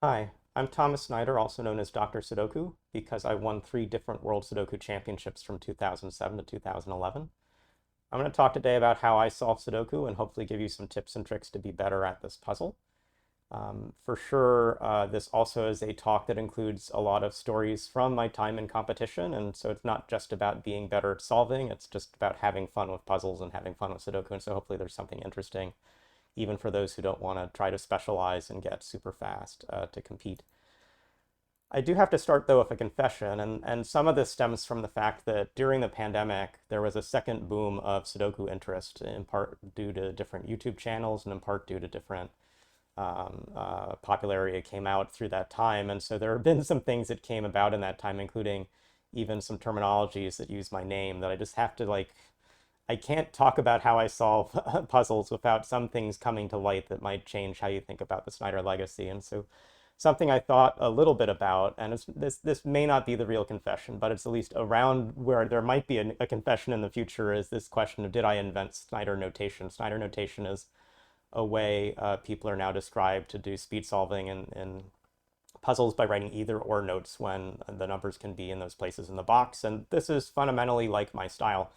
Hi, I'm Thomas Snyder, also known as Dr. Sudoku, because I won 3 different World Sudoku Championships from 2007 to 2011. I'm going to talk today about how I solve Sudoku and hopefully give you some tips and tricks to be better at this puzzle. For sure, this also is a talk that includes a lot of stories from my time in competition, and so it's not just about being better at solving, it's just about having fun with puzzles and having fun with Sudoku, and so hopefully there's something interesting, even for those who don't want to try to specialize and get super fast to compete. I do have to start, though, with a confession, and some of this stems from the fact that during the pandemic, there was a second boom of Sudoku interest, in part due to different YouTube channels and in part due to different popularity that came out through that time. And so there have been some things that came about in that time, including even some terminologies that use my name that I just have to, like, I can't talk about how I solve puzzles without some things coming to light that might change how you think about the Snyder legacy. And so something I thought a little bit about, and this may not be the real confession, but it's at least around where there might be a confession in the future, is this question of, did I invent Snyder notation? Snyder notation is a way people are now described to do speed solving in puzzles by writing either or notes when the numbers can be in those places in the box. And this is fundamentally like my style,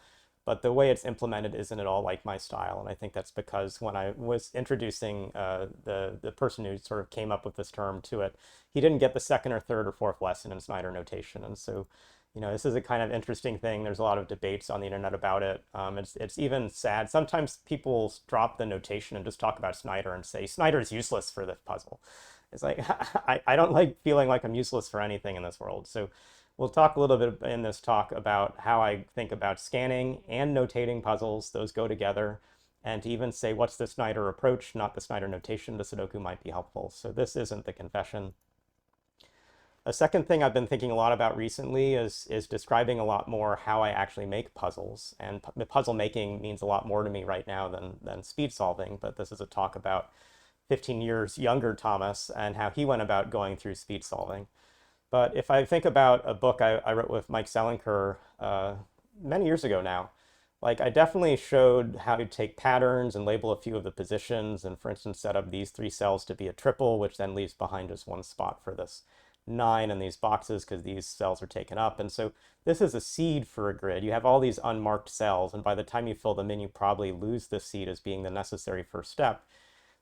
but the way it's implemented isn't at all like my style. And I think that's because when I was introducing the person who sort of came up with this term to it, he didn't get the second or third or fourth lesson in Snyder notation. And so, this is a kind of interesting thing. There's a lot of debates on the internet about it. It's even sad. Sometimes people drop the notation and just talk about Snyder and say, Snyder is useless for this puzzle. It's like, I don't like feeling like I'm useless for anything in this world. So we'll talk a little bit in this talk about how I think about scanning and notating puzzles. Those go together. And to even say, what's the Snyder approach, not the Snyder notation to Sudoku, might be helpful. So this isn't the confession. A second thing I've been thinking a lot about recently is describing a lot more how I actually make puzzles. And puzzle making means a lot more to me right now than speed solving. But this is a talk about 15 years younger Thomas and how he went about going through speed solving. But if I think about a book I wrote with Mike Selinker many years ago now, like, I definitely showed how to take patterns and label a few of the positions, and for instance set up these 3 cells to be a triple, which then leaves behind just 1 spot for this 9 in these boxes because these cells are taken up. And so this is a seed for a grid. You have all these unmarked cells, and by the time you fill them in, you probably lose this seed as being the necessary first step.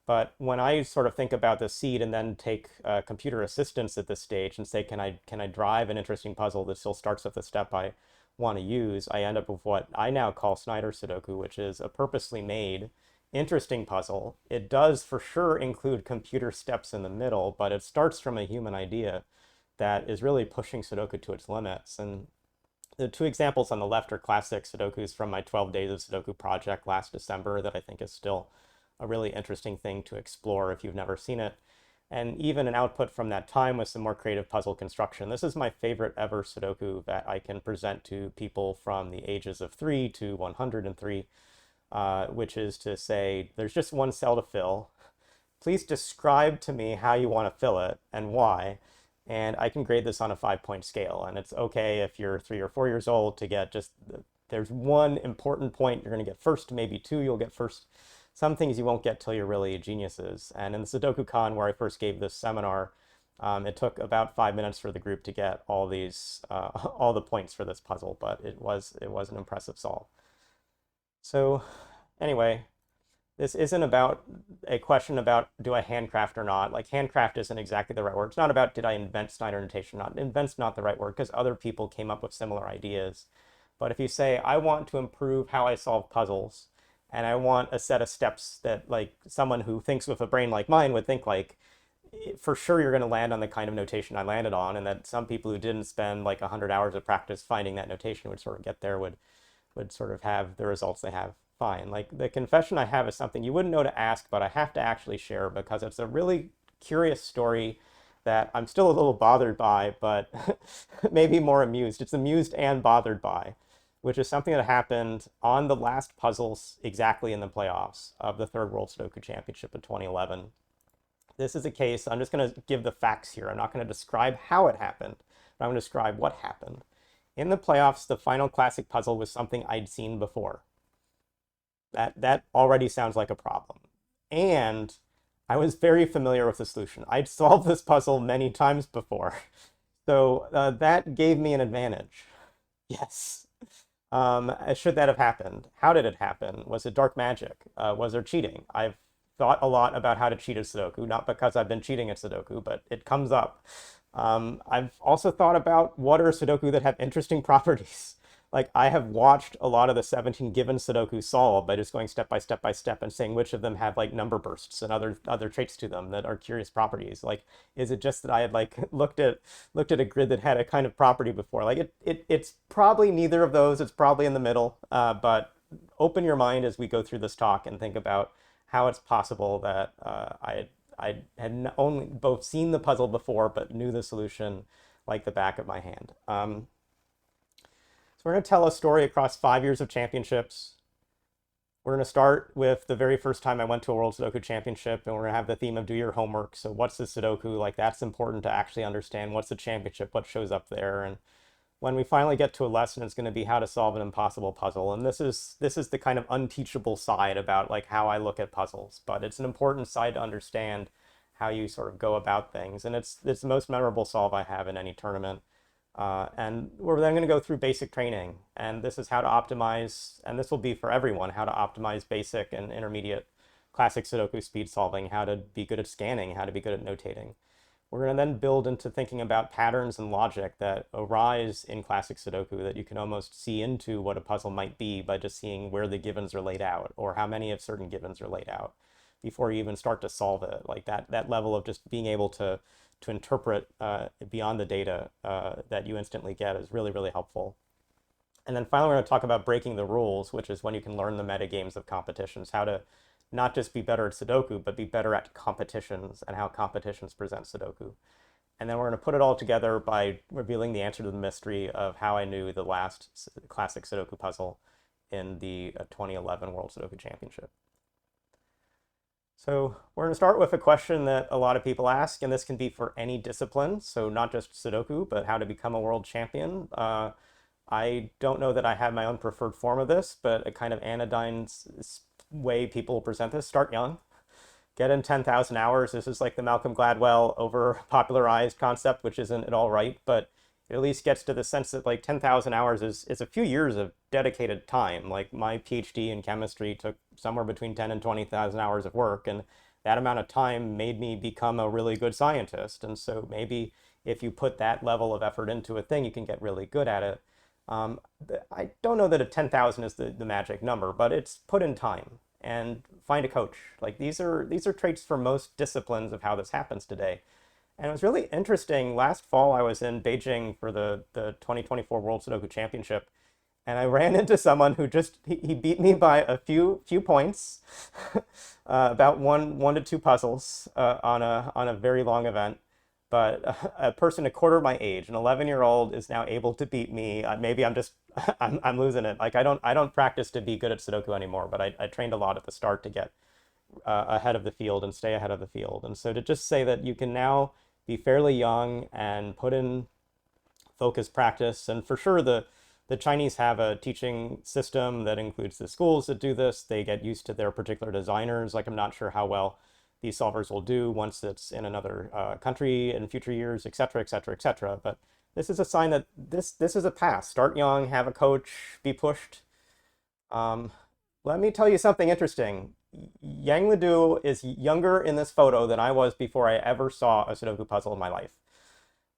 But when I sort of think about the seed and then take computer assistance at this stage and say, can I drive an interesting puzzle that still starts with the step I want to use, I end up with what I now call Snyder Sudoku, which is a purposely made interesting puzzle. It does for sure include computer steps in the middle, but it starts from a human idea that is really pushing Sudoku to its limits. And the 2 examples on the left are classic Sudokus from my 12 Days of Sudoku project last December that I think is still a really interesting thing to explore if you've never seen it. And even an output from that time with some more creative puzzle construction. This is my favorite ever Sudoku that I can present to people from the ages of 3 to 103, which is to say, there's just 1 cell to fill. Please describe to me how you want to fill it and why. And I can grade this on a 5-point scale. And it's okay if you're 3 or 4 years old to get just, there's 1 important point you're going to get first, maybe 2 you'll get first. Some things you won't get till you're really geniuses. And in the SudokuCon, where I first gave this seminar, it took about 5 minutes for the group to get all these, all the points for this puzzle, but it was an impressive solve. So anyway, this isn't about a question about, do I handcraft or not? Like, handcraft isn't exactly the right word. It's not about, did I invent Snyder notation or not? Invent's not the right word because other people came up with similar ideas. But if you say, I want to improve how I solve puzzles, and I want a set of steps that, like, someone who thinks with a brain like mine would think, like, for sure you're going to land on the kind of notation I landed on, and that some people who didn't spend like 100 hours of practice finding that notation would sort of get there, would sort of have the results they have. Fine. Like, the confession I have is something you wouldn't know to ask, but I have to actually share because it's a really curious story that I'm still a little bothered by, but maybe more amused. It's amused and bothered by, which is something that happened on the last puzzles exactly in the playoffs of the 3rd World Sudoku Championship in 2011. This is a case, I'm just going to give the facts here. I'm not going to describe how it happened, but I'm going to describe what happened. In the playoffs, the final classic puzzle was something I'd seen before. That already sounds like a problem. And I was very familiar with the solution. I'd solved this puzzle many times before. So that gave me an advantage. Yes. Should that have happened? How did it happen? Was it dark magic? Was there cheating? I've thought a lot about how to cheat at Sudoku, not because I've been cheating at Sudoku, but it comes up. I've also thought about what are Sudoku that have interesting properties. Like I have watched a lot of the 17 given Sudoku solved by just going step by step by step and saying which of them have like number bursts and other traits to them that are curious properties. Like, is it just that I had like looked at a grid that had a kind of property before? Like it's probably neither of those. It's probably in the middle. But open your mind as we go through this talk and think about how it's possible that I had only both seen the puzzle before but knew the solution like the back of my hand. We're going to tell a story across 5 years of championships. We're going to start with the very first time I went to a World Sudoku Championship, and we're going to have the theme of do your homework. So what's the Sudoku? Like that's important to actually understand what's the championship, what shows up there. And when we finally get to a lesson, it's going to be how to solve an impossible puzzle. And this is the kind of unteachable side about like how I look at puzzles, but it's an important side to understand how you sort of go about things. And it's the most memorable solve I have in any tournament. And we're then going to go through basic training, and this is how to optimize, and this will be for everyone, how to optimize basic and intermediate classic Sudoku speed solving, how to be good at scanning, how to be good at notating. We're going to then build into thinking about patterns and logic that arise in classic Sudoku that you can almost see into what a puzzle might be by just seeing where the givens are laid out or how many of certain givens are laid out before you even start to solve it. Like that level of just being able to interpret beyond the data that you instantly get is really, really helpful. And then finally, we're going to talk about breaking the rules, which is when you can learn the metagames of competitions, how to not just be better at Sudoku, but be better at competitions and how competitions present Sudoku. And then we're going to put it all together by revealing the answer to the mystery of how I knew the last classic Sudoku puzzle in the 2011 World Sudoku Championship. So we're going to start with a question that a lot of people ask, and this can be for any discipline, so not just Sudoku, but how to become a world champion. I don't know that I have my own preferred form of this, but a kind of anodyne way people present this: start young, get in 10,000 hours. This is like the Malcolm Gladwell over-popularized concept, which isn't at all right, but it at least gets to the sense that like 10,000 hours is a few years of dedicated time. Like my PhD in chemistry took somewhere between 10 and 20,000 hours of work, and that amount of time made me become a really good scientist. And so maybe if you put that level of effort into a thing, you can get really good at it. I don't know that a 10,000 is the magic number, but it's put in time and find a coach. Like these are traits for most disciplines of how this happens today. And it was really interesting. Last fall, I was in Beijing for the 2024 World Sudoku Championship, and I ran into someone who he beat me by a few points, about one to two puzzles on a very long event. But a person a quarter of my age, an 11-year-old, is now able to beat me. Maybe I'm just I'm losing it. Like I don't practice to be good at Sudoku anymore, but I trained a lot at the start to get ahead of the field and stay ahead of the field. And so to just say that you can now be fairly young and put in focused practice. And for sure, the Chinese have a teaching system that includes the schools that do this. They get used to their particular designers. Like I'm not sure how well these solvers will do once it's in another country in future years, et cetera, et cetera, et cetera. But this is a sign that this is a path. Start young, have a coach, be pushed. Let me tell you something interesting. Yang Ledu is younger in this photo than I was before I ever saw a Sudoku puzzle in my life.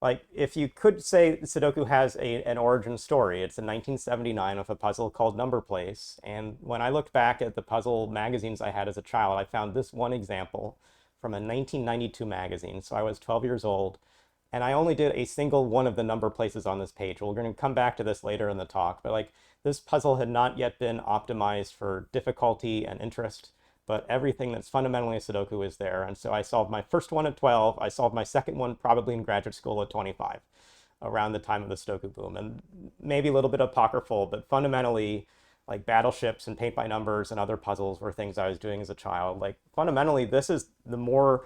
Like, if you could say Sudoku has an origin story, it's in 1979 with a puzzle called Number Place. And when I looked back at the puzzle magazines I had as a child, I found this one example from a 1992 magazine. So I was 12 years old, and I only did a single one of the number places on this page. We're going to come back to this later in the talk, but like this puzzle had not yet been optimized for difficulty and interest, but everything that's fundamentally a Sudoku is there. And so I solved my first one at 12. I solved my second one probably in graduate school at 25, around the time of the Sudoku boom. And maybe a little bit apocryphal, but fundamentally, like battleships and paint by numbers and other puzzles were things I was doing as a child. Like fundamentally, this is the more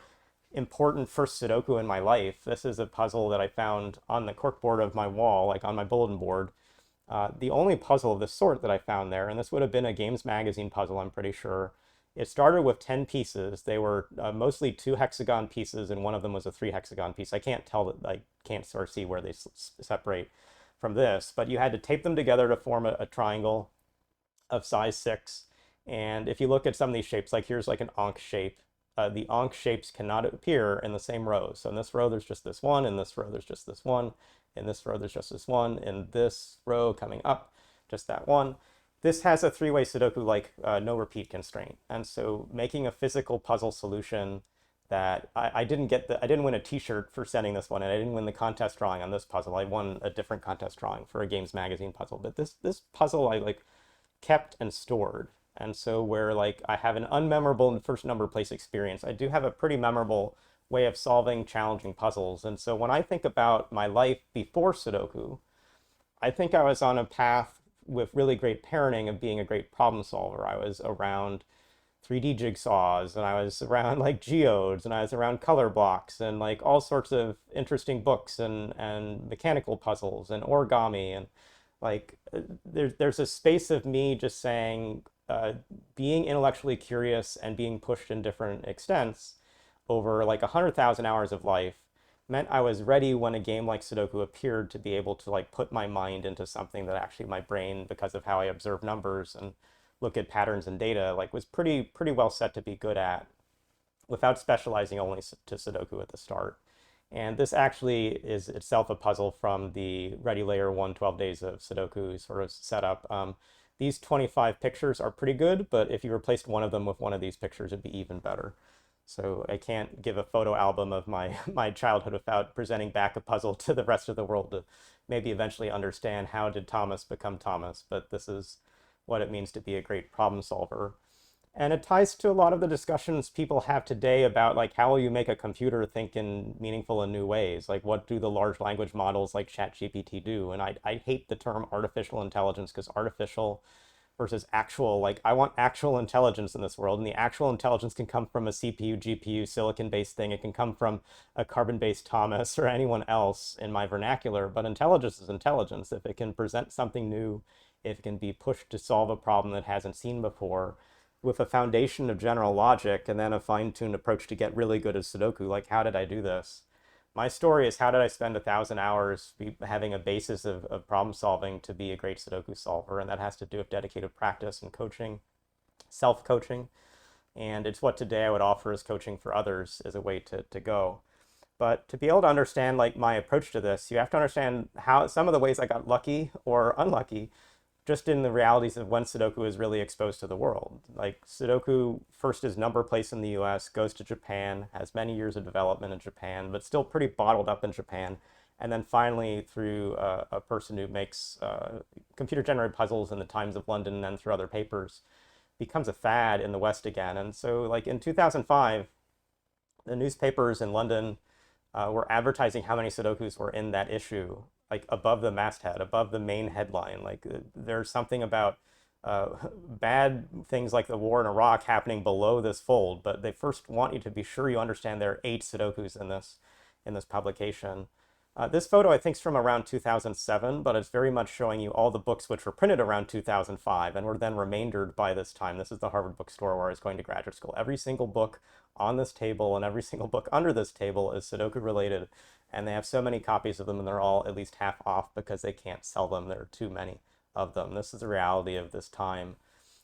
important first Sudoku in my life. This is a puzzle that I found on the corkboard of my wall, like on my bulletin board. The only puzzle of this sort that I found there, and this would have been a games magazine puzzle, I'm pretty sure. It started with 10 pieces. They were mostly 2 hexagon pieces, and one of them was a 3 hexagon piece. I can't tell that, I can't sort of see where they separate from this, but you had to tape them together to form a triangle of size 6. And if you look at some of these shapes, like here's like an Ankh shape, the Ankh shapes cannot appear in the same row. So in this row, there's just this one. In this row, there's just this one. In this row, there's just this one. In this row coming up, just that one. This has a 3-way Sudoku like no repeat constraint. And so making a physical puzzle solution that I didn't win a t-shirt for sending this one, and I didn't win the contest drawing on this puzzle. I won a different contest drawing for a Games Magazine puzzle. But this puzzle I like kept and stored. And so where like I have an unmemorable first number place experience, I do have a pretty memorable way of solving challenging puzzles. And so when I think about my life before Sudoku, I think I was on a path with really great parenting of being a great problem solver. I was around 3D jigsaws, and I was around like geodes, and I was around color blocks, and like all sorts of interesting books and mechanical puzzles and origami. And like there's a space of me just saying, being intellectually curious and being pushed in different extents over like 100,000 hours of life meant I was ready when a game like Sudoku appeared to be able to like put my mind into something that actually my brain, because of how I observe numbers and look at patterns and data, like was pretty well set to be good at without specializing only to Sudoku at the start. And this actually is itself a puzzle from the Ready Layer 1 12 Days of Sudoku sort of setup. These 25 pictures are pretty good, but if you replaced one of them with one of these pictures, it'd be even better. So I can't give a photo album of my childhood without presenting back a puzzle to the rest of the world to maybe eventually understand how did Thomas become Thomas. But this is what it means to be a great problem solver. And it ties to a lot of the discussions people have today about like how will you make a computer think in meaningful and new ways? Like what do the large language models like ChatGPT do? And I hate the term artificial intelligence, because artificial versus actual, like I want actual intelligence in this world, and the actual intelligence can come from a CPU, GPU, silicon-based thing. It can come from a carbon-based Thomas or anyone else in my vernacular, but intelligence is intelligence. If it can present something new, if it can be pushed to solve a problem that hasn't seen before, with a foundation of general logic and then a fine-tuned approach to get really good at Sudoku, like how did I do this? My story is how did I spend 1,000 hours having a basis of problem solving to be a great Sudoku solver, and that has to do with dedicated practice and coaching, self-coaching, and it's what today I would offer as coaching for others as a way to go. But to be able to understand like my approach to this, you have to understand how some of the ways I got lucky or unlucky just in the realities of when Sudoku is really exposed to the world. Like Sudoku first is number place in the US, goes to Japan, has many years of development in Japan, but still pretty bottled up in Japan. And then finally through a person who makes computer-generated puzzles in the Times of London and then through other papers, becomes a fad in the West again. And so like in 2005, the newspapers in London were advertising how many Sudokus were in that issue, like above the masthead, above the main headline. Like there's something about bad things like the war in Iraq happening below this fold, but they first want you to be sure you understand there are 8 Sudokus in this publication. This photo I think is from around 2007, but it's very much showing you all the books which were printed around 2005 and were then remaindered by this time. This is the Harvard bookstore where I was going to graduate school. Every single book on this table and every single book under this table is Sudoku related, and they have so many copies of them, and they're all at least half off because they can't sell them. There are too many of them. This is the reality of this time.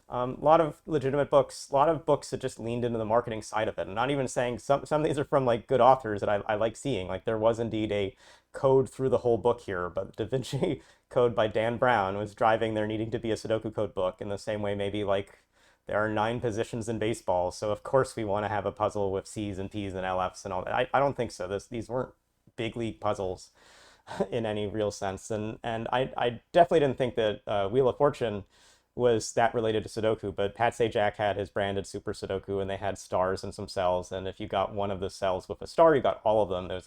A lot of legitimate books, a lot of books that just leaned into the marketing side of it. I'm not even saying some of these are from like good authors that I like seeing. Like there was indeed a code through the whole book here, but Da Vinci Code by Dan Brown was driving there needing to be a Sudoku code book in the same way maybe like there are 9 positions in baseball. So of course we want to have a puzzle with C's and P's and LFs and all that. I don't think so. These weren't big league puzzles in any real sense. And I definitely didn't think that Wheel of Fortune was that related to Sudoku, but Pat Sajak had his branded Super Sudoku, and they had stars and some cells, and if you got one of the cells with a star, you got all of them. It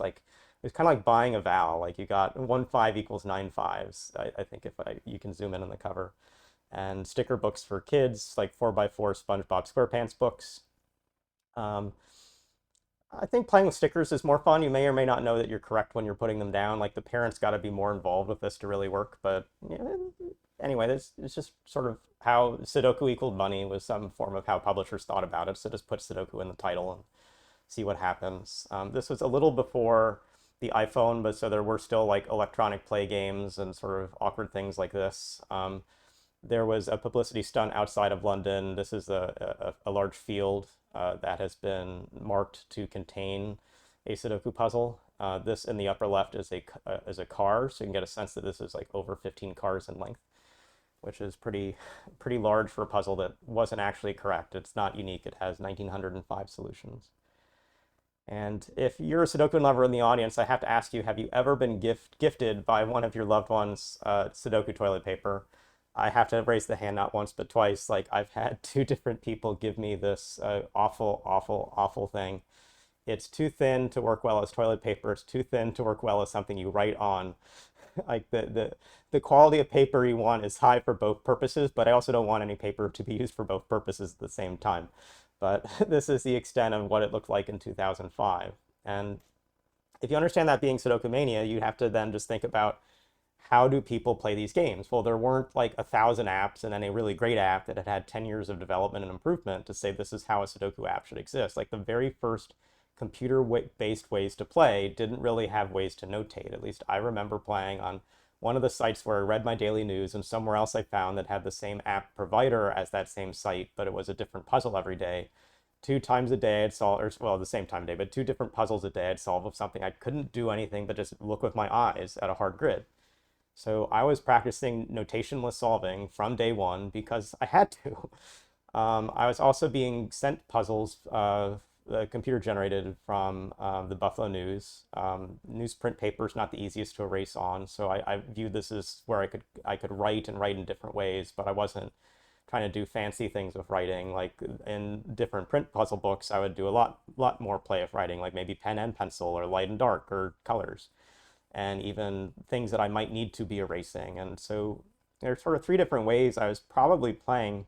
was kind of like buying a vowel, like you got 1 5 equals 9 5s, I think you can zoom in on the cover. And sticker books for kids, like 4x4 SpongeBob SquarePants books. I think playing with stickers is more fun. You may or may not know that you're correct when you're putting them down. Like the parents got to be more involved with this to really work, but yeah, anyway, this is just sort of how Sudoku equaled money was some form of how publishers thought about it. So just put Sudoku in the title and see what happens. This was a little before the iPhone, but so there were still like electronic play games and sort of awkward things like this. There was a publicity stunt outside of London. This is a large field that has been marked to contain a Sudoku puzzle. This in the upper left is a car, so you can get a sense that this is like over 15 cars in length, which is pretty large for a puzzle that wasn't actually correct. It's not unique. It has 1,905 solutions. And if you're a Sudoku lover in the audience, I have to ask you, have you ever been gifted by one of your loved ones Sudoku toilet paper? I have to raise the hand not once, but twice. Like, I've had 2 different people give me this awful thing. It's too thin to work well as toilet paper. It's too thin to work well as something you write on. Like, the quality of paper you want is high for both purposes, but I also don't want any paper to be used for both purposes at the same time. But this is the extent of what it looked like in 2005. And if you understand that being Sudokumania, you have to then just think about, how do people play these games? Well, there weren't like 1,000 apps and then a really great app that had had 10 years of development and improvement to say this is how a Sudoku app should exist. Like, the very first computer-based ways to play didn't really have ways to notate. At least I remember playing on one of the sites where I read my daily news, and somewhere else I found that had the same app provider as that same site, but it was a different puzzle every day. 2 times a day I'd solve, or well, the same time of day, but 2 different puzzles a day I'd solve of something I couldn't do anything but just look with my eyes at a hard grid. So I was practicing notationless solving from day one because I had to. I was also being sent puzzles, computer generated from the Buffalo News. Newsprint paper is not the easiest to erase on, so I viewed this as where I could write and write in different ways, but I wasn't trying to do fancy things with writing. Like, in different print puzzle books, I would do a lot more play of writing, like maybe pen and pencil, or light and dark, or colors, and even things that I might need to be erasing. And so there's sort of 3 different ways I was probably playing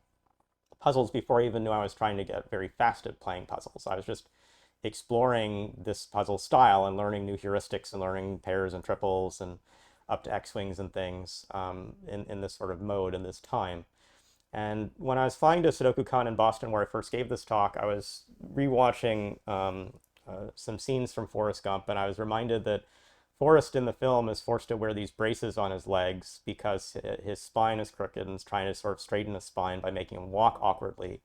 puzzles before I even knew I was trying to get very fast at playing puzzles. I was just exploring this puzzle style and learning new heuristics and learning pairs and triples and up to X-wings and things in this sort of mode in this time. And when I was flying to SudokuCon in Boston, where I first gave this talk, I was rewatching some scenes from Forrest Gump, and I was reminded that Forrest in the film is forced to wear these braces on his legs because his spine is crooked, and is trying to sort of straighten his spine by making him walk awkwardly.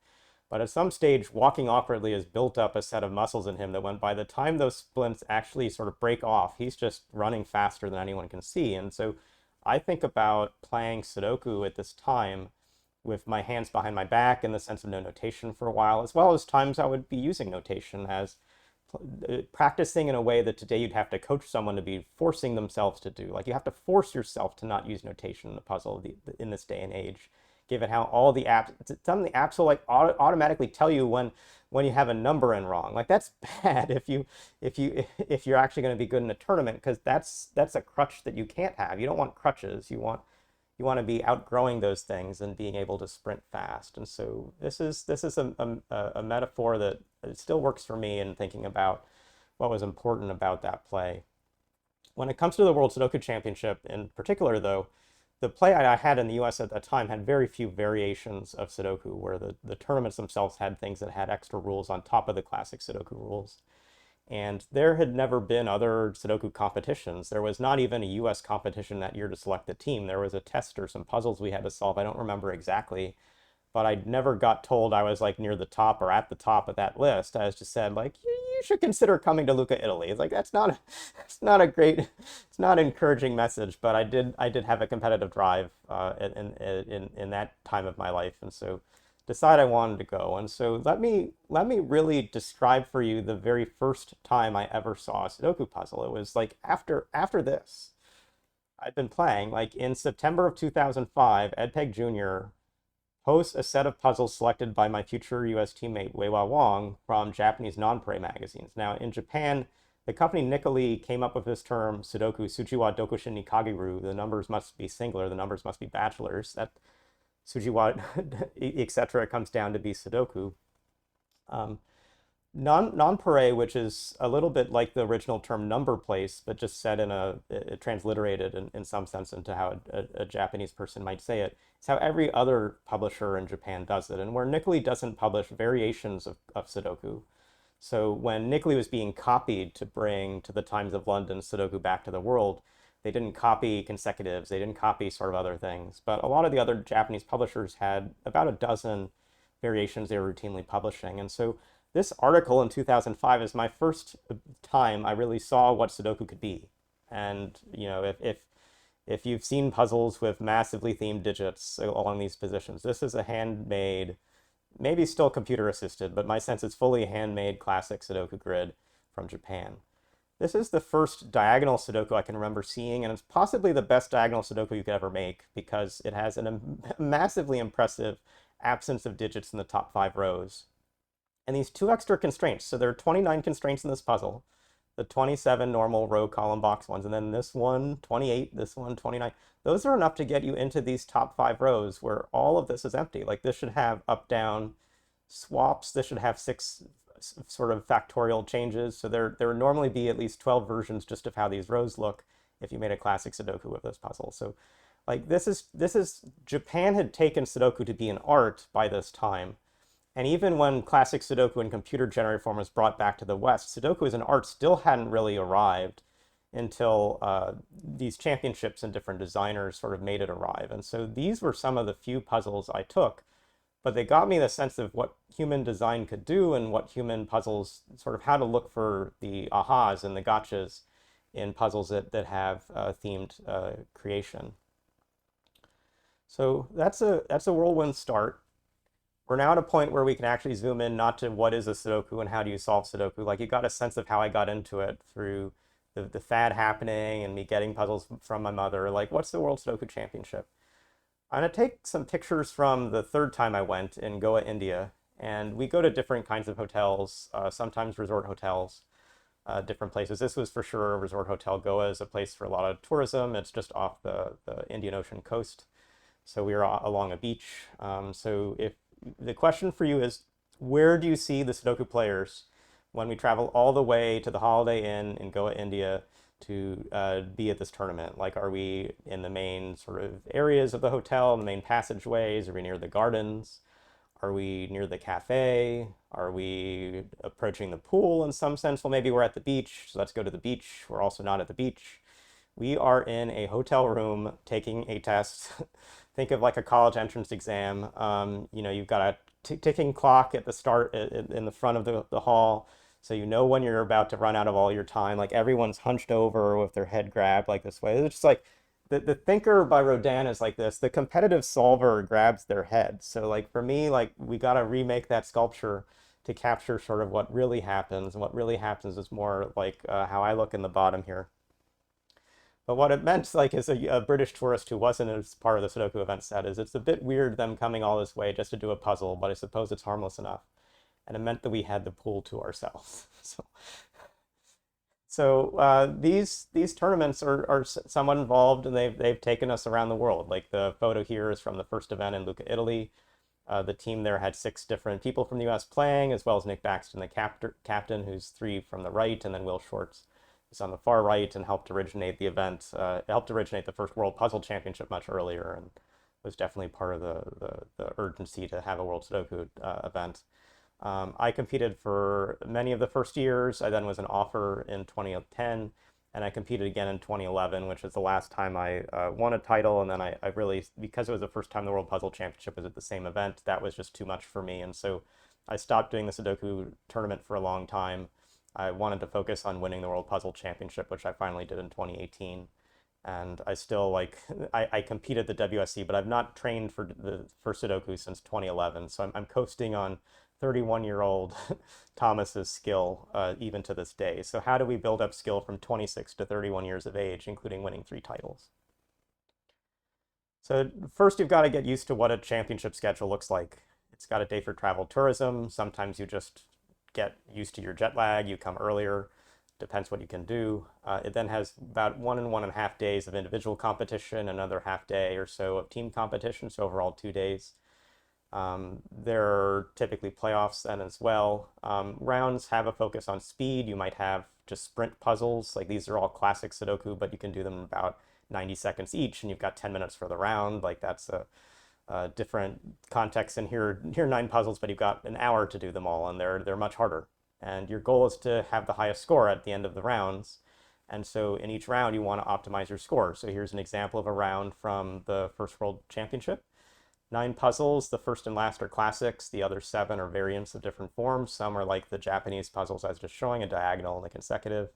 But at some stage, walking awkwardly has built up a set of muscles in him that when by the time those splints actually sort of break off, he's just running faster than anyone can see. And so I think about playing Sudoku at this time with my hands behind my back in the sense of no notation for a while, as well as times I would be using notation as practicing in a way that today you'd have to coach someone to be forcing themselves to do. Like, you have to force yourself to not use notation in a puzzle in this day and age, given how all the apps, some of the apps will like automatically tell you when you have a number in wrong. Like, that's bad if you're actually going to be good in a tournament, because that's a crutch that you can't have. You don't want crutches. You want to be outgrowing those things and being able to sprint fast. And so this is a metaphor that it still works for me in thinking about what was important about that play. When it comes to the World Sudoku Championship in particular, though, the play I had in the US at that time had very few variations of Sudoku, where the tournaments themselves had things that had extra rules on top of the classic Sudoku rules. And there had never been other Sudoku competitions. There was not even a US competition that year to select the team. There was a test or some puzzles we had to solve. I don't remember exactly, but I never got told I was like near the top or at the top of that list. I was just said, like, you should consider coming to Lucca, Italy. It's like, it's not an encouraging message, but I did have a competitive drive in that time of my life. And so decide I wanted to go. And so let me really describe for you the very first time I ever saw a Sudoku puzzle. It was like after this. I'd been playing, like in September of 2005, Edpeg Jr. posts a set of puzzles selected by my future US teammate Weiwa Wong from Japanese non-prey magazines. Now, in Japan, the company Nikoli came up with this term, Sudoku Sujiwa Dokushin ni Kagiru. The numbers must be singular, the numbers must be bachelors. That Sujiwa, etc., comes down to be Sudoku. Nonpareil, which is a little bit like the original term number place, but just said in transliterated in some sense into how a Japanese person might say it. It's how every other publisher in Japan does it. And where Niccoli doesn't publish variations of Sudoku. So when Niccoli was being copied to bring to the Times of London Sudoku back to the world, they didn't copy consecutives, they didn't copy sort of other things. But a lot of the other Japanese publishers had about a dozen variations they were routinely publishing. And so this article in 2005 is my first time I really saw what Sudoku could be. And if you've seen puzzles with massively themed digits along these positions, this is a handmade, maybe still computer assisted, but my sense is fully handmade classic Sudoku grid from Japan. This is the first diagonal Sudoku I can remember seeing, and it's possibly the best diagonal Sudoku you could ever make because it has a massively impressive absence of digits in the top 5 rows. And these 2 extra constraints, so there are 29 constraints in this puzzle, the 27 normal row, column, box ones, and then this one, 28, this one, 29. Those are enough to get you into these top 5 rows where all of this is empty. Like this should have up, down swaps. This should have 6 sort of factorial changes. So there would normally be at least 12 versions just of how these rows look if you made a classic Sudoku with this puzzle. So like this is Japan had taken Sudoku to be an art by this time. And even when classic Sudoku in computer-generated form was brought back to the West, Sudoku as an art still hadn't really arrived until these championships and different designers sort of made it arrive. And so these were some of the few puzzles I took, but they got me the sense of what human design could do and what human puzzles, sort of how to look for the ahas and the gotchas in puzzles that have themed creation. So that's a whirlwind start. We're now at a point where we can actually zoom in not to what is a Sudoku and how do you solve Sudoku. Like you got a sense of how I got into it through the fad happening and me getting puzzles from my mother. Like what's the World Sudoku Championship? I'm going to take some pictures from the 3rd time I went in Goa, India. And we go to different kinds of hotels, sometimes resort hotels, different places. This was for sure a resort hotel. Goa is a place for a lot of tourism. It's just off the Indian Ocean coast. So we were along a beach. So if the question for you is, where do you see the Sudoku players when we travel all the way to the Holiday Inn in Goa, India to be at this tournament? Like, are we in the main sort of areas of the hotel, the main passageways? Are we near the gardens? Are we near the cafe? Are we approaching the pool in some sense? Well, maybe we're at the beach, so let's go to the beach. We're also not at the beach. We are in a hotel room taking a test. Think of like a college entrance exam. You've got a ticking clock at the start in the front of the hall. So you know when you're about to run out of all your time. Like everyone's hunched over with their head grabbed like this way. It's just like the thinker by Rodin is like this. The competitive solver grabs their head. So like for me, like we got to remake that sculpture to capture sort of what really happens. And what really happens is more like how I look in the bottom here. But what it meant, like, as a British tourist who wasn't as part of the Sudoku event said, is it's a bit weird them coming all this way just to do a puzzle, but I suppose it's harmless enough. And it meant that we had the pool to ourselves. So these tournaments are somewhat involved, and they've taken us around the world. Like the photo here is from the first event in Lucca, Italy. The team there had 6 different people from the U.S. playing, as well as Nick Baxton, the captain, who's 3 from the right, and then Will Shorts is on the far right and helped originate the event. Helped originate the first World Puzzle Championship much earlier, and was definitely part of the urgency to have a World Sudoku event. I competed for many of the first years. I then was an offer in 2010, and I competed again in 2011, which was the last time I won a title. And then I really, because it was the first time the World Puzzle Championship was at the same event, that was just too much for me. And so I stopped doing the Sudoku tournament for a long time. I wanted to focus on winning the World Puzzle Championship, which I finally did in 2018. And I still I competed at the WSC, but I've not trained for Sudoku since 2011. So I'm coasting on 31-year-old Thomas's skill even to this day. So how do we build up skill from 26 to 31 years of age, including winning 3 titles? So first you've got to get used to what a championship schedule looks like. It's got a day for travel tourism. Sometimes you just get used to your jet lag, you come earlier, depends what you can do. It then has about 1 and 1.5 days of individual competition, another half day or so of team competition, so overall 2 days. There are typically playoffs then as well. Rounds have a focus on speed. You might have just sprint puzzles. Like these are all classic Sudoku, but you can do them in about 90 seconds each, and you've got 10 minutes for the round. Like that's a different context. And here are 9 puzzles, but you've got an hour to do them all, and they're much harder. And your goal is to have the highest score at the end of the rounds. And so in each round, you want to optimize your score. So here's an example of a round from the First World Championship. 9 puzzles, the first and last are classics. The other 7 are variants of different forms. Some are like the Japanese puzzles I was just showing, a diagonal and a consecutive.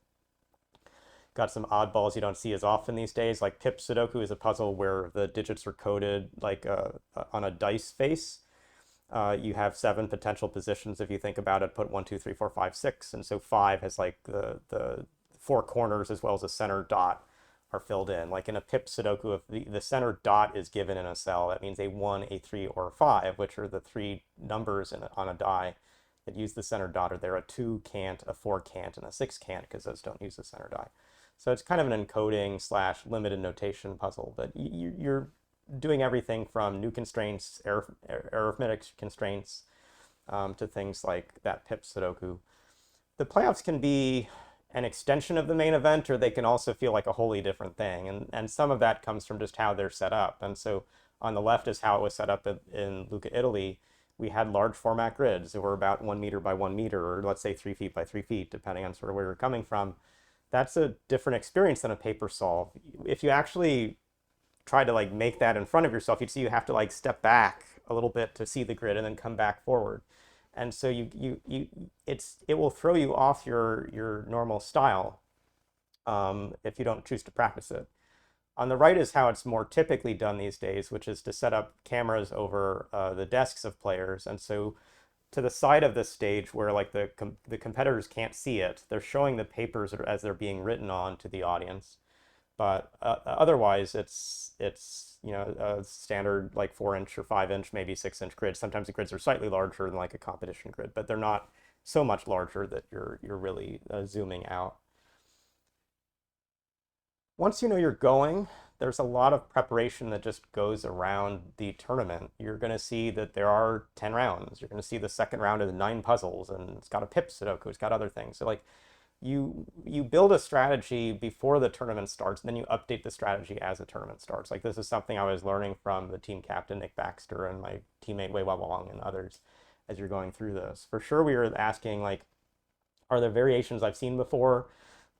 Got some oddballs you don't see as often these days, like Pip Sudoku is a puzzle where the digits are coded like on a dice face. You have 7 potential positions if you think about it. Put 1, 2, 3, 4, 5, 6, and so 5 has like the 4 corners as well as a center dot are filled in. Like in a Pip Sudoku, if the center dot is given in a cell, that means a 1, a 3, or a 5, which are the 3 numbers on a die that use the center dot. Or there, a 2 can't, a 4 can't, and a 6 can't, because those don't use the center die. So it's kind of an encoding / limited notation puzzle, but you're doing everything from new constraints, arithmetic constraints, to things like that Pip Sudoku. The playoffs can be an extension of the main event, or they can also feel like a wholly different thing. And some of that comes from just how they're set up. And so on the left is how it was set up in Lucca, Italy. We had large format grids that were about 1 meter by 1 meter, or let's say 3 feet by 3 feet, depending on sort of where you're coming from. That's a different experience than a paper solve. If you actually try to like make that in front of yourself, you'd see you have to like step back a little bit to see the grid and then come back forward. And so it will throw you off your normal style if you don't choose to practice it. On the right is how it's more typically done these days, which is to set up cameras over the desks of players. And so to the side of this stage where like the competitors can't see it, they're showing the papers as they're being written on to the audience. But otherwise, it's a standard like 4-inch or 5-inch, maybe 6-inch grid. Sometimes the grids are slightly larger than like a competition grid, but they're not so much larger that you're really zooming out. Once you know you're going, there's a lot of preparation that just goes around the tournament. You're going to see that there are 10 rounds. You're going to see the second round is 9 puzzles, and it's got a Pip Sudoku, it's got other things. So like you build a strategy before the tournament starts, and then you update the strategy as the tournament starts. Like this is something I was learning from the team captain, Nick Baxter, and my teammate Wei Wong and others as you're going through this. For sure, we were asking like, are there variations I've seen before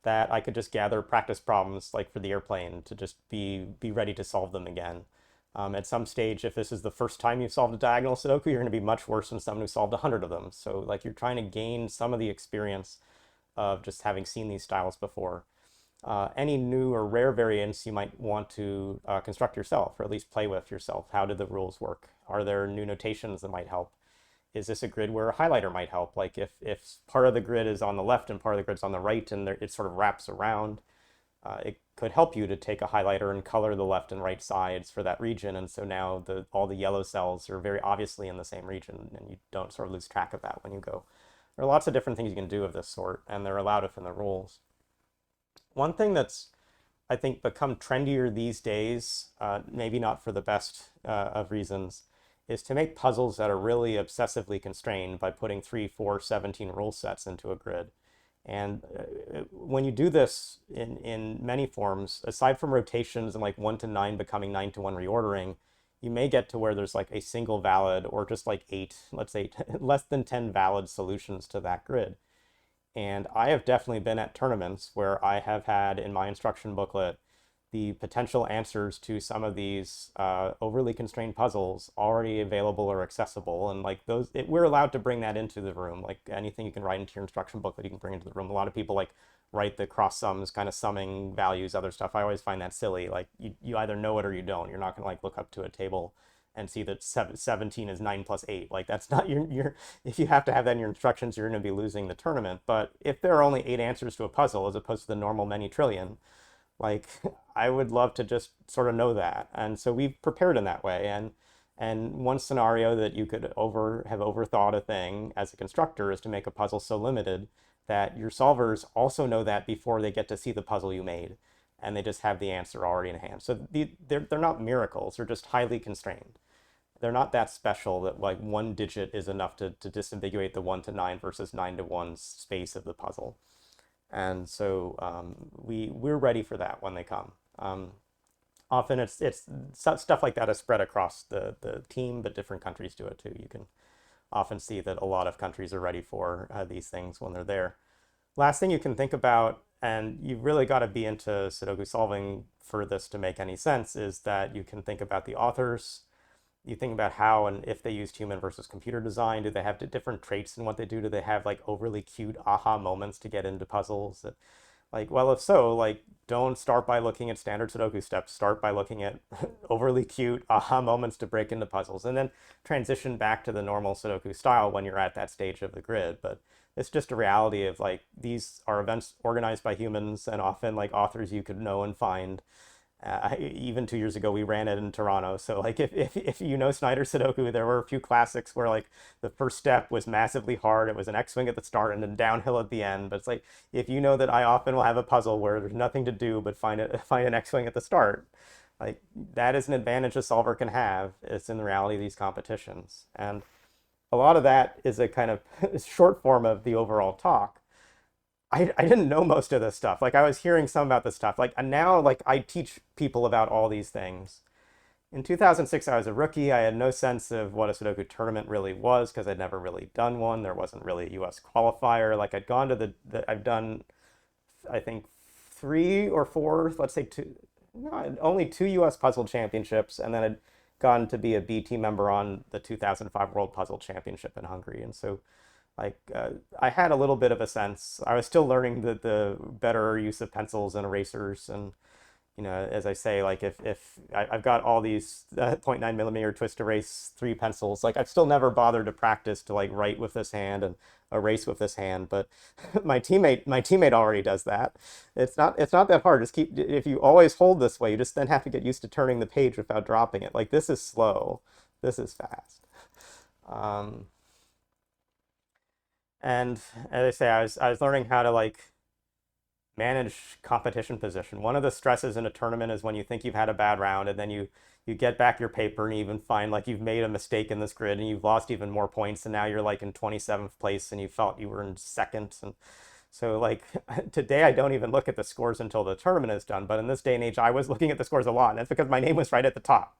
that I could just gather practice problems like for the airplane to just be ready to solve them again. At some stage, if this is the first time you've solved a diagonal Sudoku, you're going to be much worse than someone who solved 100 of them. So like you're trying to gain some of the experience of just having seen these styles before. Any new or rare variants you might want to construct yourself, or at least play with yourself. How do the rules work? Are there new notations that might help? Is this a grid where a highlighter might help? Like if part of the grid is on the left and part of the grid's on the right, and it sort of wraps around, it could help you to take a highlighter and color the left and right sides for that region. And so now all the yellow cells are very obviously in the same region, and you don't sort of lose track of that when you go. There are lots of different things you can do of this sort, and they're allowed within the rules. One thing that's, I think, become trendier these days, maybe not for the best of reasons, is to make puzzles that are really obsessively constrained by putting 3, 4, 17 rule sets into a grid. And when you do this in many forms, aside from rotations and like 1 to 9 becoming 9 to 1 reordering, you may get to where there's like a single valid, or just like 8, let's say less than 10 valid solutions to that grid. And I have definitely been at tournaments where I have had in my instruction booklet the potential answers to some of these overly constrained puzzles already available or accessible. And like we're allowed to bring that into the room. Like anything you can write into your instruction booklet, you can bring into the room. A lot of people like write the cross sums, kind of summing values, other stuff. I always find that silly. Like you either know it or you don't. You're not gonna like look up to a table and see that 17 is 9 plus 8. Like that's not if you have to have that in your instructions, you're gonna be losing the tournament. But if there are only 8 answers to a puzzle as opposed to the normal many trillion, like I would love to just sort of know that. And so we've prepared in that way. And one scenario that you could have overthought a thing as a constructor is to make a puzzle so limited that your solvers also know that before they get to see the puzzle you made, and they just have the answer already in hand. So they're not miracles, they're just highly constrained. they're not that special that like one digit is enough to disambiguate the 1 to 9 versus 9 to 1 space of the puzzle. And so we're ready for that when they come. Often it's stuff like that is spread across the team, but different countries do it too. You can often see that a lot of countries are ready for these things when they're there. Last thing you can think about, and you've really got to be into Sudoku solving for this to make any sense, is that you can think about the authors. You think about how and if they used human versus computer design. Do they have different traits in what they do? Do they have like overly cute aha moments to get into puzzles? Like, well, if so, like, don't start by looking at standard Sudoku steps. Start by looking at overly cute aha moments to break into puzzles, and then transition back to the normal Sudoku style when you're at that stage of the grid. But it's just a reality of like, these are events organized by humans, and often like authors you could know and find. Even 2 years ago, we ran it in Toronto. So like if you know Snyder Sudoku, there were a few classics where like the first step was massively hard. It was an X-wing at the start and then downhill at the end. But it's like, if you know that I often will have a puzzle where there's nothing to do but find an X-wing at the start, like that is an advantage a solver can have. It's in the reality of these competitions. And a lot of that is a kind of short form of the overall talk. I didn't know most of this stuff. Like I was hearing some about this stuff. Like, and now like I teach people about all these things. In 2006, I was a rookie. I had no sense of what a Sudoku tournament really was because I'd never really done one. There wasn't really a US qualifier. Like I'd gone to I've done, I think 3 or 4, let's say 2, no, only 2 US puzzle championships. And then I'd gone to be a B team member on the 2005 World Puzzle Championship in Hungary. And so like I had a little bit of a sense. I was still learning the better use of pencils and erasers, and you know, as I say, like if I've got all these 0.9 millimeter twist erase 3 pencils, like I've still never bothered to practice to like write with this hand and erase with this hand, but my teammate already does that. It's not that hard. Just keep, if you always hold this way, you just then have to get used to turning the page without dropping it. Like this is slow, this is fast. And as I say, I was learning how to like manage competition position. One of the stresses in a tournament is when you think you've had a bad round and then you get back your paper and you even find like you've made a mistake in this grid and you've lost even more points, and now you're like in 27th place and you felt you were in 2nd. And so like today I don't even look at the scores until the tournament is done, but in this day and age I was looking at the scores a lot, and that's because my name was right at the top.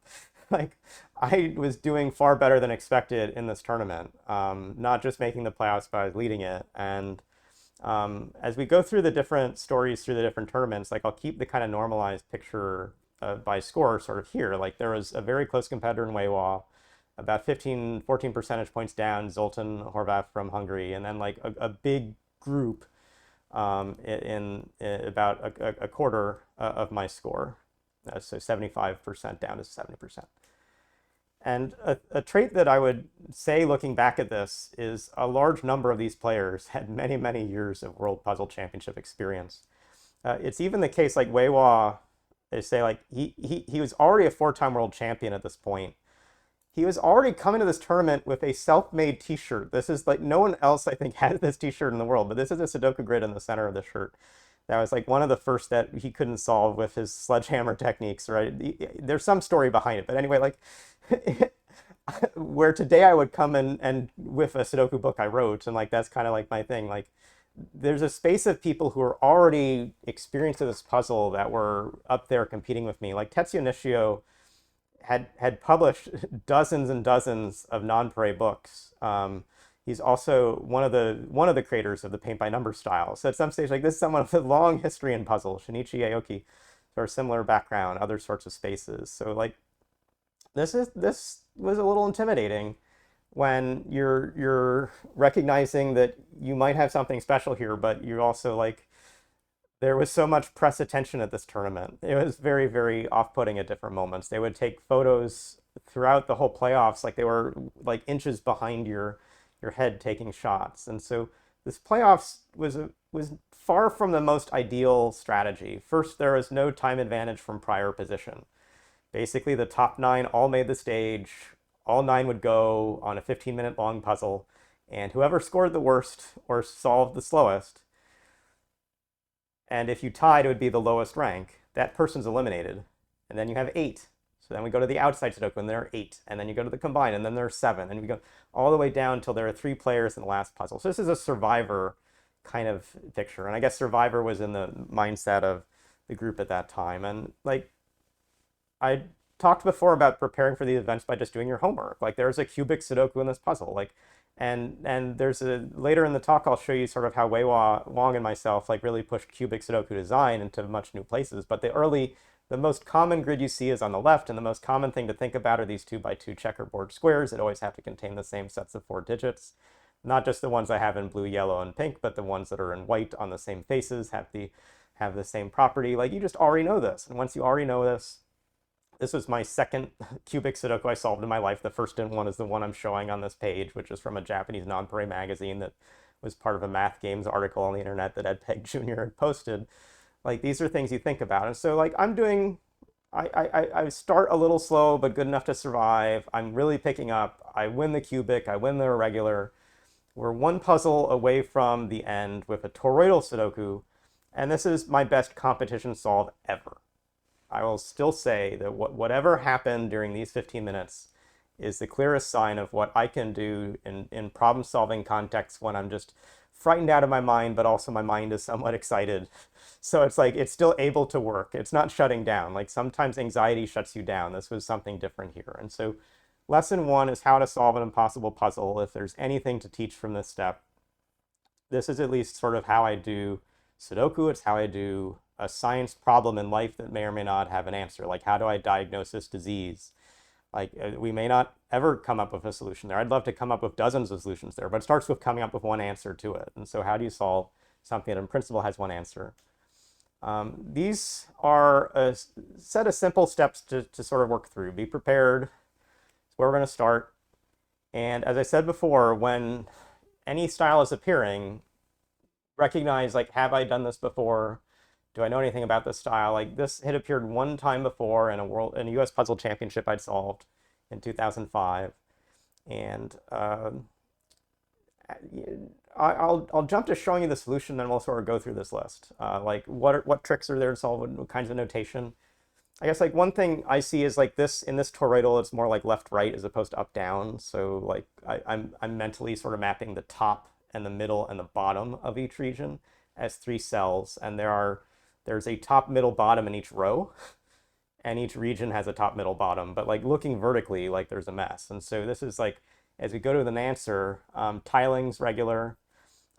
Like I was doing far better than expected in this tournament, not just making the playoffs, but I was leading it. And as we go through the different stories through the different tournaments, like I'll keep the kind of normalized picture by score sort of here. Like there was a very close competitor in Weiwa, about 14 percentage points down, Zoltan Horvath from Hungary, and then like a big group in about a quarter of my score. So 75% down to 70%. And a trait that I would say looking back at this is a large number of these players had many, many years of World Puzzle Championship experience. It's even the case like Weiwa, they say like he was already a 4-time world champion at this point. He was already coming to this tournament with a self-made t-shirt. This is like, no one else I think has this t-shirt in the world, but this is a Sudoku grid in the center of the shirt. That was like one of the first that he couldn't solve with his sledgehammer techniques, right? There's some story behind it, but anyway, like where today I would come and with a Sudoku book I wrote, and like that's kind of like my thing. Like there's a space of people who are already experienced with this puzzle that were up there competing with me. Like Tetsuya Nishio had published dozens and dozens of non-Pare books. He's also one of the creators of the paint by number style. So at some stage, like this is someone with a long history in puzzle. Shinichi Aoki, sort of similar background, other sorts of spaces. So like this was a little intimidating when you're recognizing that you might have something special here, but you also like, there was so much press attention at this tournament. It was very, very off-putting at different moments. They would take photos throughout the whole playoffs, like they were like inches behind your head taking shots. And so this playoffs was far from the most ideal strategy. First, there was no time advantage from prior position. Basically, the top 9 all made the stage. All 9 would go on a 15-minute long puzzle, and whoever scored the worst or solved the slowest, and if you tied, it would be the lowest rank, that person's eliminated. And then you have 8. Then we go to the outside Sudoku, and there are 8. And then you go to the combine, and then there are 7. And we go all the way down until there are 3 players in the last puzzle. So this is a Survivor kind of picture. And I guess Survivor was in the mindset of the group at that time. And like I talked before about preparing for these events by just doing your homework. Like there's a cubic Sudoku in this puzzle. Like and there's a later in the talk I'll show you sort of how Wei Wang and myself like really pushed cubic Sudoku design into much new places. But the most common grid you see is on the left, and the most common thing to think about are these 2x2 checkerboard squares that always have to contain the same sets of 4 digits. Not just the ones I have in blue, yellow, and pink, but the ones that are in white on the same faces have the same property. Like you just already know this. And once you already know this, this was my second cubic Sudoku I solved in my life. The first one is the one I'm showing on this page, which is from a Japanese non-pare magazine that was part of a math games article on the internet that Ed Peg Jr. had posted. Like these are things you think about. And so like I start a little slow, but good enough to survive. I'm really picking up. I win the cubic, I win the irregular. We're 1 puzzle away from the end with a toroidal Sudoku, and this is my best competition solve ever. I will still say that whatever happened during these 15 minutes is the clearest sign of what I can do in problem-solving contexts when I'm just frightened out of my mind, but also my mind is somewhat excited. So it's like, it's still able to work. It's not shutting down. Like sometimes anxiety shuts you down. This was something different here. And so lesson 1 is how to solve an impossible puzzle. If there's anything to teach from this step, this is at least sort of how I do Sudoku. It's how I do a science problem in life that may or may not have an answer. Like how do I diagnose this disease? Like we may not ever come up with a solution there. I'd love to come up with dozens of solutions there, but it starts with coming up with one answer to it. And so how do you solve something that in principle has one answer? These are a set of simple steps to sort of work through. Be prepared. That's where we're going to start. And as I said before, when any style is appearing, recognize like, have I done this before? Do I know anything about this style? Like this had appeared 1 time before in a US Puzzle Championship I'd solved in 2005. And I'll jump to showing you the solution, then we'll sort of go through this list. Like what tricks are there to solve, what kinds of notation? I guess like one thing I see is like this, in this toroidal, it's more like left, right as opposed to up, down. So like I'm mentally sort of mapping the top and the middle and the bottom of each region as 3 cells. And there's a top, middle, bottom in each row, and each region has a top, middle, bottom. But like looking vertically, like there's a mess. And so this is like, as we go to an answer, tiling's regular.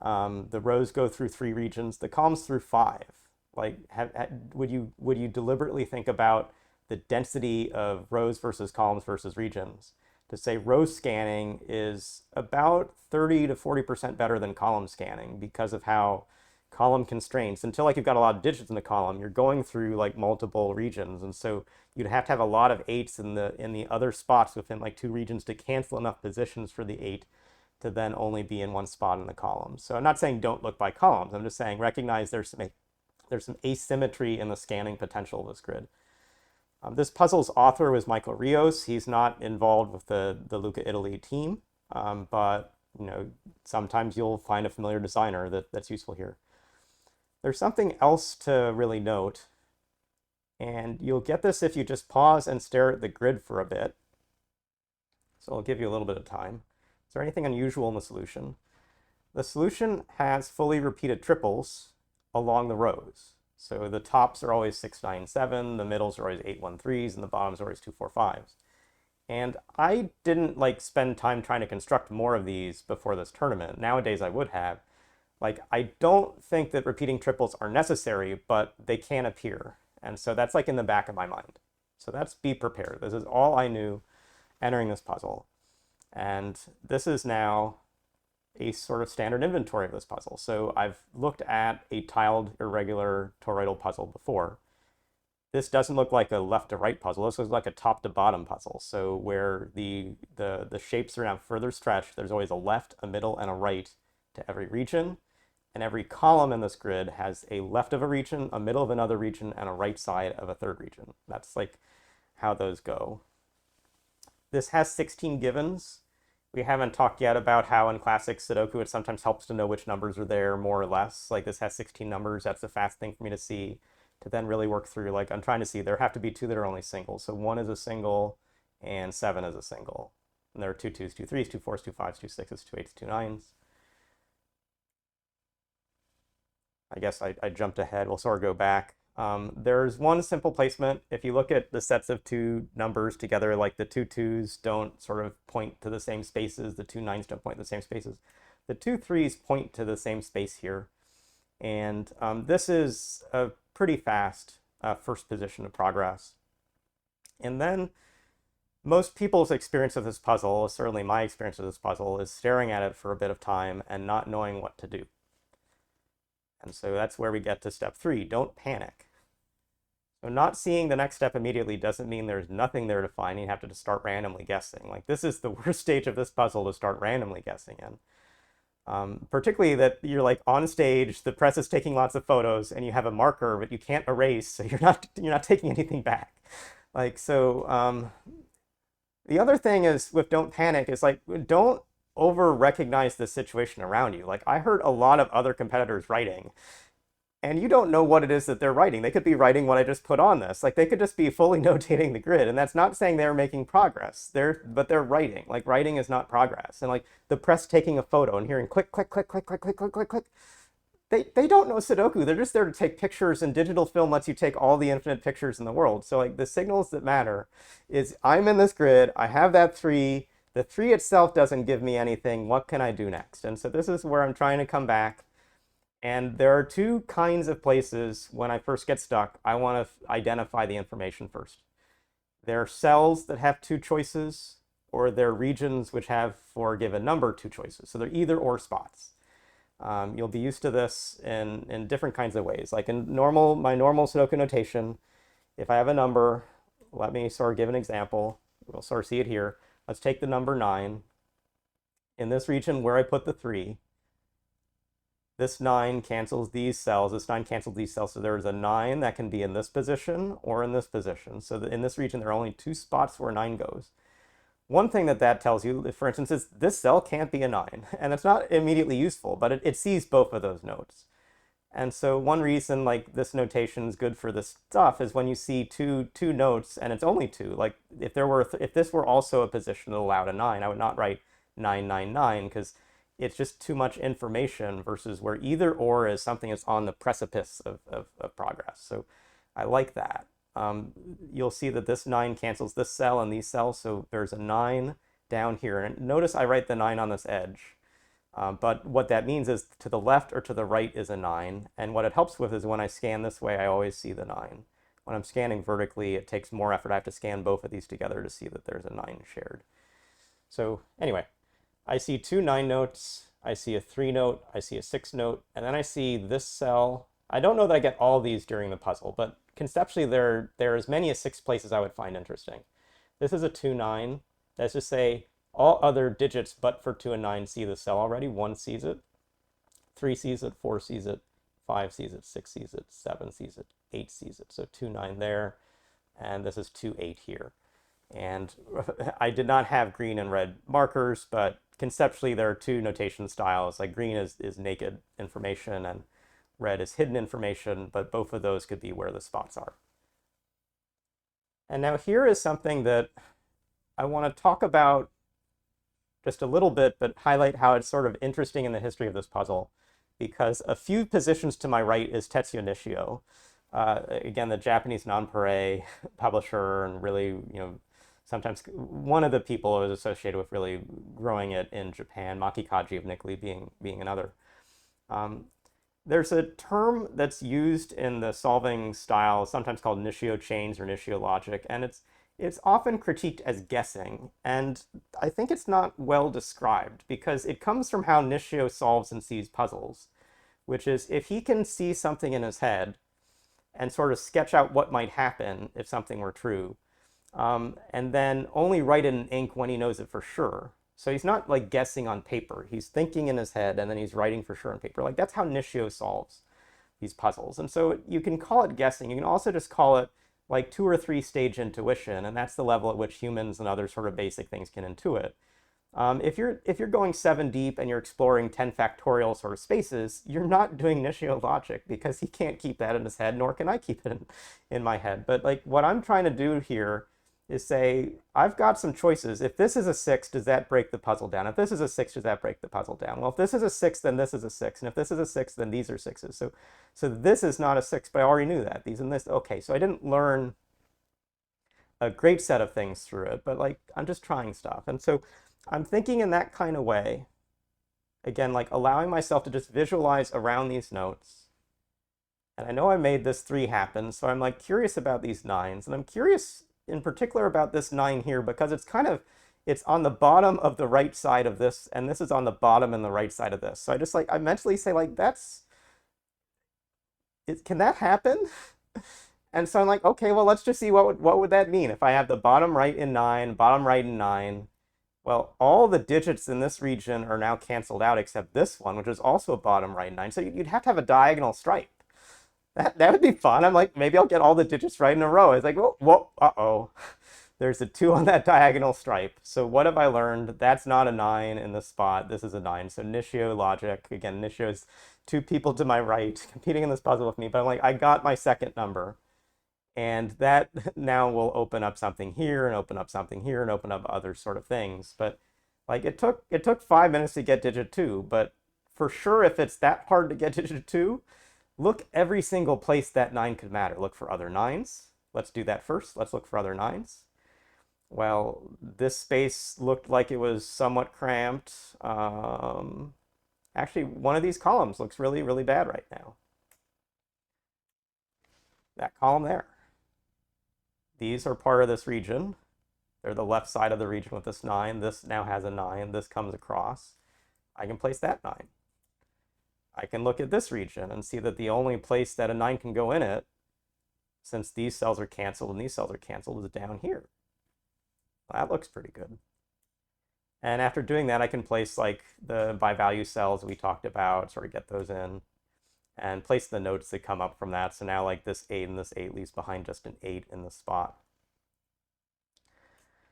The rows go through 3 regions, the columns through 5. Like, would you deliberately think about the density of rows versus columns versus regions to say row scanning is about 30 to 40% better than column scanning because of how column constraints, until like you've got a lot of digits in the column, you're going through like multiple regions, and so you'd have to have a lot of 8s in the other spots within like 2 regions to cancel enough positions for the 8 to then only be in 1 spot in the column. So I'm not saying don't look by columns. I'm just saying recognize there's some asymmetry in the scanning potential of this grid. This puzzle's author was Michael Rios. He's not involved with the Lucca Italy team, but you know, sometimes you'll find a familiar designer that's useful here. There's something else to really note, and you'll get this if you just pause and stare at the grid for a bit. So I'll give you a little bit of time. Is there anything unusual in the solution? The solution has fully repeated triples along the rows. So the tops are always 6, 9, 7, the middles are always 8, 1, 3s, and the bottoms are always 2, 4, 5s. And I didn't like spend time trying to construct more of these before this tournament. Nowadays I would have. Like, I don't think that repeating triples are necessary, but they can appear. And so that's like in the back of my mind. So that's be prepared. This is all I knew entering this puzzle. And this is now a sort of standard inventory of this puzzle. So I've looked at a tiled irregular toroidal puzzle before. This doesn't look like a left to right puzzle. This looks like a top to bottom puzzle. So where the shapes are now further stretched, there's always a left, a middle, and a right to every region. And every column in this grid has a left of a region, a middle of another region, and a right side of a third region. That's like how those go. This has 16 givens. We haven't talked yet about how in classic Sudoku it sometimes helps to know which numbers are there more or less. Like this has 16 numbers. That's a fast thing for me to see. to then really work through, like, I'm trying to see, there have to be two that are only singles. So 1 is a single and 7 is a single. And there are 2 2s, 2 3s, 2 4s, 2 5s, 2 6s, 2 8s, 2 9s. I guess I jumped ahead. We'll sort of go back. There's one simple placement. If you look at the sets of two numbers together, like the 2 2s don't sort of point to the same spaces, the 2 9s don't point to the same spaces. The 2 3s point to the same space here. And this is a pretty fast first position of progress. And then most people's experience of this puzzle, certainly my experience of this puzzle, is staring at it for a bit of time and not knowing what to do. And so that's where we get to step 3, don't panic. So not seeing the next step immediately doesn't mean there's nothing there to find. You have to just start randomly guessing. Like, this is the worst stage of this puzzle to start randomly guessing in. Particularly that you're like on stage, the press is taking lots of photos, and you have a marker, but you can't erase, so you're not taking anything back. Like, so the other thing is with don't panic is like, don't over recognize the situation around you. Like, I heard a lot of other competitors writing, and you don't know what it is that they're writing. They could be writing what I just put on this. Like, they could just be fully notating the grid, and that's not saying they're making progress. But they're writing. Like, writing is not progress. And like the press taking a photo and hearing click, click, click, click, click, click, click, click, click. They don't know Sudoku. They're just there to take pictures, and digital film lets you take all the infinite pictures in the world. So like the signals that matter is I'm in this grid, I have that 3, the 3 itself doesn't give me anything, what can I do next? And so this is where I'm trying to come back. And there are 2 kinds of places when I first get stuck, I want to identify the information first. There are cells that have 2 choices, or there are regions which have, for a given number, 2 choices. So they're either or spots. You'll be used to this in different kinds of ways. Like in my normal Sudoku notation, if I have a number, let me sort of give an example. We'll sort of see it here. Let's take the number 9. In this region where I put the 3, this 9 cancels these cells. This 9 cancels these cells. So there's a 9 that can be in this position or in this position. So in this region, there are only 2 spots where 9 goes. One thing that tells you, for instance, is this cell can't be a 9. And it's not immediately useful, but it sees both of those notes. And so one reason like this notation is good for this stuff is when you see two notes and it's only 2. Like if this were also a position that allowed a 9, I would not write 999 because it's just too much information versus where either or is something that's on the precipice of progress. So I like that. You'll see that this 9 cancels this cell and these cells, so there's a 9 down here. And notice I write the 9 on this edge. But what that means is to the left or to the right is a 9. And what it helps with is when I scan this way, I always see the 9. When I'm scanning vertically, it takes more effort. I have to scan both of these together to see that there's a 9 shared. So anyway, I see 2 9 notes, I see a 3 note, I see a 6 note, and then I see this cell. I don't know that I get all these during the puzzle, but conceptually there are as many as 6 places I would find interesting. This is a 2 9. Let's just say all other digits but for 2 and 9 see the cell already. 1 sees it, 3 sees it, 4 sees it, 5 sees it, 6 sees it, 7 sees it, 8 sees it. So 2 9 there, and this is 2 8 here. And I did not have green and red markers, but conceptually there are 2 notation styles. Like green is naked information and red is hidden information, but both of those could be where the spots are. And now here is something that I want to talk about just a little bit, but highlight how it's sort of interesting in the history of this puzzle, because a few positions to my right is Tetsuya Nishio. Again, the Japanese nonpareil publisher, and really, sometimes one of the people I was associated with really growing it in Japan, Makikaji of Nickly being another. There's a term that's used in the solving style, sometimes called Nishio chains or Nishio logic, and it's often critiqued as guessing, and I think it's not well described because it comes from how Nishio solves and sees puzzles, which is if he can see something in his head and sort of sketch out what might happen if something were true, and then only write it in ink when he knows it for sure. So he's not like guessing on paper. He's thinking in his head and then he's writing for sure on paper. Like that's how Nishio solves these puzzles. And so you can call it guessing. You can also just call it like 2 or 3 stage intuition. And that's the level at which humans and other sort of basic things can intuit. If you're going 7 deep and you're exploring 10 factorial sort of spaces, you're not doing Nishio logic because he can't keep that in his head, nor can I keep it in my head. But like what I'm trying to do here is say, I've got some choices. If this is a 6, does that break the puzzle down? If this is a 6, does that break the puzzle down? Well, if this is a 6, then this is a 6. And if this is a 6, then these are 6s. So this is not a 6, but I already knew that. These and this. Okay, so I didn't learn a great set of things through it, but like I'm just trying stuff. And so I'm thinking in that kind of way, again, like allowing myself to just visualize around these notes. And I know I made this 3 happen, so I'm like curious about these 9s. And I'm curious in particular about this 9 here because it's on the bottom of the right side of this, and this is on the bottom and the right side of this. So I just like, I mentally say like, can that happen? And so I'm like, okay, well, let's just see what would that mean if I have the bottom right in 9, bottom right in 9. Well, all the digits in this region are now canceled out except this one, which is also a bottom right 9. So you'd have to have a diagonal stripe. That would be fun. I'm like, maybe I'll get all the digits right in a row. It's like, whoa, uh-oh. There's a 2 on that diagonal stripe. So what have I learned? That's not a 9 in this spot. This is a 9. So Nishio logic. Again, Nishio's 2 people to my right competing in this puzzle with me. But I'm like, I got my second number. And that now will open up something here and open up something here and open up other sort of things. But like it took 5 minutes to get digit 2, but for sure if it's that hard to get digit 2, look every single place that 9 could matter. Look for other 9s. Let's do that first. Let's look for other 9s. Well, this space looked like it was somewhat cramped. Actually, one of these columns looks really, really bad right now. That column there. These are part of this region. They're the left side of the region with this 9. This now has a 9. This comes across. I can place that 9. I can look at this region and see that the only place that a 9 can go in it, since these cells are canceled and these cells are canceled, is down here. Well, that looks pretty good. And after doing that, I can place like the by value cells we talked about, sort of get those in, and place the notes that come up from that. So now like this 8 and this 8 leaves behind just an 8 in the spot.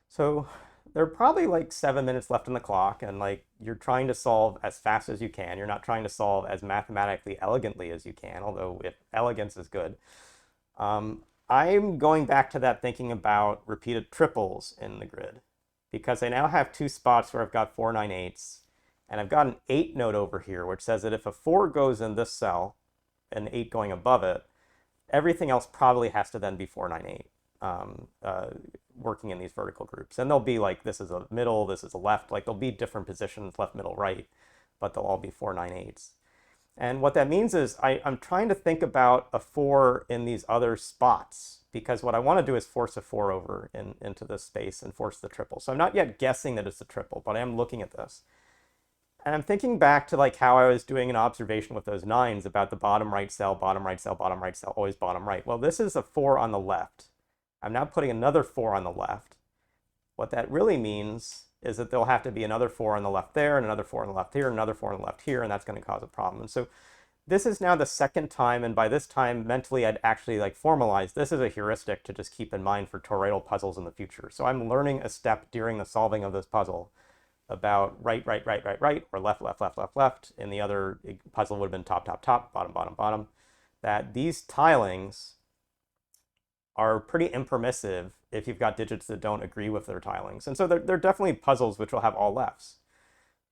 So there are probably like 7 minutes left on the clock, and like you're trying to solve as fast as you can. You're not trying to solve as mathematically elegantly as you can, although if elegance is good. I'm going back to that thinking about repeated triples in the grid, because I now have 2 spots where I've got 4, 9, 8s, and I've got an 8 node over here, which says that if a 4 goes in this cell, an 8 going above it, everything else probably has to then be 4, 9, 8, working in these vertical groups. And they'll be like, this is a middle, this is a left, like there'll be different positions, left, middle, right, but they'll all be 4, 9, 8s. And what that means is I'm trying to think about a 4 in these other spots, because what I want to do is force a 4 over into this space and force the triple. So I'm not yet guessing that it's a triple, but I am looking at this. And I'm thinking back to like how I was doing an observation with those 9s about the bottom right cell, bottom right cell, bottom right cell, always bottom right. Well, this is a 4 on the left. I'm now putting another 4 on the left. What that really means is that there'll have to be another 4 on the left there, and another 4 on the left here, and another 4 on the left here, and that's going to cause a problem. And so this is now the second time, and by this time, mentally, I'd actually like formalized this is a heuristic to just keep in mind for toroidal puzzles in the future. So I'm learning a step during the solving of this puzzle about right, right, right, right, right, or left, left, left, left, left. In the other puzzle would have been top, top, top, bottom, bottom, bottom. That these tilings are pretty impermissive if you've got digits that don't agree with their tilings. And so they're definitely puzzles which will have all lefts.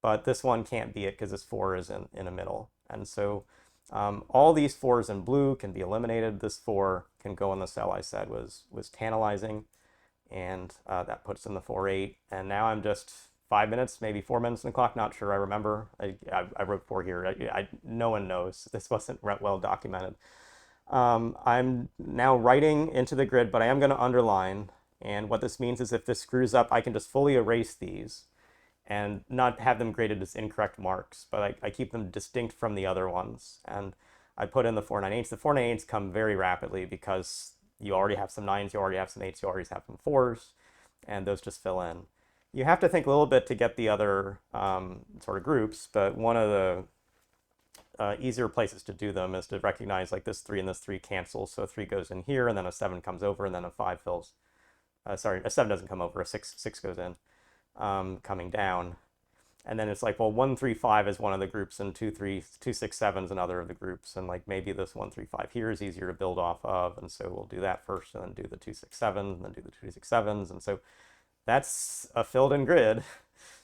But this one can't be it because this 4 is in a middle. And so all these 4s in blue can be eliminated. This 4 can go in the cell I said was tantalizing. And that puts in the 4, 8. And now I'm just 5 minutes, maybe 4 minutes on the clock, not sure, I remember. I wrote 4 here. No one knows. This wasn't well documented. I'm now writing into the grid, but I am going to underline. And what this means is if this screws up, I can just fully erase these and not have them graded as incorrect marks, but I keep them distinct from the other ones. And I put in the 4, 9, 8s. The 4, 9, 8s come very rapidly because you already have some 9s, you already have some 8s, you already have some 4s, and those just fill in. You have to think a little bit to get the other sort of groups, but one of the easier places to do them is to recognize like this 3 and this 3 cancels. So a 3 goes in here, and then a 7 comes over, and then a 5 fills. Sorry, a 7 doesn't come over, a 6 goes in. coming down. And then it's like, well, 1, 3, 5 is one of the groups, and 2, 3, 2, 6, 7 is another of the groups. And like maybe this 1, 3, 5 here is easier to build off of. And so we'll do that first, and then do the 2, 6, 7, and then do the 2, 6, 7s. And so that's a filled in grid.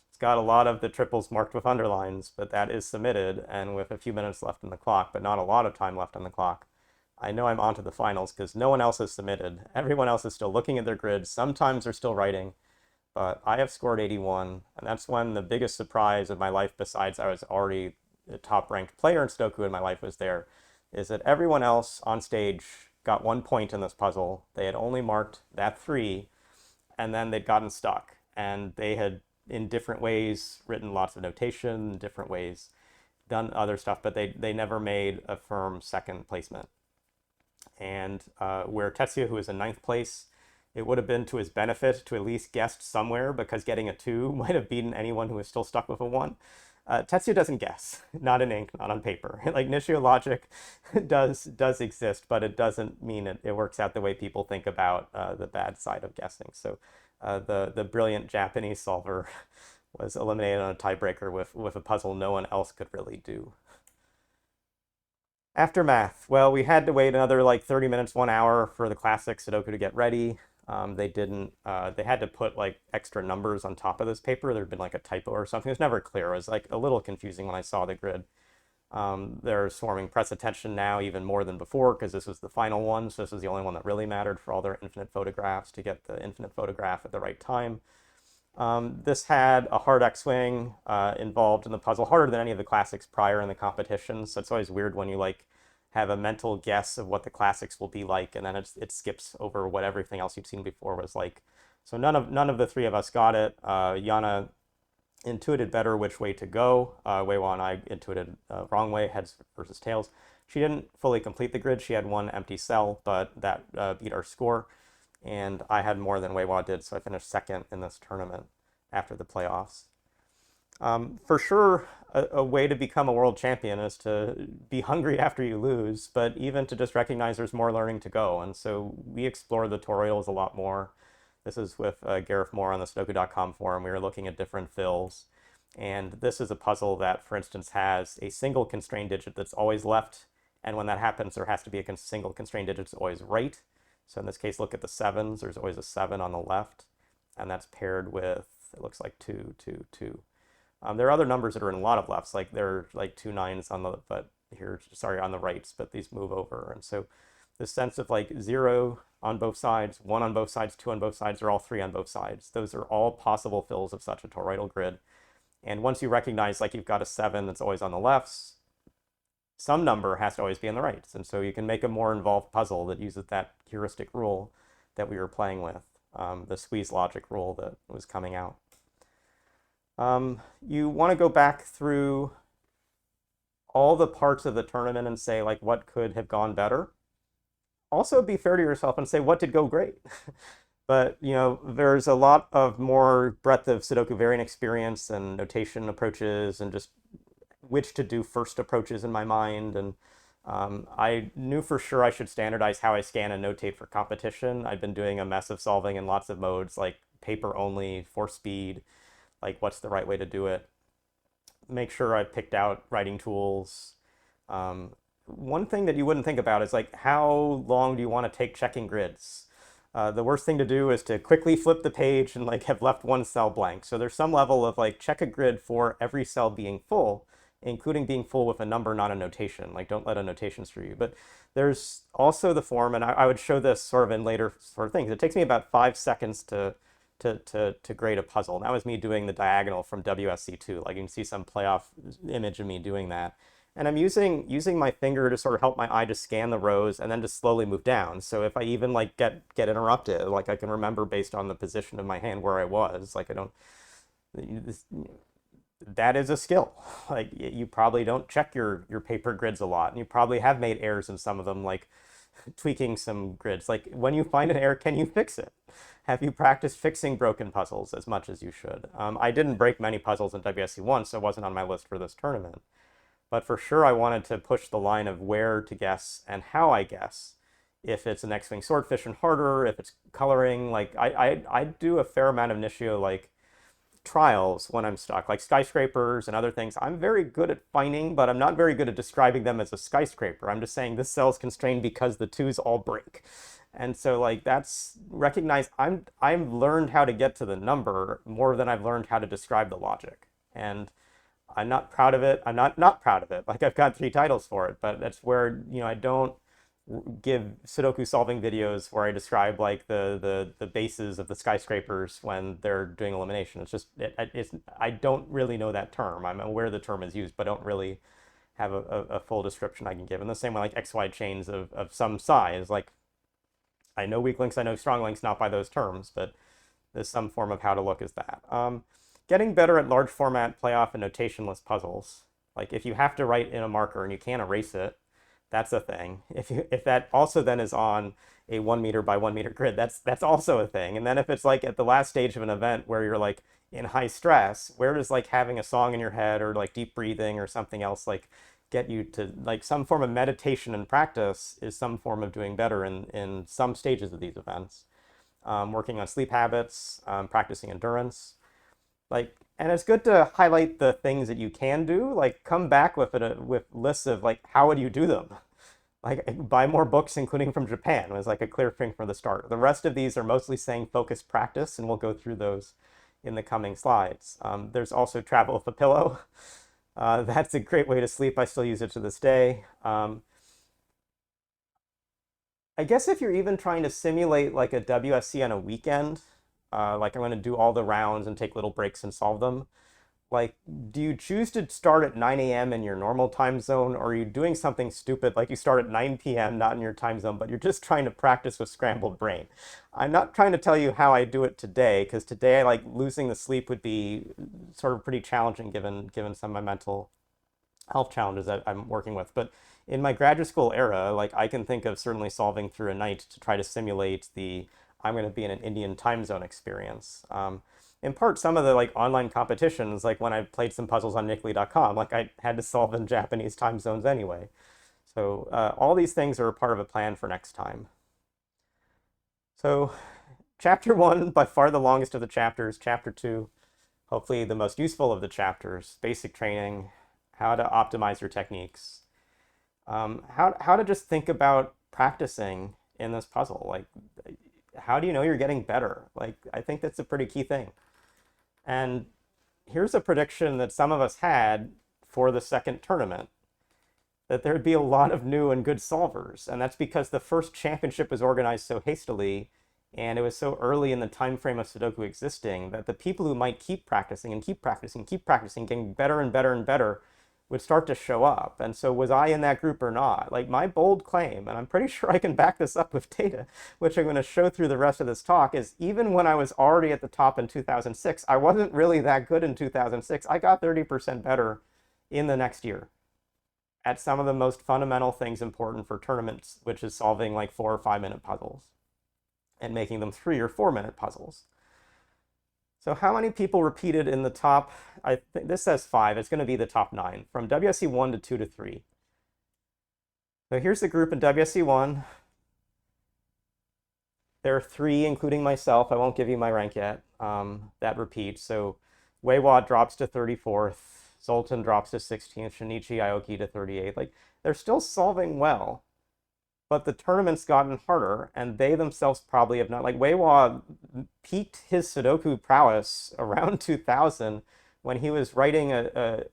It's got a lot of the triples marked with underlines, but that is submitted, and with a few minutes left in the clock, but not a lot of time left on the clock. I know I'm on to the finals because no one else has submitted. Everyone else is still looking at their grid. Sometimes they're still writing, but I have scored 81, and that's when the biggest surprise of my life, besides I was already a top-ranked player in Sudoku in my life, was there, is that everyone else on stage got 1 point in this puzzle. They had only marked that 3, and then they'd gotten stuck, and they had in different ways written lots of notation, different ways done other stuff, but they never made a firm second placement. And where Tetsuya, who was in 9th place, it would have been to his benefit to at least guess somewhere, because getting a 2 might have beaten anyone who was still stuck with a 1. Tetsuya doesn't guess, not in ink, not on paper. Like Nishio logic does exist, but it doesn't mean it works out the way people think about the bad side of guessing. So the brilliant Japanese solver was eliminated on a tiebreaker with a puzzle no one else could really do. Aftermath. Well, we had to wait another like 30 minutes, 1 hour for the classic Sudoku to get ready. They had to put like extra numbers on top of this paper. There'd been like a typo or something. It was never clear. It was like a little confusing when I saw the grid. They're swarming press attention now even more than before, because this was the final one. So this was the only one that really mattered for all their infinite photographs, to get the infinite photograph at the right time. This had a hard X-wing involved in the puzzle, harder than any of the classics prior in the competition. So it's always weird when you like have a mental guess of what the classics will be like, and then it skips over what everything else you've seen before was like. So none of the 3 of us got it. Yana intuited better which way to go. Weiwa and I intuited wrong way, heads versus tails. She didn't fully complete the grid. She had 1 empty cell, but that beat our score. And I had more than Weiwa did, so I finished 2nd in this tournament after the playoffs. For sure, a way to become a world champion is to be hungry after you lose, but even to just recognize there's more learning to go. And so we explored the tutorials a lot more. This is with Gareth Moore on the Sudoku.com forum. We were looking at different fills. And this is a puzzle that, for instance, has a single constrained digit that's always left. And when that happens, there has to be a single constrained digit that's always right. So in this case, look at the 7s. There's always a 7 on the left. And that's paired with, it looks like 2, 2, 2. There are other numbers that are in a lot of lefts, like there are like 2 9s on the, but here, sorry, on the rights, but these move over. And so the sense of like 0 on both sides, 1 on both sides, 2 on both sides, or all 3 on both sides. Those are all possible fills of such a toroidal grid. And once you recognize like you've got a 7 that's always on the lefts, some number has to always be on the rights. And so you can make a more involved puzzle that uses that heuristic rule that we were playing with, the squeeze logic rule that was coming out. You want to go back through all the parts of the tournament and say, like, what could have gone better? Also be fair to yourself and say, what did go great? But, you know, there's a lot of more breadth of Sudoku variant experience and notation approaches and just which to do first approaches in my mind. And I knew for sure I should standardize how I scan and notate for competition. I've been doing a mess of solving in lots of modes, like paper only, for speed, like what's the right way to do it. Make sure I picked out writing tools. One thing that you wouldn't think about is like, how long do you want to take checking grids? The worst thing to do is to quickly flip the page and like have left 1 cell blank. So there's some level of like check a grid for every cell being full, including being full with a number, not a notation. Like don't let a notation screw you. But there's also the form, and I would show this sort of in later sort of things. It takes me about 5 seconds to grade a puzzle. And that was me doing the diagonal from WSC2. Like you can see some playoff image of me doing that. And I'm using my finger to sort of help my eye to scan the rows and then just slowly move down. So if I even like get interrupted, like I can remember based on the position of my hand where I was. Like I don't, that is a skill. Like you probably don't check your paper grids a lot, and you probably have made errors in some of them, like tweaking some grids. Like when you find an error, can you fix it? Have you practiced fixing broken puzzles as much as you should? I didn't break many puzzles in WSC1, so it wasn't on my list for this tournament. But for sure, I wanted to push the line of where to guess and how I guess. If it's an X-Wing Swordfish and harder, if it's coloring, like I do a fair amount of Nishio, like trials when I'm stuck, like skyscrapers and other things. I'm very good at finding, but I'm not very good at describing them as a skyscraper. I'm just saying this cell's constrained because the twos all break. And so like that's recognize I've learned how to get to the number more than I've learned how to describe the logic. And I'm not proud of it. I'm not proud of it. Like I've got 3 titles for it, but that's where, you know, I don't give Sudoku solving videos where I describe like the bases of the skyscrapers when they're doing elimination. It's just I don't really know that term. I'm aware the term is used, but I don't really have a full description I can give. In the same way, like XY chains of some size, like I know weak links, I know strong links, not by those terms, but there's some form of how to look as that. Getting better at large format playoff and notationless puzzles. Like if you have to write in a marker and you can't erase it, that's a thing. If that also then is on a 1 meter by 1 meter grid, that's also a thing. And then if it's like at the last stage of an event where you're like in high stress, where does like having a song in your head or like deep breathing or something else like get you to like some form of meditation and practice is some form of doing better in some stages of these events. Working on sleep habits, practicing endurance. Like, and it's good to highlight the things that you can do, like come back with lists of like, how would you do them? Like buy more books, including from Japan, was like a clear thing from the start. The rest of these are mostly saying focused practice, and we'll go through those in the coming slides. There's also travel with a pillow. That's a great way to sleep. I still use it to this day. I guess if you're even trying to simulate like a WSC on a weekend, like I'm going to do all the rounds and take little breaks and solve them. Like, do you choose to start at 9 a.m. in your normal time zone, or are you doing something stupid like you start at 9 p.m. not in your time zone, but you're just trying to practice with scrambled brain? I'm not trying to tell you how I do it today, because today like losing the sleep would be sort of pretty challenging given some of my mental health challenges that I'm working with. But in my graduate school era, like I can think of certainly solving through a night to try to simulate the I'm going to be in an Indian time zone experience. In part, some of the like online competitions, like when I played some puzzles on nickly.com, like I had to solve in Japanese time zones anyway. So all these things are a part of a plan for next time. So chapter 1, by far the longest of the chapters. Chapter 2, hopefully the most useful of the chapters. Basic training, how to optimize your techniques. How to just think about practicing in this puzzle. Like, how do you know you're getting better? Like, I think that's a pretty key thing. And here's a prediction that some of us had for the second tournament, that there'd be a lot of new and good solvers. And that's because the first championship was organized so hastily, and it was so early in the time frame of Sudoku existing, that the people who might keep practicing and keep practicing, getting better and better and better, would start to show up. And so was I in that group or not? Like my bold claim, and I'm pretty sure I can back this up with data, which I'm going to show through the rest of this talk, is even when I was already at the top in 2006, I wasn't really that good in 2006. I got 30% better in the next year at some of the most fundamental things important for tournaments, which is solving like 4 or 5 minute puzzles and making them 3 or 4 minute puzzles. So how many people repeated in the top, I think this says 5, it's going to be the top 9, from WSC 1 to 2 to 3. So here's the group in WSC 1. There are 3, including myself. I won't give you my rank yet. That repeats. So Weiwa drops to 34th, Zoltan drops to 16th, Shinichi Aoki to 38th. Like, they're still solving well, but the tournament's gotten harder, and they themselves probably have not. Like, Weiwa peaked his Sudoku prowess around 2000 when he was writing a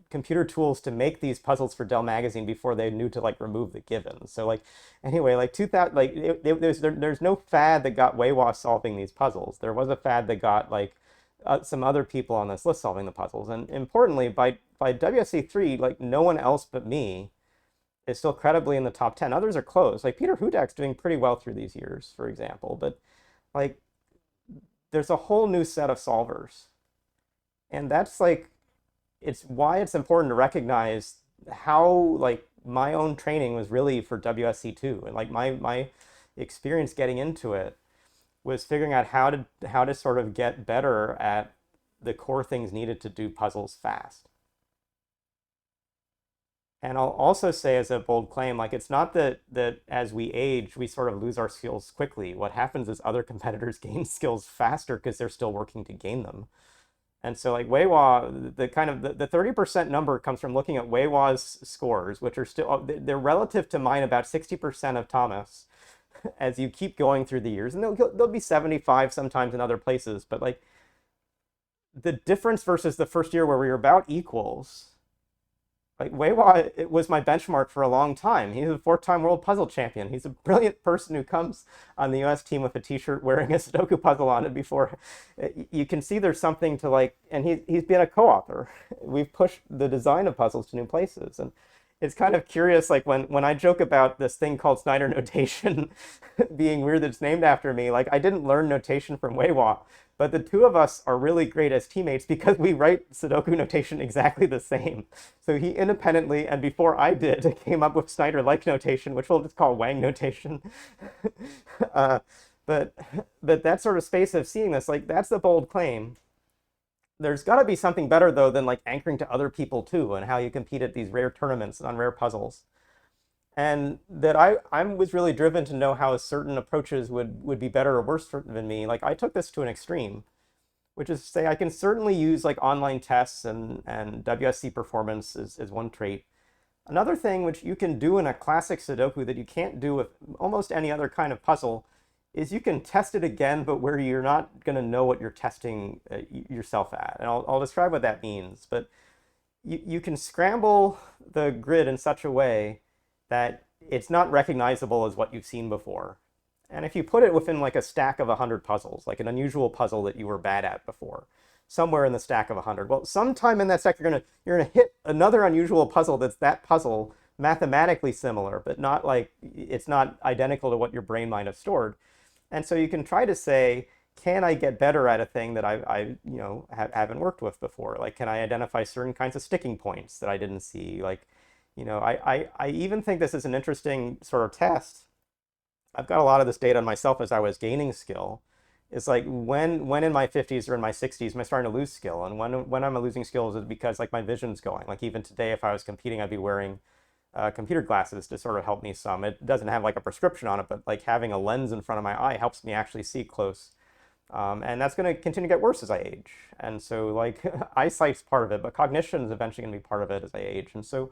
computer tools to make these puzzles for Dell Magazine before they knew to like remove the givens. So like, anyway, like 2000, like there's no fad that got Weiwa solving these puzzles. There was a fad that got like some other people on this list solving the puzzles. And importantly, by WSC3, like no one else but me is still credibly in the top 10. Others are close. Like Peter Hudak's doing pretty well through these years, for example. But like, there's a whole new set of solvers. And that's like, it's why it's important to recognize how like my own training was really for WSC2. And like my experience getting into it was figuring out how to sort of get better at the core things needed to do puzzles fast. And I'll also say as a bold claim, like it's not that as we age, we sort of lose our skills quickly. What happens is other competitors gain skills faster because they're still working to gain them. And so like Weiwa, the kind of the 30% number comes from looking at Weiwa's scores, which are still, they're relative to mine about 60% of Thomas as you keep going through the years. And they'll be 75 sometimes in other places, but like the difference versus the first year where we were about equals, like Weiwa, it was my benchmark for a long time. He's a 4-time world puzzle champion. He's a brilliant person who comes on the US team with a t-shirt wearing a Sudoku puzzle on it before. You can see there's something to like, and he's been a co-author. We've pushed the design of puzzles to new places. And it's kind of curious, like when I joke about this thing called Snyder notation being weird that it's named after me, like I didn't learn notation from Weiwa. But the two of us are really great as teammates because we write Sudoku notation exactly the same. So he independently, and before I did, came up with Snyder-like notation, which we'll just call Wang notation. But that sort of space of seeing this, like that's the bold claim. There's got to be something better, though, than like anchoring to other people, too, and how you compete at these rare tournaments on rare puzzles. And that I was really driven to know how certain approaches would be better or worse than me. Like I took this to an extreme, which is to say I can certainly use like online tests and WSC performance is one trait. Another thing which you can do in a classic Sudoku that you can't do with almost any other kind of puzzle is you can test it again, but where you're not going to know what you're testing yourself at. And I'll describe what that means. But you can scramble the grid in such a way that it's not recognizable as what you've seen before. And if you put it within like a stack of 100 puzzles, like an unusual puzzle that you were bad at before, somewhere in the stack of 100, well, sometime in that stack you're gonna hit another unusual puzzle that's that puzzle mathematically similar, but not like it's not identical to what your brain might have stored. And so you can try to say, can I get better at a thing that I haven't worked with before? Like, can I identify certain kinds of sticking points that I didn't see? Like, I even think this is an interesting sort of test. I've got a lot of this data on myself as I was gaining skill. It's like when in my 50s or in my 60s am I starting to lose skill? And when I'm losing skills is because like my vision's going. Like even today, if I was competing, I'd be wearing computer glasses to sort of help me some. It doesn't have like a prescription on it, but like having a lens in front of my eye helps me actually see close. And that's going to continue to get worse as I age. And so like eyesight's part of it, but cognition is eventually going to be part of it as I age. And so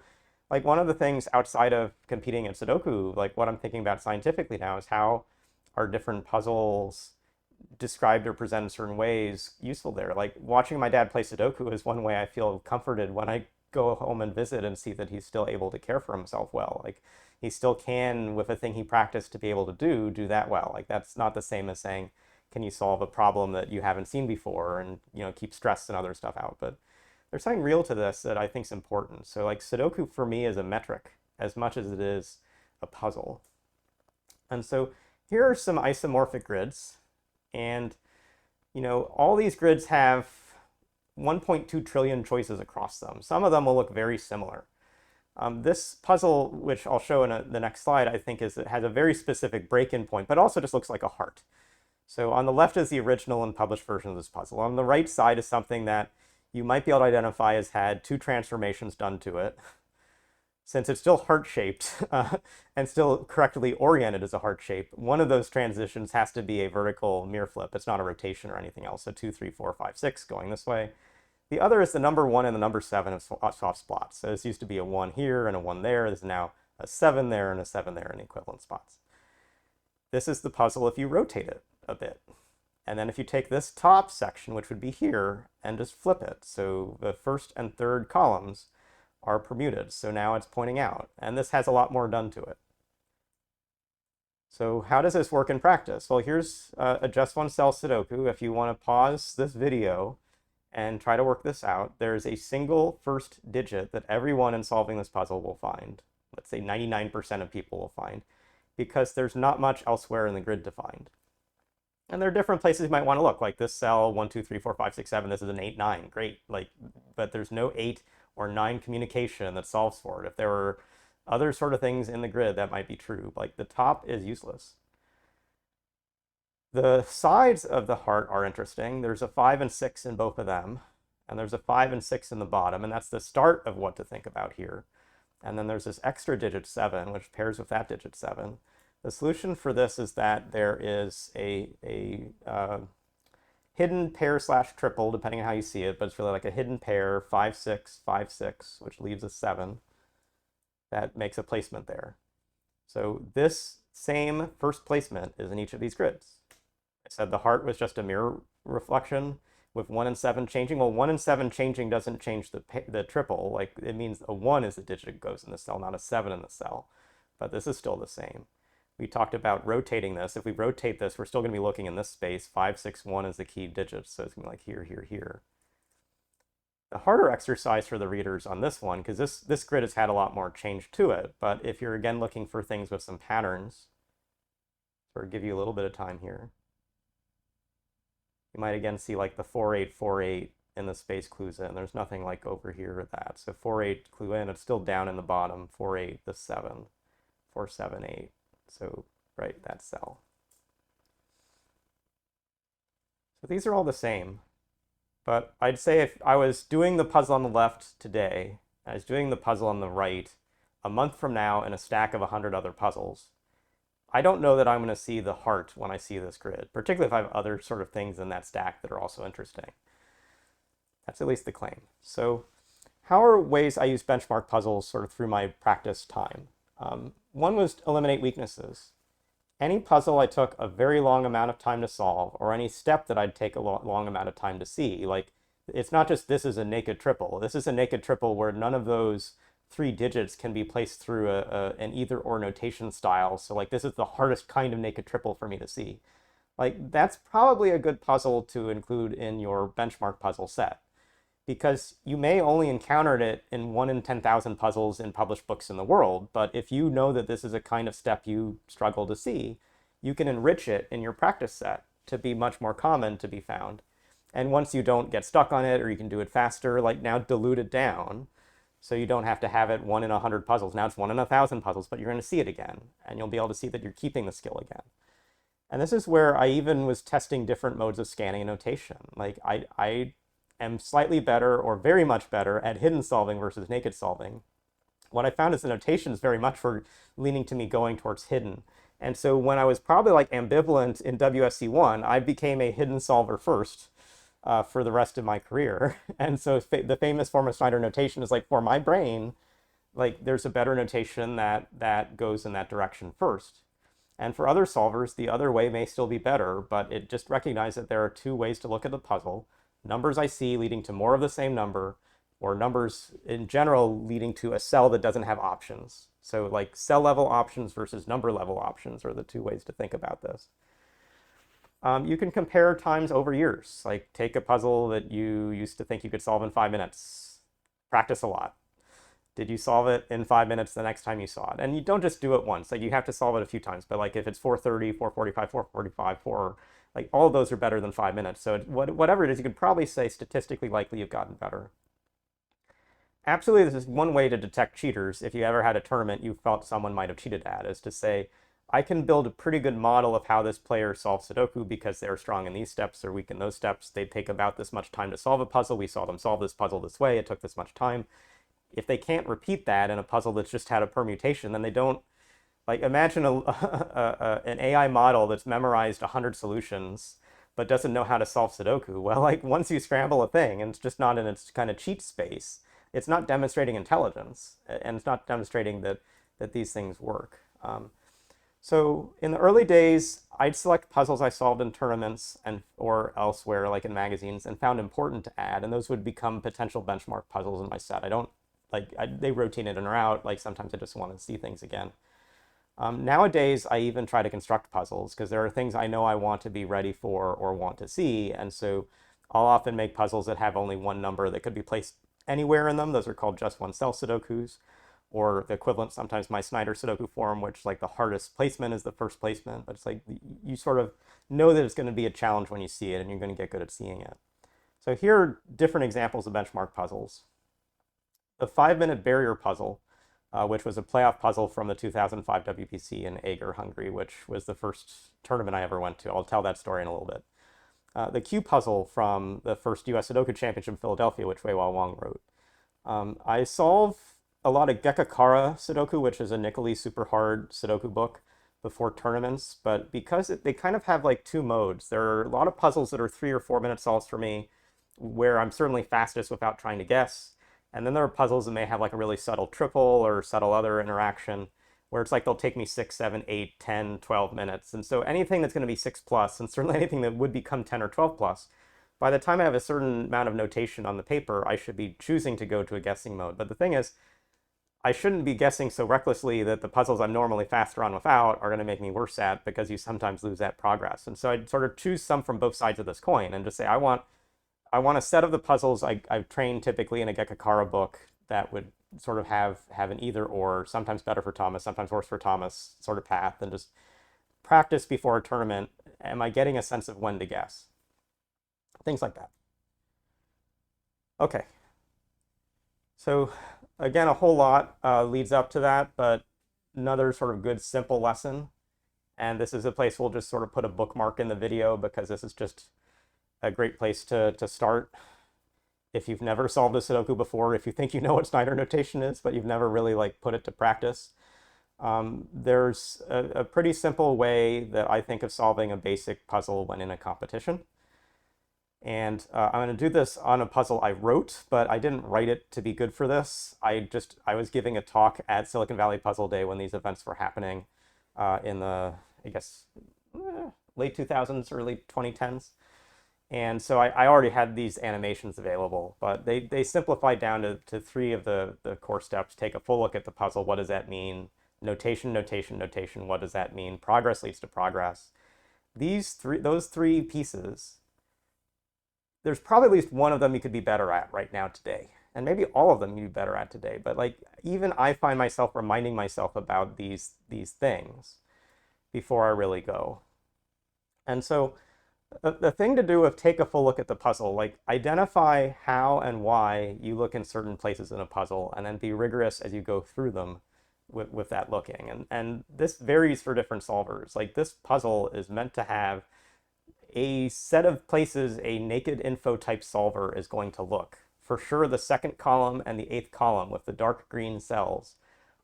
like one of the things outside of competing in Sudoku, like what I'm thinking about scientifically now is how are different puzzles described or presented in certain ways useful there. Like watching my dad play Sudoku is one way I feel comforted when I go home and visit and see that he's still able to care for himself well. Like he still can, with a thing he practiced to be able to do that well. Like that's not the same as saying, can you solve a problem that you haven't seen before and keep stress and other stuff out. But there's something real to this that I think is important. So like Sudoku for me is a metric as much as it is a puzzle. And so here are some isomorphic grids. And all these grids have 1.2 trillion choices across them. Some of them will look very similar. This puzzle, which I'll show in the next slide, I think it has a very specific break-in point, but also just looks like a heart. So on the left is the original and published version of this puzzle. On the right side is something that you might be able to identify as had 2 transformations done to it. Since it's still heart-shaped and still correctly oriented as a heart shape, one of those transitions has to be a vertical mirror flip. It's not a rotation or anything else. So 2, 3, 4, 5, 6 going this way. The other is the number 1 and the number 7 of soft spots. So this used to be a 1 here and a 1 there. There's now a 7 there and a 7 there in equivalent spots. This is the puzzle if you rotate it a bit. And then if you take this top section, which would be here, and just flip it. So the first and third columns are permuted. So now it's pointing out. And this has a lot more done to it. So how does this work in practice? Well, here's a just one cell Sudoku. If you want to pause this video and try to work this out, there's a single first digit that everyone in solving this puzzle will find. Let's say 99% of people will find, because there's not much elsewhere in the grid to find. And there are different places you might want to look, like this cell 1, 2, 3, 4, 5, 6, 7. This is an 8, 9. Great. But there's no 8 or 9 communication that solves for it. If there were other sort of things in the grid, that might be true. Like the top is useless. The sides of the heart are interesting. There's a 5 and 6 in both of them. And there's a 5 and 6 in the bottom. And that's the start of what to think about here. And then there's this extra digit 7, which pairs with that digit 7. The solution for this is that there is a hidden hidden pair slash triple, depending on how you see it, but it's really like a hidden pair, 5, 6, 5, 6, which leaves a 7. That makes a placement there. So this same first placement is in each of these grids. I said the heart was just a mirror reflection with 1 and 7 changing. Well, 1 and 7 changing doesn't change the triple. Like, it means a 1 is the digit that goes in the cell, not a 7 in the cell. But this is still the same. We talked about rotating this. If we rotate this, we're still going to be looking in this space. 5, 6, 1 is the key digit, so it's going to be like here, here, here. The harder exercise for the readers on this one, because this grid has had a lot more change to it, but if you're again looking for things with some patterns, or give you a little bit of time here, you might again see like the 4, 8, 4, 8 in the space clues in. There's nothing like over here with that. So 4, 8 clue in, it's still down in the bottom. 4, 8, the 7, 4, 7, 8. So right, that cell. So these are all the same. But I'd say if I was doing the puzzle on the left today, I was doing the puzzle on the right a month from now in a stack of 100 other puzzles, I don't know that I'm going to see the heart when I see this grid, particularly if I have other sort of things in that stack that are also interesting. That's at least the claim. So how are ways I use benchmark puzzles sort of through my practice time? One was to eliminate weaknesses. Any puzzle I took a very long amount of time to solve, or any step that I'd take a long amount of time to see, like, it's not just this is a naked triple. This is a naked triple where none of those 3 digits can be placed through an either or notation style. So like, this is the hardest kind of naked triple for me to see. Like, that's probably a good puzzle to include in your benchmark puzzle set, because you may only encounter it in 1 in 10,000 puzzles in published books in the world. But if you know that this is a kind of step you struggle to see, you can enrich it in your practice set to be much more common to be found. And once you don't get stuck on it, or you can do it faster, like now dilute it down so you don't have to have it 1 in 100 puzzles. Now it's 1 in 1,000 puzzles, but you're going to see it again, and you'll be able to see that you're keeping the skill again. And this is where I even was testing different modes of scanning and notation. Like, I am slightly better or very much better at hidden solving versus naked solving. What I found is the notations very much were leaning to me going towards hidden. And so when I was probably like ambivalent in WSC1, I became a hidden solver first for the rest of my career. And so the famous form of Snyder notation is like, for my brain, like, there's a better notation that goes in that direction first. And for other solvers, the other way may still be better, but it just recognized that there are 2 ways to look at the puzzle. Numbers I see leading to more of the same number, or numbers in general leading to a cell that doesn't have options. So like, cell level options versus number level options are the 2 ways to think about this. You can compare times over years. Like, take a puzzle that you used to think you could solve in 5 minutes. Practice a lot. Did you solve it in 5 minutes the next time you saw it? And you don't just do it once. Like, you have to solve it a few times. But like, if it's 4:30, 4:45, 4:45, 4, like, all of those are better than 5 minutes. So whatever it is, you could probably say statistically likely you've gotten better. Absolutely, this is one way to detect cheaters. If you ever had a tournament you felt someone might have cheated at, is to say, I can build a pretty good model of how this player solves Sudoku because they're strong in these steps or weak in those steps. They take about this much time to solve a puzzle. We saw them solve this puzzle this way. It took this much time. If they can't repeat that in a puzzle that's just had a permutation, then they don't, like, imagine an AI model that's memorized 100 solutions but doesn't know how to solve Sudoku. Well, like, once you scramble a thing and it's just not in its kind of cheat space, it's not demonstrating intelligence, and it's not demonstrating that these things work. So in the early days, I'd select puzzles I solved in tournaments or elsewhere, like in magazines, and found important to add, and those would become potential benchmark puzzles in my set. They rotate in or out. Like, sometimes I just want to see things again. Nowadays, I even try to construct puzzles because there are things I know I want to be ready for or want to see, and so I'll often make puzzles that have only one number that could be placed anywhere in them. Those are called just one cell Sudokus, or the equivalent, sometimes my Snyder Sudoku form, which, like, the hardest placement is the first placement, but it's like you sort of know that it's going to be a challenge when you see it, and you're going to get good at seeing it. So here are different examples of benchmark puzzles. The 5-minute barrier puzzle, which was a playoff puzzle from the 2005 WPC in Eger, Hungary, which was the first tournament I ever went to. I'll tell that story in a little bit. The Q puzzle from the first US Sudoku Championship in Philadelphia, which Wei Wang wrote. I solve a lot of Gekkakara Sudoku, which is a nickel-y super hard Sudoku book, before tournaments, but because they kind of have like two modes. There are a lot of puzzles that are 3 or 4 minute solves for me, where I'm certainly fastest without trying to guess. And then there are puzzles that may have like a really subtle triple or subtle other interaction, where it's like they'll take me 6, 7, 8, 10, 12 minutes. And so anything that's going to be 6 plus, and certainly anything that would become 10 or 12 plus, by the time I have a certain amount of notation on the paper, I should be choosing to go to a guessing mode. But the thing is, I shouldn't be guessing so recklessly that the puzzles I'm normally faster on without are going to make me worse at, because you sometimes lose that progress. And so I'd sort of choose some from both sides of this coin and just say, I want a set of the puzzles I've trained typically in a Gekakara book that would sort of have an either or, sometimes better for Thomas, sometimes worse for Thomas sort of path, and just practice before a tournament. Am I getting a sense of when to guess? Things like that. Okay. So again, a whole lot leads up to that, but another sort of good simple lesson. And this is a place we'll just sort of put a bookmark in the video, because this is just a great place to start. If you've never solved a Sudoku before, if you think you know what Snyder notation is, but you've never really like put it to practice, there's a pretty simple way that I think of solving a basic puzzle when in a competition. And I'm going to do this on a puzzle I wrote, but I didn't write it to be good for this. I was giving a talk at Silicon Valley Puzzle Day when these events were happening in the, I guess, late 2000s, early 2010s. And so I already had these animations available, but they simplified down to 3 of the core steps. Take a full look at the puzzle. What does that mean? Notation, notation, notation. What does that mean? Progress leads to progress. Those 3 pieces, there's probably at least one of them you could be better at right now today. And maybe all of them you'd be better at today. But like, even I find myself reminding myself about these things before I really go. And so the thing to do is take a full look at the puzzle, like identify how and why you look in certain places in a puzzle, and then be rigorous as you go through them with that looking. And this varies for different solvers. Like, this puzzle is meant to have a set of places a naked info type solver is going to look. For sure, the 2nd column and the 8th column with the dark green cells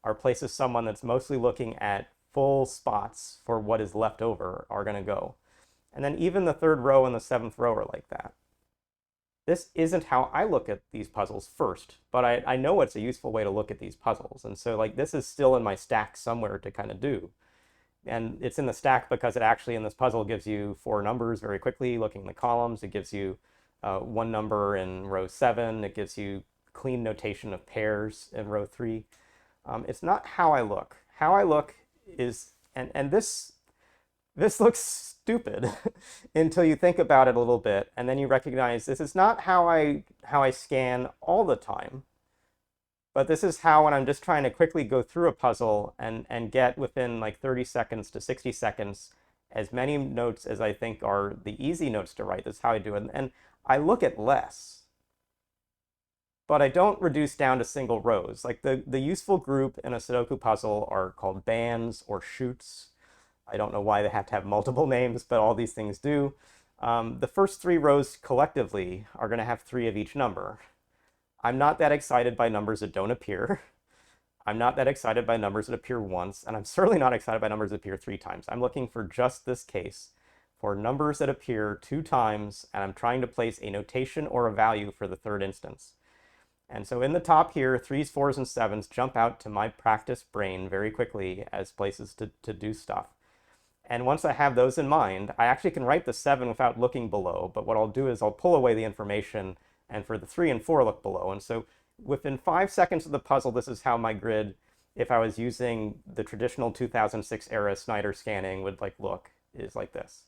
are places someone that's mostly looking at full spots for what is left over are going to go. And then even the 3rd row and the 7th row are like that. This isn't how I look at these puzzles first, but I know it's a useful way to look at these puzzles. And so like, this is still in my stack somewhere to kind of do. And it's in the stack because it actually, in this puzzle, gives you 4 numbers very quickly, looking in the columns. It gives you 1 number in row 7. It gives you clean notation of pairs in row 3. It's not how I look. How I look is, and this looks stupid until you think about it a little bit, and then you recognize this is not how I scan all the time. But this is how, when I'm just trying to quickly go through a puzzle and get within like 30 seconds to 60 seconds as many notes as I think are the easy notes to write. This is how I do it. And I look at less, but I don't reduce down to single rows. Like, the useful group in a Sudoku puzzle are called bands or chutes. I don't know why they have to have multiple names, but all these things do. The first 3 rows collectively are going to have 3 of each number. I'm not that excited by numbers that don't appear. I'm not that excited by numbers that appear once, and I'm certainly not excited by numbers that appear 3 times. I'm looking for just this case, for numbers that appear 2 times, and I'm trying to place a notation or a value for the 3rd instance. And so in the top here, 3s, 4s, and 7s jump out to my practice brain very quickly as places to do stuff. And once I have those in mind, I actually can write the 7 without looking below, but what I'll do is I'll pull away the information, and for the 3 and 4 look below. And so within 5 seconds of the puzzle, this is how my grid, if I was using the traditional 2006 era Snyder scanning, would look, is like this.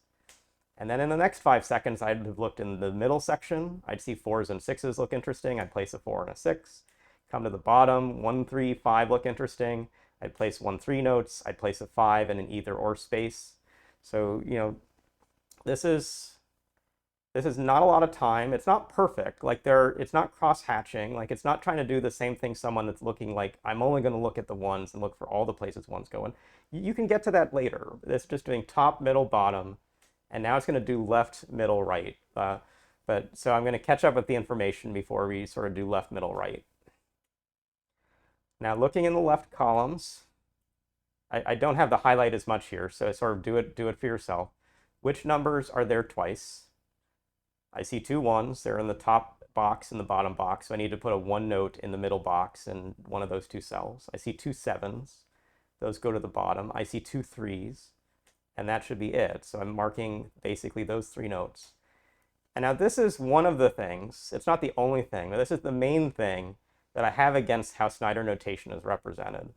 And then in the next 5 seconds, I'd have looked in the middle section. I'd see 4s and 6s look interesting. I'd place a 4 and a 6. Come to the bottom, 1, 3, 5 look interesting. I'd place 1, 3 notes. I'd place a 5 in an either or space. So, you know, this is not a lot of time. It's not perfect. Like, it's not cross-hatching. Like, it's not trying to do the same thing someone that's looking like, I'm only going to look at the 1s and look for all the places 1s go in. You can get to that later. It's just doing top, middle, bottom, and now it's going to do left, middle, right. So I'm going to catch up with the information before we sort of do left, middle, right. Now, looking in the left columns, I don't have the highlight as much here, so sort of do it for yourself. Which numbers are there twice? I see two ones. They're in the top box and the bottom box, so I need to put a one note in the middle box in one of those two cells. I see two sevens. Those go to the bottom. I see two threes, and that should be it. So I'm marking basically those three notes. And now this is one of the things, it's not the only thing, but this is the main thing that I have against how Snyder notation is represented.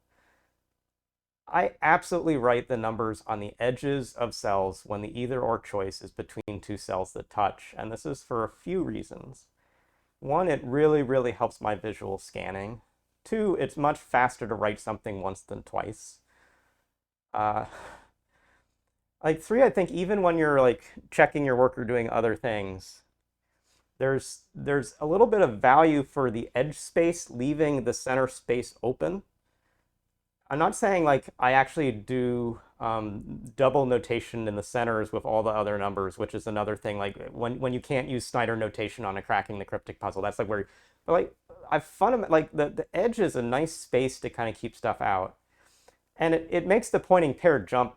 I absolutely write the numbers on the edges of cells when the either or choice is between two cells that touch, and this is for a few reasons. One, it really, really helps my visual scanning. Two, it's much faster to write something once than twice. Like three, I think even when you're like checking your work or doing other things, there's a little bit of value for the edge space leaving the center space open. I'm not saying like I actually do double notation in the centers with all the other numbers, which is another thing. Like when you can't use Snyder notation on a cracking the cryptic puzzle, that's like where, but like I've like the edge is a nice space to kind of keep stuff out, and it makes the pointing pair jump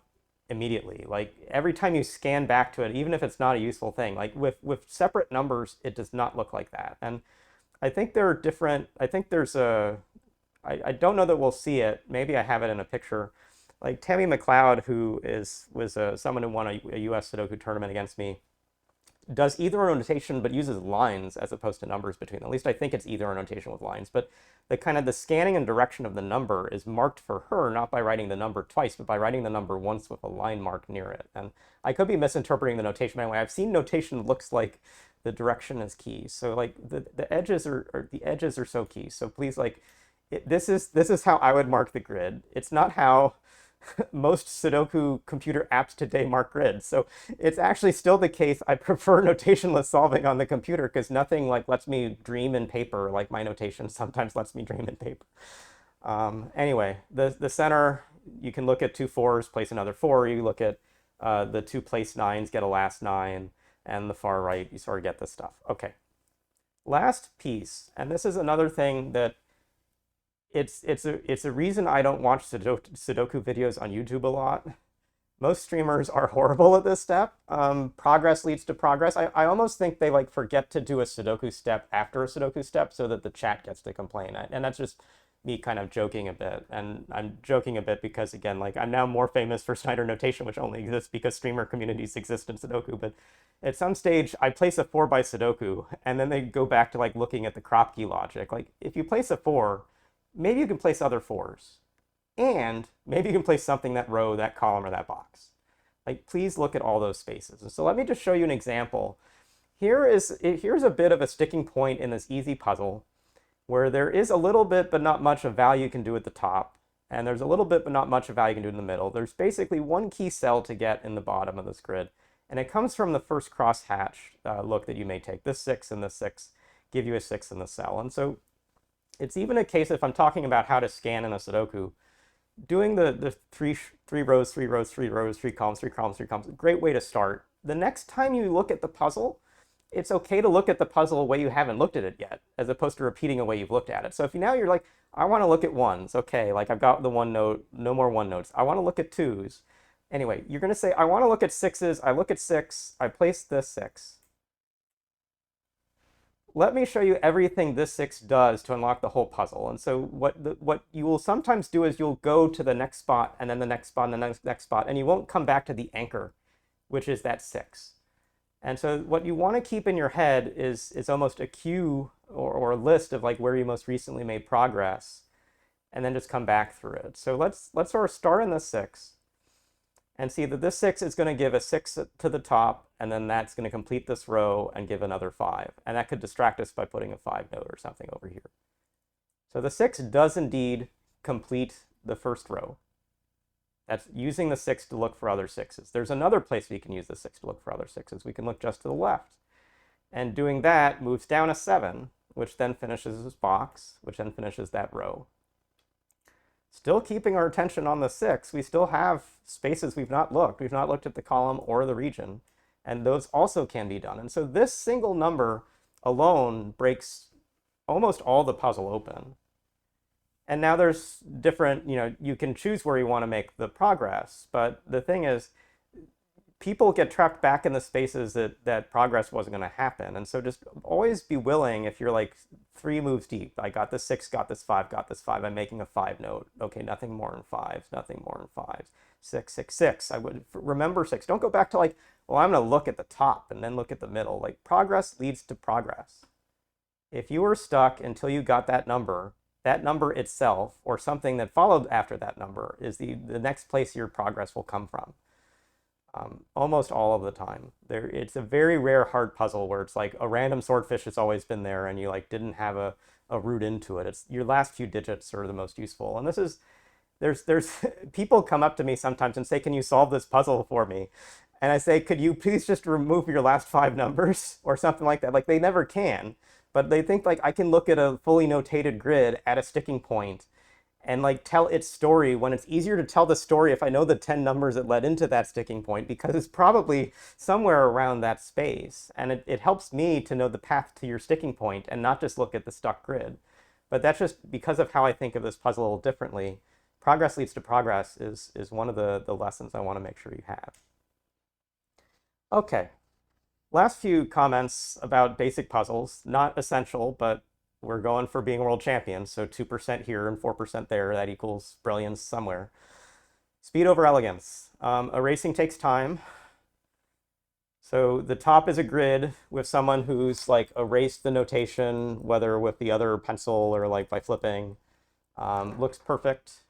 immediately. Like every time you scan back to it, even if it's not a useful thing, like with separate numbers, it does not look like that. And I think there are different. I think there's a I don't know that we'll see it. Maybe I have it in a picture. Like Tammy McLeod, who was someone who won a US Sudoku tournament against me, does either or notation but uses lines as opposed to numbers between them. At least I think it's either or notation with lines. But the kind of the scanning and direction of the number is marked for her not by writing the number twice, but by writing the number once with a line mark near it. And I could be misinterpreting the notation anyway. I've seen notation that looks like the direction is key. So like the edges are so key. So please like. This is how I would mark the grid. It's not how most Sudoku computer apps today mark grids. So it's actually still the case. I prefer notationless solving on the computer because nothing like lets me dream in paper like my notation sometimes lets me dream in paper. Anyway, the center, you can look at two fours, place another four. You look at the two place nines, get a last nine, and the far right, you sort of get this stuff. Okay, last piece, and this is another thing that it's a reason I don't watch Sudoku videos on YouTube a lot. Most streamers are horrible at this step. Progress leads to progress. I almost think they like forget to do a Sudoku step after a Sudoku step so that the chat gets to complain. And that's just me kind of joking a bit. And I'm joking a bit because, again, like I'm now more famous for Snyder notation, which only exists because streamer communities exist in Sudoku. But at some stage, I place a 4 by Sudoku, and then they go back to like looking at the Kropke logic. Like if you place a 4, maybe you can place other 4s, and maybe you can place something that row, that column, or that box. Like, please look at all those spaces. And so let me just show you an example. Here's a bit of a sticking point in this easy puzzle where there is a little bit but not much of value you can do at the top, and there's a little bit but not much of value you can do in the middle. There's basically one key cell to get in the bottom of this grid, and it comes from the first crosshatch look that you may take. This 6 and this 6 give you a 6 in the cell. And so it's even a case, if I'm talking about how to scan in a Sudoku, doing the three rows, 3 rows, 3 rows, 3 columns, 3 columns, 3 columns, great way to start. The next time you look at the puzzle, it's okay to look at the puzzle a way you haven't looked at it yet, as opposed to repeating a way you've looked at it. So if now you're like, I want to look at ones, okay, like I've got the one note, no more one notes. I want to look at twos. Anyway, you're going to say, I want to look at sixes. I look at 6. I place this 6. Let me show you everything this 6 does to unlock the whole puzzle. And so what you will sometimes do is you'll go to the next spot and then the next spot and the next spot, and you won't come back to the anchor, which is that 6. And so what you want to keep in your head is almost a queue or a list of like where you most recently made progress, and then just come back through it. So let's sort of start in the 6 and see that this 6 is going to give a 6 to the top, and then that's going to complete this row and give another 5. And that could distract us by putting a 5 note or something over here. So the 6 does indeed complete the first row. That's using the 6 to look for other 6s. There's another place we can use the 6 to look for other 6s. We can look just to the left. And doing that moves down a 7, which then finishes this box, which then finishes that row. Still keeping our attention on the 6, we still have spaces we've not looked. We've not looked at the column or the region, and those also can be done. And so this single number alone breaks almost all the puzzle open. And now there's different, you can choose where you want to make the progress. But the thing is, people get trapped back in the spaces that progress wasn't going to happen. And so just always be willing, if you're like 3 moves deep, I got this 6, got this 5, got this 5, I'm making a 5 note. Okay, nothing more than 5s, nothing more than 5s. 6, 6, 6. I would remember 6. Don't go back to like, well, I'm going to look at the top and then look at the middle. Like progress leads to progress. If you were stuck until you got that number itself or something that followed after that number is the next place your progress will come from. Almost all of the time. It's a very rare hard puzzle where it's like a random swordfish has always been there and you like didn't have a route into it. It's your last few digits are the most useful. And this is, there's people come up to me sometimes and say, can you solve this puzzle for me? And I say, could you please just remove your last 5 numbers or something like that? Like they never can, but they think like I can look at a fully notated grid at a sticking point and like tell its story when it's easier to tell the story if I know the 10 numbers that led into that sticking point, because it's probably somewhere around that space. And it helps me to know the path to your sticking point and not just look at the stuck grid. But that's just because of how I think of this puzzle a little differently. Progress leads to progress is one of the lessons I want to make sure you have. Okay, last few comments about basic puzzles, not essential, but we're going for being world champions, so 2% here and 4% there, that equals brilliance somewhere. Speed over elegance. Erasing takes time. So the top is a grid with someone who's like erased the notation, whether with the other pencil or like by flipping. Looks perfect.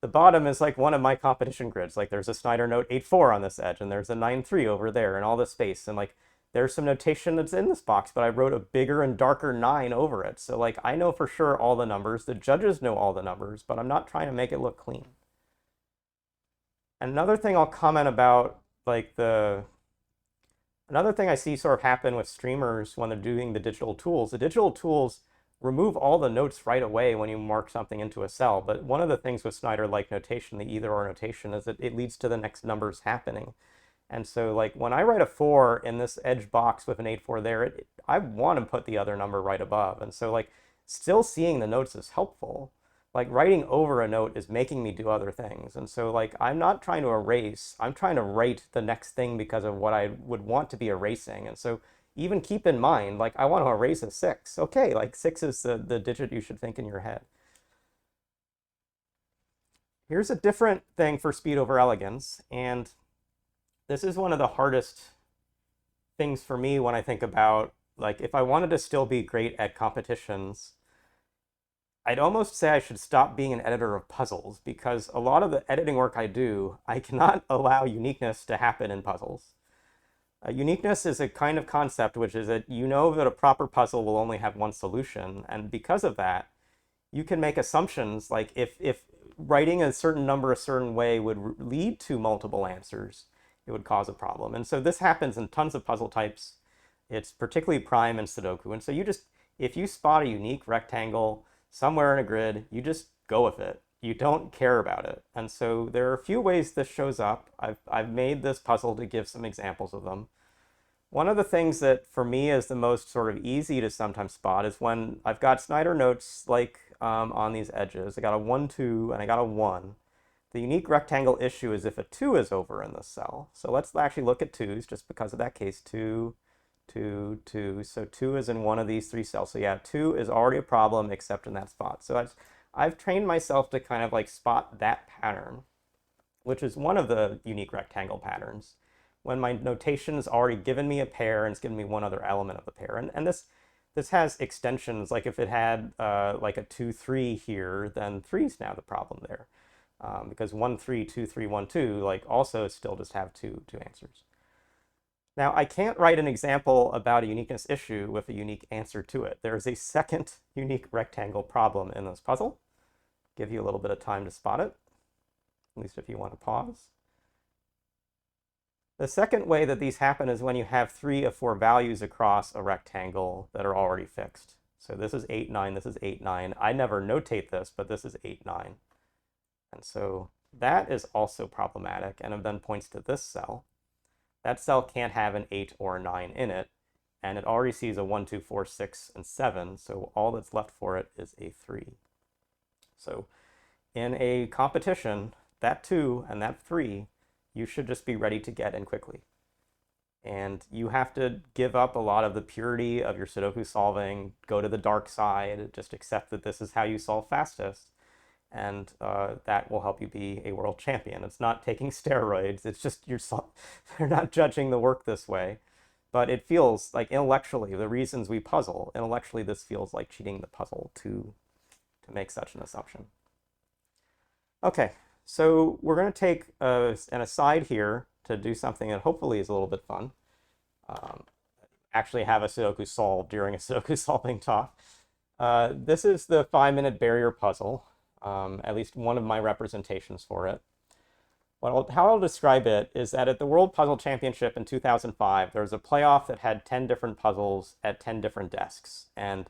The bottom is like one of my competition grids. Like there's a Snyder note 8-4 on this edge, and there's a 9-3 over there, and all this space. And like there's some notation that's in this box, but I wrote a bigger and darker 9 over it. So like I know for sure all the numbers. The judges know all the numbers, but I'm not trying to make it look clean. Another thing I'll comment about, like another thing I see sort of happen with streamers when they're doing the digital tools remove all the notes right away when you mark something into a cell. But one of the things with Snyder-like notation, the either or notation, is that it leads to the next numbers happening. And so like when I write a 4 in this edge box with an 8-4 there, I want to put the other number right above. And so like still seeing the notes is helpful. Like writing over a note is making me do other things. And so like I'm not trying to erase, I'm trying to write the next thing because of what I would want to be erasing. And so even keep in mind, like I want to erase a 6. Okay, like 6 is the digit you should think in your head. Here's a different thing for speed over elegance, and this is one of the hardest things for me when I think about, like, if I wanted to still be great at competitions, I'd almost say I should stop being an editor of puzzles, because a lot of the editing work I do, I cannot allow uniqueness to happen in puzzles. Uniqueness is a kind of concept which is that you know that a proper puzzle will only have one solution, and because of that, you can make assumptions like if writing a certain number a certain way would lead to multiple answers, it would cause a problem. And so this happens in tons of puzzle types. It's particularly prime and Sudoku. And so if you spot a unique rectangle somewhere in a grid, you just go with it. You don't care about it. And so there are a few ways this shows up. I've made this puzzle to give some examples of them. One of the things that for me is the most sort of easy to sometimes spot is when I've got Snyder notes like on these edges. I got a 1, 2, and I got a 1. The unique rectangle issue is if a 2 is over in this cell. So let's actually look at 2s just because of that case. 2, 2, 2. So 2 is in one of these 3 cells. So yeah, 2 is already a problem except in that spot. So I've trained myself to kind of like spot that pattern, which is one of the unique rectangle patterns, when my notation's already given me a pair and it's given me one other element of the pair. And this has extensions, like if it had like a 2, 3 here, then 3's now the problem there. Because 1, 3, 2, 3, 1, 2, like also still just have two answers. Now, I can't write an example about a uniqueness issue with a unique answer to it. There is a second unique rectangle problem in this puzzle. Give you a little bit of time to spot it, at least if you want to pause. The second way that these happen is when you have 3 of 4 values across a rectangle that are already fixed. So this is 8, 9, this is 8, 9. I never notate this, but this is 8, 9. And so that is also problematic, and it then points to this cell. That cell can't have an 8 or a 9 in it, and it already sees a 1, 2, 4, 6, and 7, so all that's left for it is a 3. So in a competition, that 2 and that 3, you should just be ready to get in quickly. And you have to give up a lot of the purity of your Sudoku solving, go to the dark side, just accept that this is how you solve fastest. And that will help you be a world champion. It's not taking steroids. It's just they're not judging the work this way. But it feels like intellectually, the reasons we puzzle, intellectually, this feels like cheating the puzzle to make such an assumption. Okay, so we're going to take an aside here to do something that hopefully is a little bit fun. Um, actually have a Sudoku solved during a Sudoku solving talk. This is the 5-minute barrier puzzle, at least one of my representations for it. How I'll describe it is that at the World Puzzle Championship in 2005, there was a playoff that had 10 different puzzles at 10 different desks. And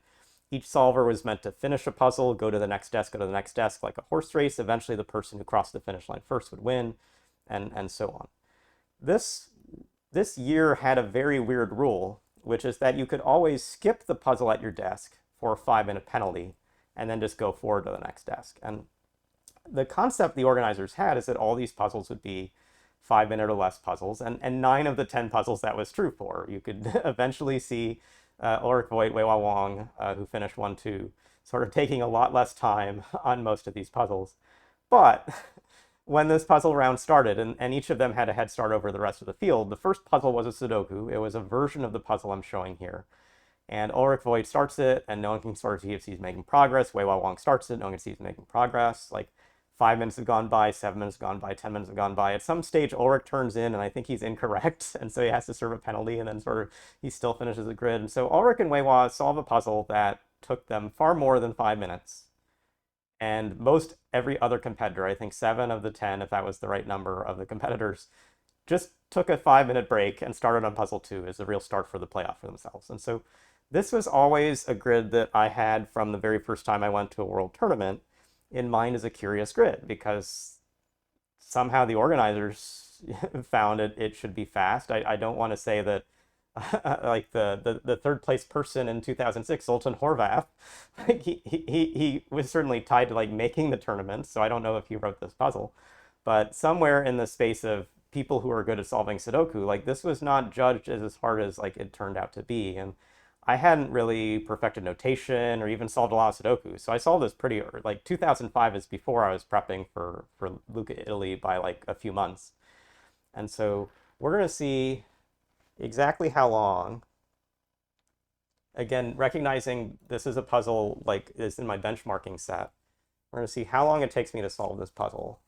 each solver was meant to finish a puzzle, go to the next desk, go to the next desk, like a horse race. Eventually, the person who crossed the finish line first would win, and so on. This year had a very weird rule, which is that you could always skip the puzzle at your desk for a 5-minute penalty and then just go forward to the next desk. And the concept the organizers had is that all these puzzles would be 5-minute or less puzzles, and 9 of the 10 puzzles that was true for. You could eventually see Ulrich Voigt, Wei Wang, who finished 1-2, sort of taking a lot less time on most of these puzzles. But when this puzzle round started, and each of them had a head start over the rest of the field, the first puzzle was a Sudoku. It was a version of the puzzle I'm showing here. And Ulrich Voigt starts it, and no one can sort of see if he's making progress. Wei Wang starts it, no one can see if he's making progress. Like 5 minutes have gone by, 7 minutes have gone by, 10 minutes have gone by. At some stage, Ulrich turns in, and I think he's incorrect, and so he has to serve a penalty, and then sort of he still finishes the grid. And so Ulrich and Wei Wang solve a puzzle that took them far more than 5 minutes. And most every other competitor, I think 7 of the 10, if that was the right number of the competitors, just took a 5-minute break and started on puzzle 2 as a real start for the playoff for themselves. And so this was always a grid that I had from the very first time I went to a world tournament in mind as a curious grid, because somehow the organizers found it should be fast. I don't want to say that like the third place person in 2006, Zoltan Horvath, like he was certainly tied to like making the tournament, so I don't know if he wrote this puzzle, but somewhere in the space of people who are good at solving Sudoku, like this was not judged as hard as like it turned out to be. And I hadn't really perfected notation or even solved a lot of Sudoku, so I solved this pretty early. Like 2005 is before I was prepping for Lucca, Italy by like a few months. And so we're going to see exactly how long. Again, recognizing this is a puzzle like is in my benchmarking set. We're going to see how long it takes me to solve this puzzle.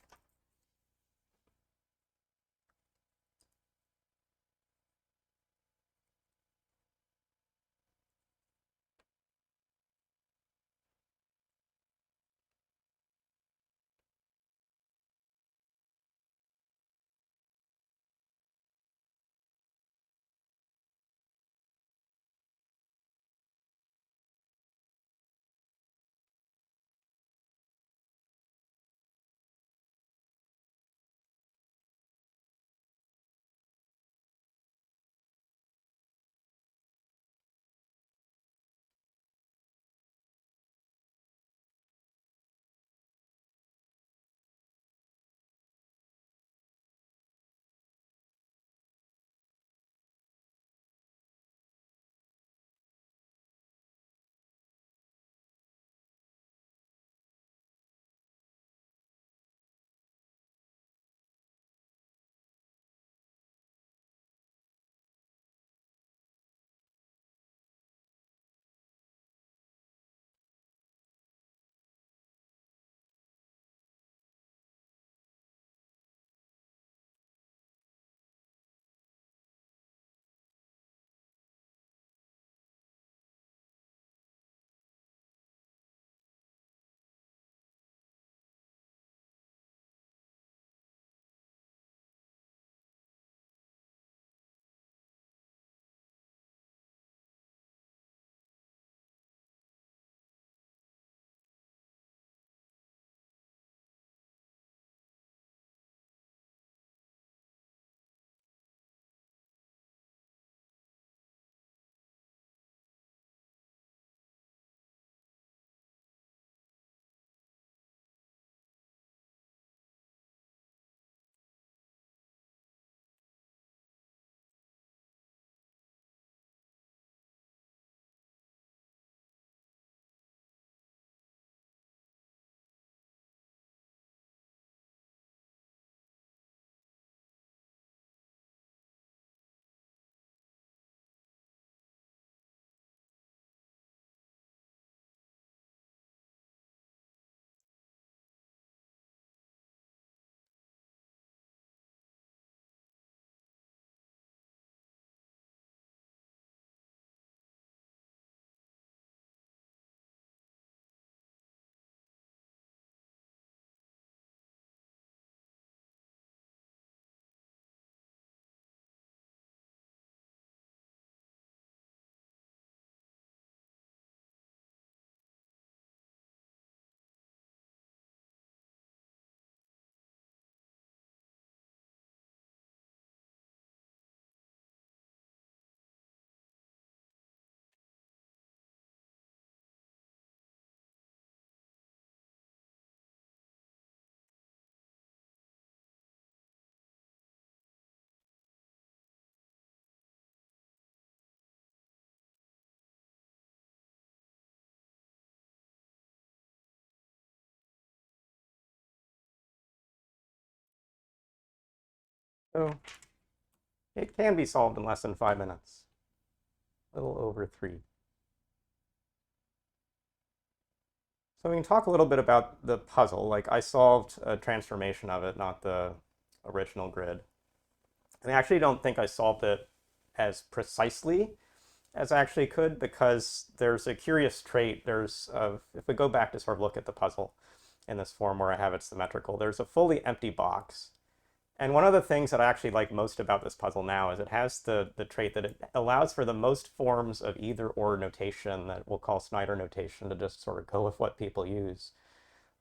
So it can be solved in less than 5 minutes, a little over 3. So we can talk a little bit about the puzzle. Like I solved a transformation of it, not the original grid. And I actually don't think I solved it as precisely as I actually could, because there's a curious trait. If we go back to sort of look at the puzzle in this form where I have it symmetrical, there's a fully empty box. And one of the things that I actually like most about this puzzle now is it has the trait that it allows for the most forms of either or notation that we'll call Snyder notation to just sort of go with what people use.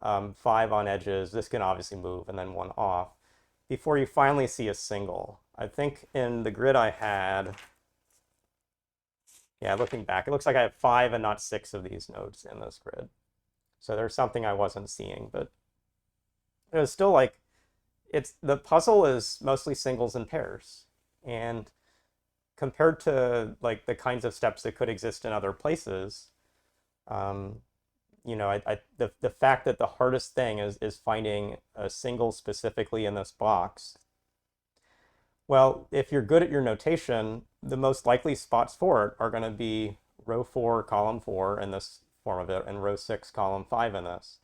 5 on edges, this can obviously move, and then 1 off, before you finally see a single. I think in the grid I had, yeah, looking back, it looks like I have 5 and not 6 of these nodes in this grid. So there's something I wasn't seeing, but it was still like, the puzzle is mostly singles and pairs. And compared to like the kinds of steps that could exist in other places, you know, the fact that the hardest thing is finding a single specifically in this box. Well, if you're good at your notation, the most likely spots for it are going to be row 4, column 4 in this form of it, and row 6, column 5 in this.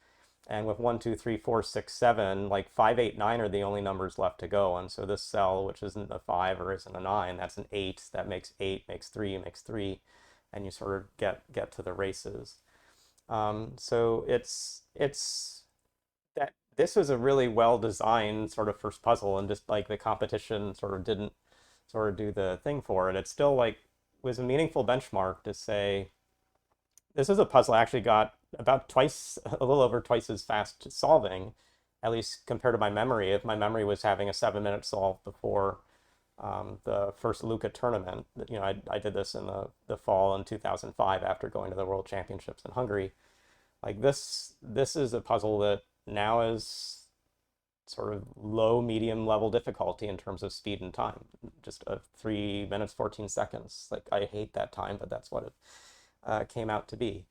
And with 1, 2, 3, 4, 6, 7, like 5, 8, 9 are the only numbers left to go. And so this cell, which isn't a 5 or isn't a 9, that's an 8. That makes 8, makes 3, and you sort of get to the races. So it's that this was a really well-designed sort of first puzzle, and just like the competition sort of didn't sort of do the thing for it. It still like was a meaningful benchmark to say, this is a puzzle I actually got about twice, a little over twice as fast solving, at least compared to my memory. If my memory was having a 7-minute solve before the first Lucca tournament, you know, I did this in the fall in 2005 after going to the World Championships in Hungary. Like this is a puzzle that now is sort of low, medium level difficulty in terms of speed and time. Just 3 minutes, 14 seconds. Like I hate that time, but that's what it came out to be.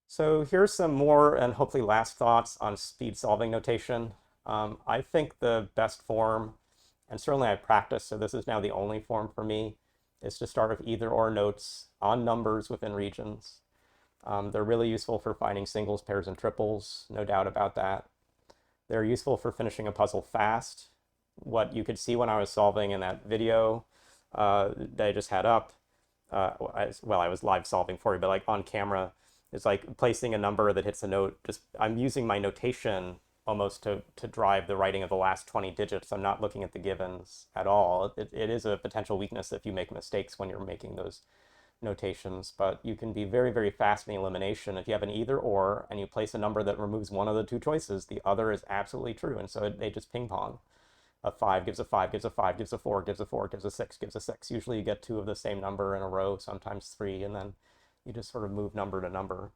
So here's some more and hopefully last thoughts on speed solving notation. I think the best form, and certainly I practice, so this is now the only form for me, is to start with either or notes on numbers within regions. They're really useful for finding singles, pairs, and triples, no doubt about that. They're useful for finishing a puzzle fast. What you could see when I was solving in that video that I just had up, I was live solving for you, but like on camera, it's like placing a number that hits a note. I'm using my notation almost to drive the writing of the last 20 digits. I'm not looking at the givens at all. It is a potential weakness if you make mistakes when you're making those notations, but you can be very, very fast in the elimination. If you have an either or and you place a number that removes one of the two choices, the other is absolutely true. And so they just ping pong. A 5 gives a 5, gives a 5, gives a 4, gives a 4, gives a 6, gives a 6. Usually you get 2 of the same number in a row, sometimes 3, and then you just sort of move number to number.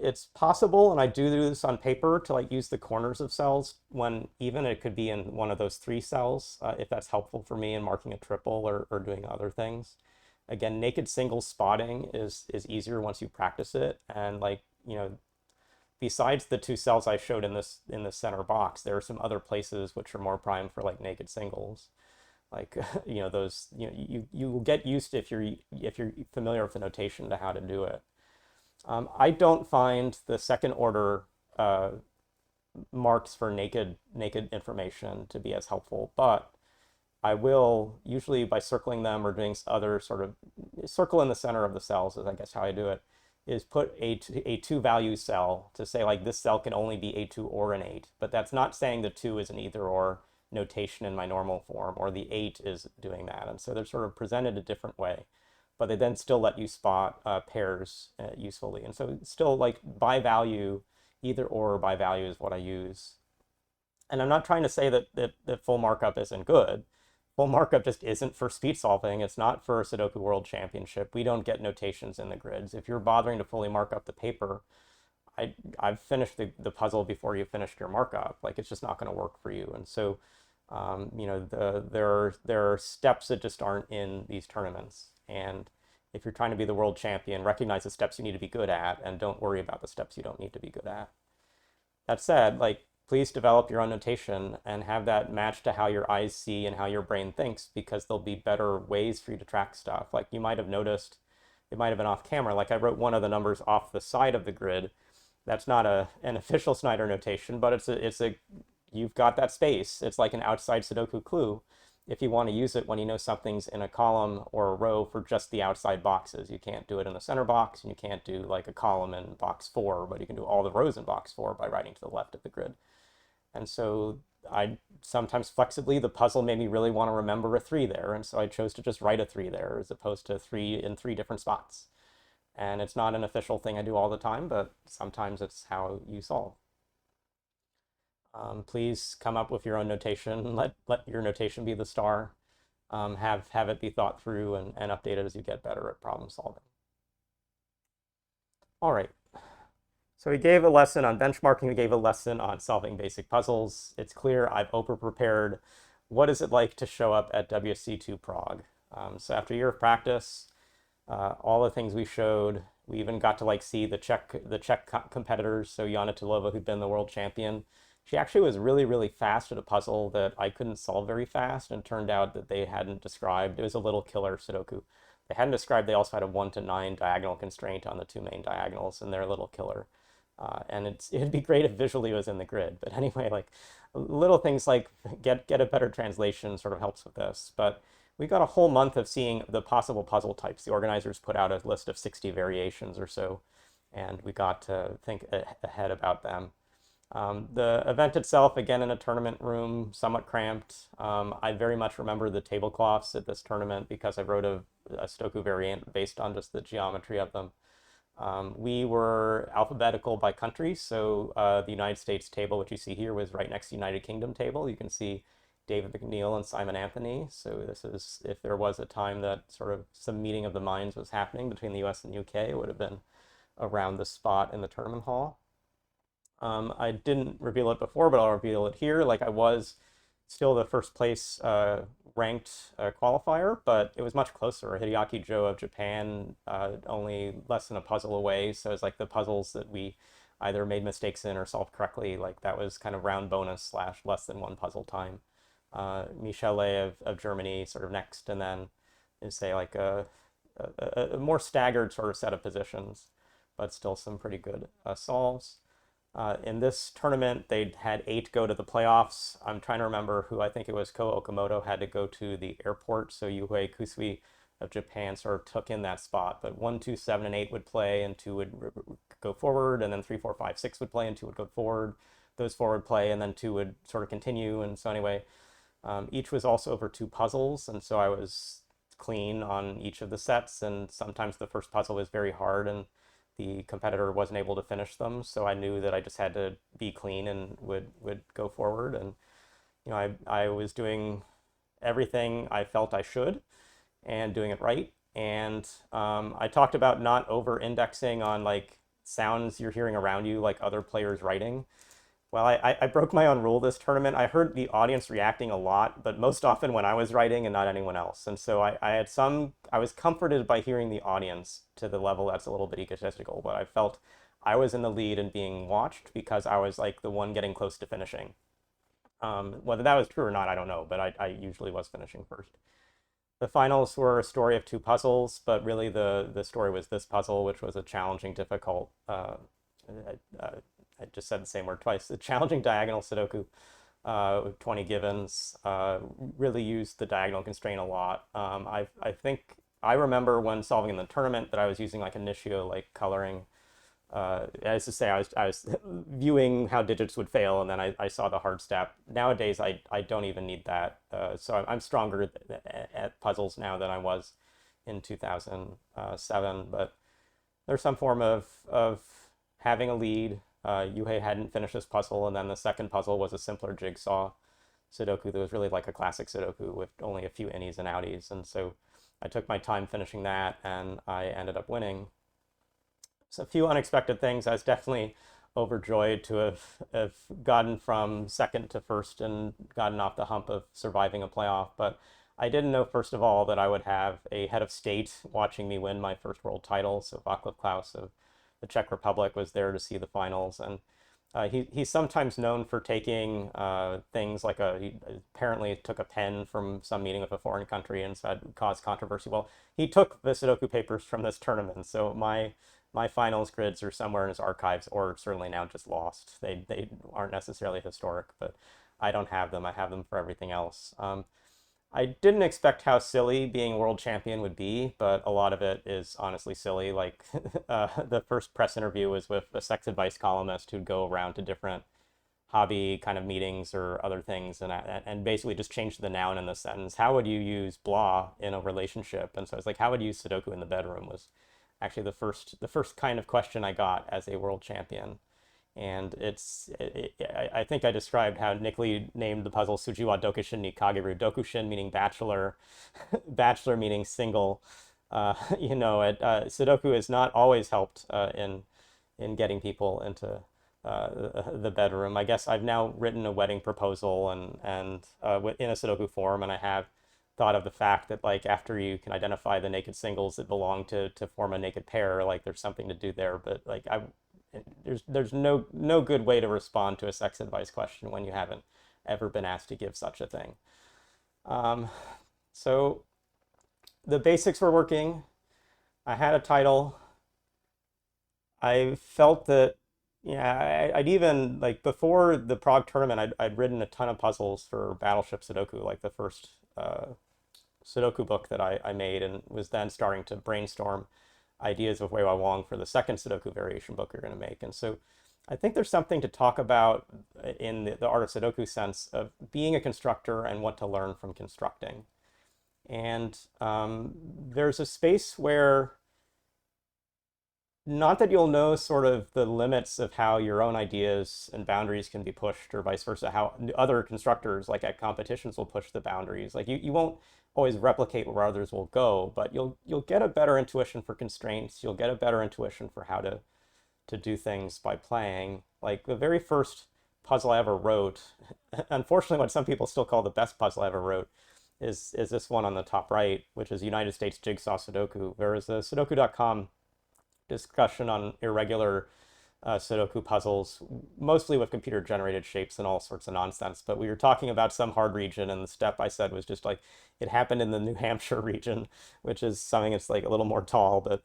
It's possible, and I do this on paper, to like use the corners of cells when even it could be in one of those 3 cells, if that's helpful for me in marking a triple or doing other things. Again, naked single spotting is easier once you practice it, and like, you know, besides the 2 cells I showed in this center box, there are some other places which are more prime for like naked singles. Like, you know, those, you know, you will get used if you're familiar with the notation to how to do it. I don't find the second order marks for naked information to be as helpful, but I will usually, by circling them or doing other sort of circle in the center of the cells, is I guess how I do it, is put a 2 value cell to say like this cell can only be a 2 or an 8, but that's not saying the 2 is an either or notation in my normal form, or the 8 is doing that. And so they're sort of presented a different way, but they then still let you spot pairs usefully. And so still like by value, either or by value is what I use. And I'm not trying to say that full markup isn't good. Full markup just isn't for speed solving. It's not for a Sudoku World Championship. We don't get notations in the grids. If you're bothering to fully mark up the paper, I've finished the puzzle before you finished your markup. Like, it's just not going to work for you. And so, you know, there are steps that just aren't in these tournaments. And if you're trying to be the world champion, recognize the steps you need to be good at, and don't worry about the steps you don't need to be good at. That said, like, please develop your own notation and have that match to how your eyes see and how your brain thinks, because there'll be better ways for you to track stuff. Like you might have noticed, it might have been off camera, like I wrote one of the numbers off the side of the grid. That's not an official Snyder notation, but you've got that space. It's like an outside Sudoku clue if you want to use it when you know something's in a column or a row for just the outside boxes. You can't do it in the center box, and you can't do like a column in box 4, but you can do all the rows in box 4 by writing to the left of the grid. And so I sometimes flexibly, the puzzle made me really want to remember a 3 there, and so I chose to just write a 3 there as opposed to 3 in 3 different spots. And it's not an official thing I do all the time, but sometimes it's how you solve. Please come up with your own notation. Let your notation be the star. Have it be thought through and updated as you get better at problem solving. All right. So we gave a lesson on benchmarking. We gave a lesson on solving basic puzzles. It's clear I've over-prepared. What is it like to show up at WSC2 Prague? So after a year of practice, all the things we showed, we even got to like see the Czech competitors. So Jana Tulova, who'd been the world champion, she actually was really, really fast at a puzzle that I couldn't solve very fast, and it turned out that they hadn't described, it was a little killer Sudoku. They hadn't described they also had a 1 to 9 diagonal constraint on the 2 main diagonals in their little killer. And it'd be great if visually it was in the grid. But anyway, like little things like get a better translation sort of helps with this. But we got a whole month of seeing the possible puzzle types. The organizers put out a list of 60 variations or so, and we got to think ahead about them. The event itself, again, in a tournament room, somewhat cramped. I very much remember the tablecloths at this tournament because I wrote a Sudoku variant based on just the geometry of them. We were alphabetical by country, so the United States table, which you see here, was right next to the United Kingdom table. You can see David McNeil and Simon Anthony. So this is, if there was a time that sort of some meeting of the minds was happening between the US and the UK, it would have been around the spot in the tournament hall. I didn't reveal it before, but I'll reveal it here. Like I was still the first place ranked qualifier, but it was much closer. Hideaki Joe of Japan, only less than a puzzle away. So it's like the puzzles that we either made mistakes in or solved correctly, like that was kind of round bonus / less than 1 puzzle time. Michele of Germany sort of next, and then is say like a more staggered sort of set of positions, but still some pretty good solves. In this tournament, they had 8 go to the playoffs. I'm trying to remember who, I think it was Ko Okamoto, had to go to the airport. So Yuhei Kusui of Japan sort of took in that spot. But 1, 2, 7, and 8 would play, and 2 would go forward, and then 3, 4, 5, 6 would play, and 2 would go forward. Those 4 would play, and then 2 would sort of continue. And so anyway, each was also over 2 puzzles, and so I was clean on each of the sets, and sometimes the first puzzle was very hard, and the competitor wasn't able to finish them, so I knew that I just had to be clean and would go forward. And you know, I was doing everything I felt I should and doing it right. And I talked about not over-indexing on like sounds you're hearing around you, like other players writing. Well, I broke my own rule this tournament. I heard the audience reacting a lot, but most often when I was writing and not anyone else. And so I was comforted by hearing the audience to the level that's a little bit egotistical, but I felt I was in the lead and being watched because I was like the one getting close to finishing. Whether that was true or not, I don't know, but I usually was finishing first. The finals were a story of 2 puzzles, but really the story was this puzzle, which was a challenging, difficult, I just said the same word twice. The challenging diagonal Sudoku with 20 givens, really used the diagonal constraint a lot. I think I remember when solving in the tournament that I was using like initio, like coloring. As to say, I was viewing how digits would fail, and then I saw the hard step. Nowadays, I don't even need that. So I'm stronger at puzzles now than I was in 2007. But there's some form of having a lead. Yuhei hadn't finished this puzzle, and then the second puzzle was a simpler jigsaw Sudoku that was really like a classic Sudoku with only a few innies and outies. And so I took my time finishing that, and I ended up winning. So a few unexpected things. I was definitely overjoyed to have gotten from second to first and gotten off the hump of surviving a playoff. But I didn't know, first of all, that I would have a head of state watching me win my first world title. So Václav Klaus of the Czech Republic was there to see the finals. And He's sometimes known for taking things like he apparently took a pen from some meeting with a foreign country and so that caused controversy. Well, he took the Sudoku papers from this tournament, so my finals grids are somewhere in his archives, or certainly now just lost. They aren't necessarily historic, but I don't have them. I have them for everything else. I didn't expect how silly being world champion would be, but a lot of it is honestly silly. Like the first press interview was with a sex advice columnist who'd go around to different hobby kind of meetings or other things and basically just change the noun in the sentence. How would you use blah in a relationship? And so it's like, how would you use Sudoku in the bedroom was actually the first kind of question I got as a world champion. And I think I described how Nick Lee named the puzzle Sujiwa Dokushin ni Kageru. Dokushin meaning bachelor, bachelor meaning single. Sudoku has not always helped in getting people into the bedroom. I guess I've now written a wedding proposal and in a Sudoku form, and I have thought of the fact that like after you can identify the naked singles that belong to form a naked pair, like there's something to do there. But like there's no good way to respond to a sex advice question when you haven't ever been asked to give such a thing. So the basics were working. I had a title. I felt that, yeah, I'd even, like, before the Prague tournament, I'd written a ton of puzzles for Battleship Sudoku, like the first Sudoku book that I made, and was then starting to brainstorm ideas with Wei Wai Wong for the second Sudoku variation book we're going to make. And so I think there's something to talk about in the art of Sudoku sense of being a constructor and what to learn from constructing. And there's a space where, not that you'll know sort of the limits of how your own ideas and boundaries can be pushed, or vice versa, how other constructors like at competitions will push the boundaries. Like you won't always replicate where others will go, but you'll get a better intuition for constraints. You'll get a better intuition for how to do things by playing. Like the very first puzzle I ever wrote, unfortunately what some people still call the best puzzle I ever wrote, is this one on the top right, which is United States Jigsaw Sudoku. There is a Sudoku.com discussion on irregular Sudoku puzzles, mostly with computer-generated shapes and all sorts of nonsense. But we were talking about some hard region, and the step I said was just like, it happened in the New Hampshire region, which is something that's like a little more tall but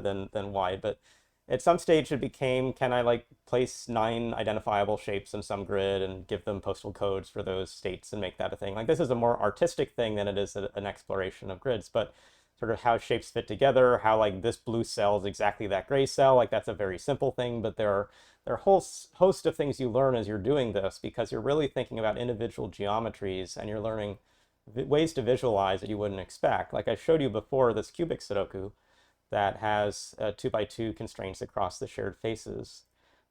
than wide. But at some stage it became, can I like place 9 identifiable shapes in some grid and give them postal codes for those states and make that a thing? Like this is a more artistic thing than it is an exploration of grids, but sort of how shapes fit together, how like this blue cell is exactly that gray cell, like that's a very simple thing, but there are a whole host of things you learn as you're doing this, because you're really thinking about individual geometries and you're learning ways to visualize that you wouldn't expect. Like I showed you before, this cubic Sudoku that has 2x2 constraints across the shared faces.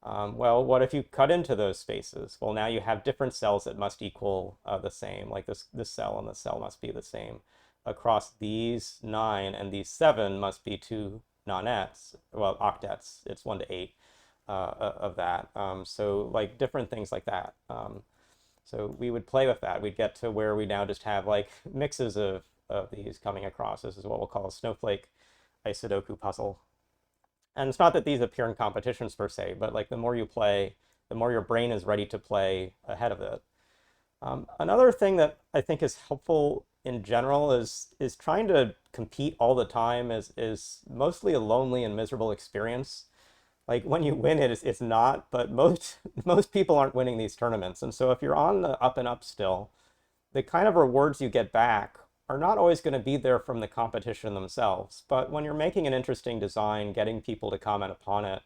Well, what if you cut into those spaces? Well, now you have different cells that must equal the same, like this cell and this cell must be the same. Across these 9 and these 7 must be 2 nonets, well, octets. It's 1 to 8 of that. So like different things like that. So we would play with that. We'd get to where we now just have like mixes of these coming across. This is what we'll call a snowflake Sudoku puzzle. And it's not that these appear in competitions per se, but like the more you play, the more your brain is ready to play ahead of it. Another thing that I think is helpful in general is trying to compete all the time is mostly a lonely and miserable experience. Like when you win it's not, but most people aren't winning these tournaments. And so if you're on the up and up still, the kind of rewards you get back are not always going to be there from the competition themselves. But when you're making an interesting design, getting people to comment upon it,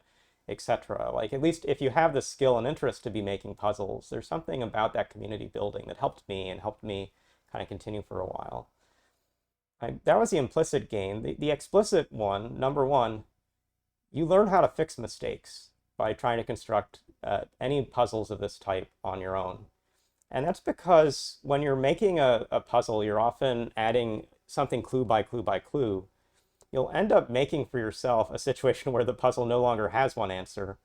etc., like at least if you have the skill and interest to be making puzzles, there's something about that community building that helped me kind of continue for a while. That was the implicit gain. The explicit one, number one, you learn how to fix mistakes by trying to construct any puzzles of this type on your own. And that's because when you're making a puzzle, you're often adding something clue by clue by clue. You'll end up making for yourself a situation where the puzzle no longer has one answer.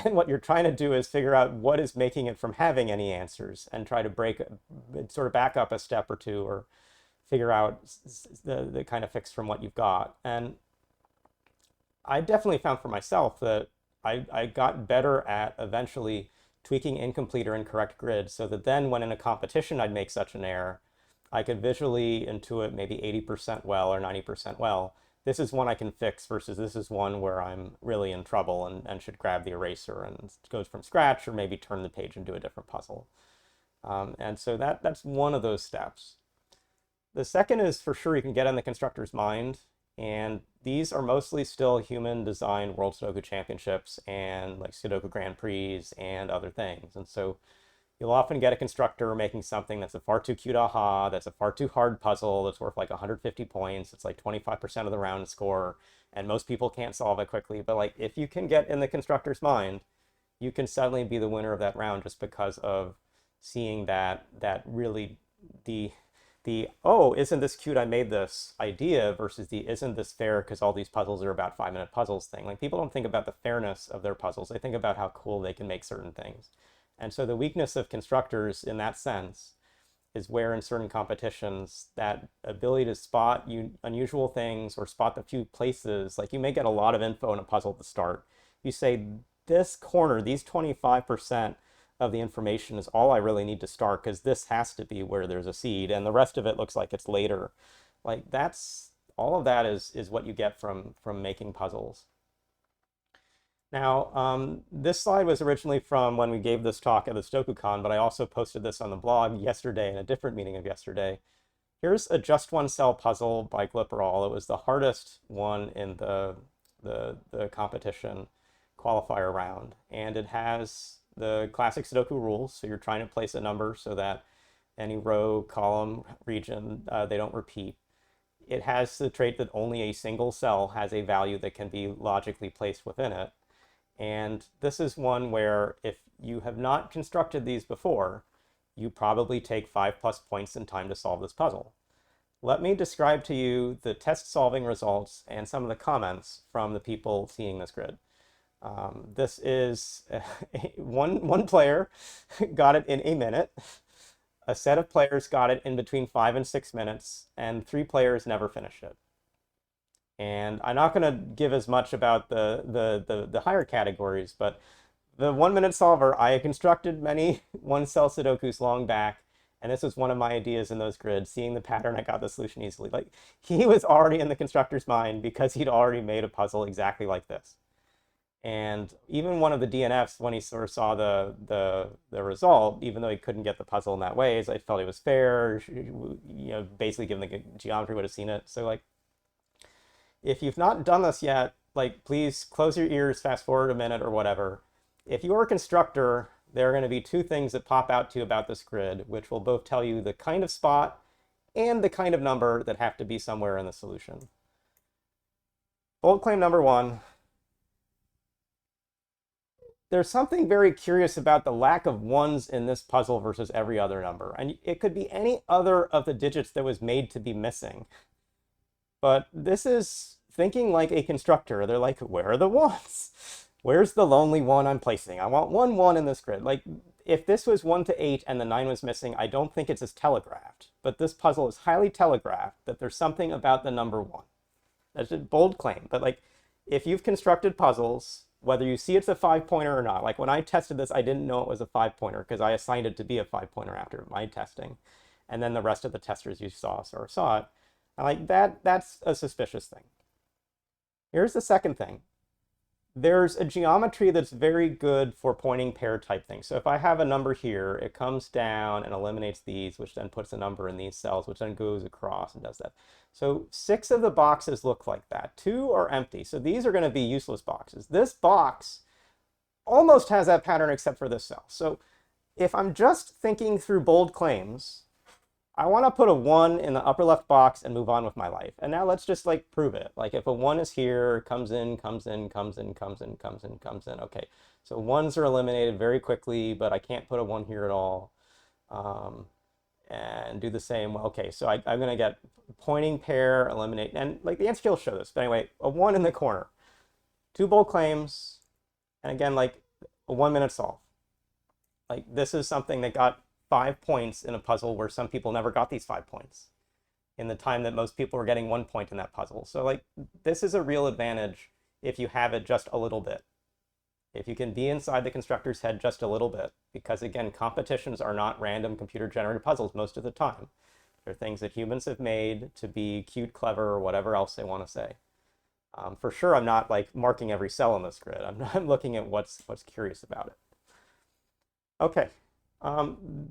And what you're trying to do is figure out what is making it from having any answers and try to sort of back up a step or two, or figure out the kind of fix from what you've got. And I definitely found for myself that I got better at eventually tweaking incomplete or incorrect grids so that then when in a competition I'd make such an error, I could visually intuit maybe 80% well or 90% well. This is one I can fix versus this is one where I'm really in trouble and should grab the eraser and go from scratch or maybe turn the page and do a different puzzle. And so that's one of those steps. The second is for sure you can get in the constructor's mind. And these are mostly still human-designed World Sudoku Championships and like Sudoku Grand Prix and other things. And so you'll often get a constructor making something that's a far too cute aha, that's a far too hard puzzle, that's worth like 150 points. It's like 25% of the round score, and most people can't solve it quickly. But like if you can get in the constructor's mind, you can suddenly be the winner of that round just because of seeing that really the oh, isn't this cute, I made this idea versus the isn't this fair because all these puzzles are about 5-minute puzzles thing. Like people don't think about the fairness of their puzzles. They think about how cool they can make certain things. And so the weakness of constructors in that sense is where in certain competitions that ability to spot unusual things or spot the few places, like you may get a lot of info in a puzzle at the start. You say this corner, these 25% of the information is all I really need to start because this has to be where there's a seed and the rest of it looks like it's later. Like that's all of that is what you get from making puzzles. Now, this slide was originally from when we gave this talk at the SudokuCon, but I also posted this on the blog yesterday in a different meeting of yesterday. Here's a just one cell puzzle by Glipperall. It was the hardest one in the competition qualifier round, and it has the classic Sudoku rules. So you're trying to place a number so that any row, column, region, they don't repeat. It has the trait that only a single cell has a value that can be logically placed within it. And this is one where if you have not constructed these before, you probably take 5+ points in time to solve this puzzle. Let me describe to you the test solving results and some of the comments from the people seeing this grid. This is one player got it in a minute. A set of players got it in between 5 and 6 minutes, and 3 players never finished it. And I'm not going to give as much about the higher categories, but the 1-minute solver, I constructed many one-cell Sudokus long back, and this was one of my ideas in those grids. Seeing the pattern, I got the solution easily. Like he was already in the constructor's mind because he'd already made a puzzle exactly like this. And even one of the DNFs, when he sort of saw the result, even though he couldn't get the puzzle in that way, I felt it was fair. You know, basically given the geometry would have seen it. So like, if you've not done this yet, like please close your ears, fast forward a minute or whatever. If you're a constructor, there are going to be 2 things that pop out to you about this grid, which will both tell you the kind of spot and the kind of number that have to be somewhere in the solution. Bold claim number 1. There's something very curious about the lack of 1s in this puzzle versus every other number. And it could be any other of the digits that was made to be missing. But this is thinking like a constructor. They're like, where are the 1s? Where's the lonely 1 I'm placing? I want 1, 1 in this grid. Like, if this was 1 to 8 and the 9 was missing, I don't think it's as telegraphed. But this puzzle is highly telegraphed that there's something about the number 1. That's a bold claim. But like, if you've constructed puzzles, whether you see it's a 5-pointer or not, like when I tested this, I didn't know it was a 5-pointer because I assigned it to be a 5-pointer after my testing. And then the rest of the testers you saw it. And like that's a suspicious thing. Here's the second thing. There's a geometry that's very good for pointing pair type things. So if I have a number here, it comes down and eliminates these, which then puts a number in these cells, which then goes across and does that. So 6 of the boxes look like that. 2 are empty. So these are going to be useless boxes. This box almost has that pattern except for this cell. So if I'm just thinking through bold claims, I want to put a 1 in the upper left box and move on with my life. And now let's just like prove it. Like if a 1 is here, comes in, comes in, comes in, comes in, comes in, comes in. Okay, so 1s are eliminated very quickly, but I can't put a 1 here at all. And do the same. Okay, so I'm going to get pointing pair, eliminate, and like the answer key will show this. But anyway, a 1 in the corner. 2 bold claims, and again, like a 1-minute solve. Like this is something that got 5 points in a puzzle where some people never got these 5 points in the time that most people were getting 1 point in that puzzle. So like this is a real advantage if you have it just a little bit. If you can be inside the constructor's head just a little bit, because again, competitions are not random computer-generated puzzles most of the time. They're things that humans have made to be cute, clever, or whatever else they want to say. For sure, I'm not like marking every cell in this grid. I'm looking at what's curious about it. Okay,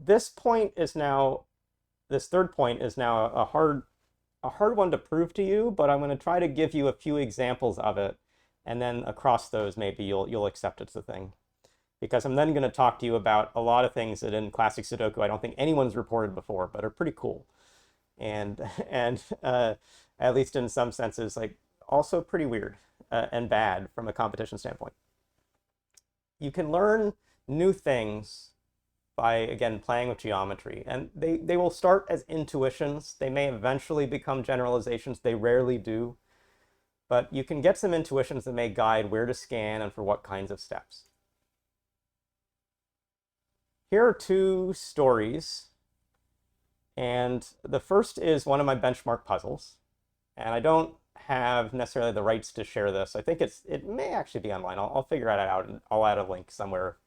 this third point is now a hard one to prove to you, but I'm going to try to give you a few examples of it, and then across those maybe you'll accept it's a thing. Because I'm then going to talk to you about a lot of things that in classic Sudoku I don't think anyone's reported before, but are pretty cool. And at least in some senses, like also pretty weird and bad from a competition standpoint. You can learn new things by, again, playing with geometry. And they will start as intuitions. They may eventually become generalizations. They rarely do. But you can get some intuitions that may guide where to scan and for what kinds of steps. Here are two stories. And the first is one of my benchmark puzzles. And I don't have necessarily the rights to share this. I think it may actually be online. I'll figure it out, and I'll add a link somewhere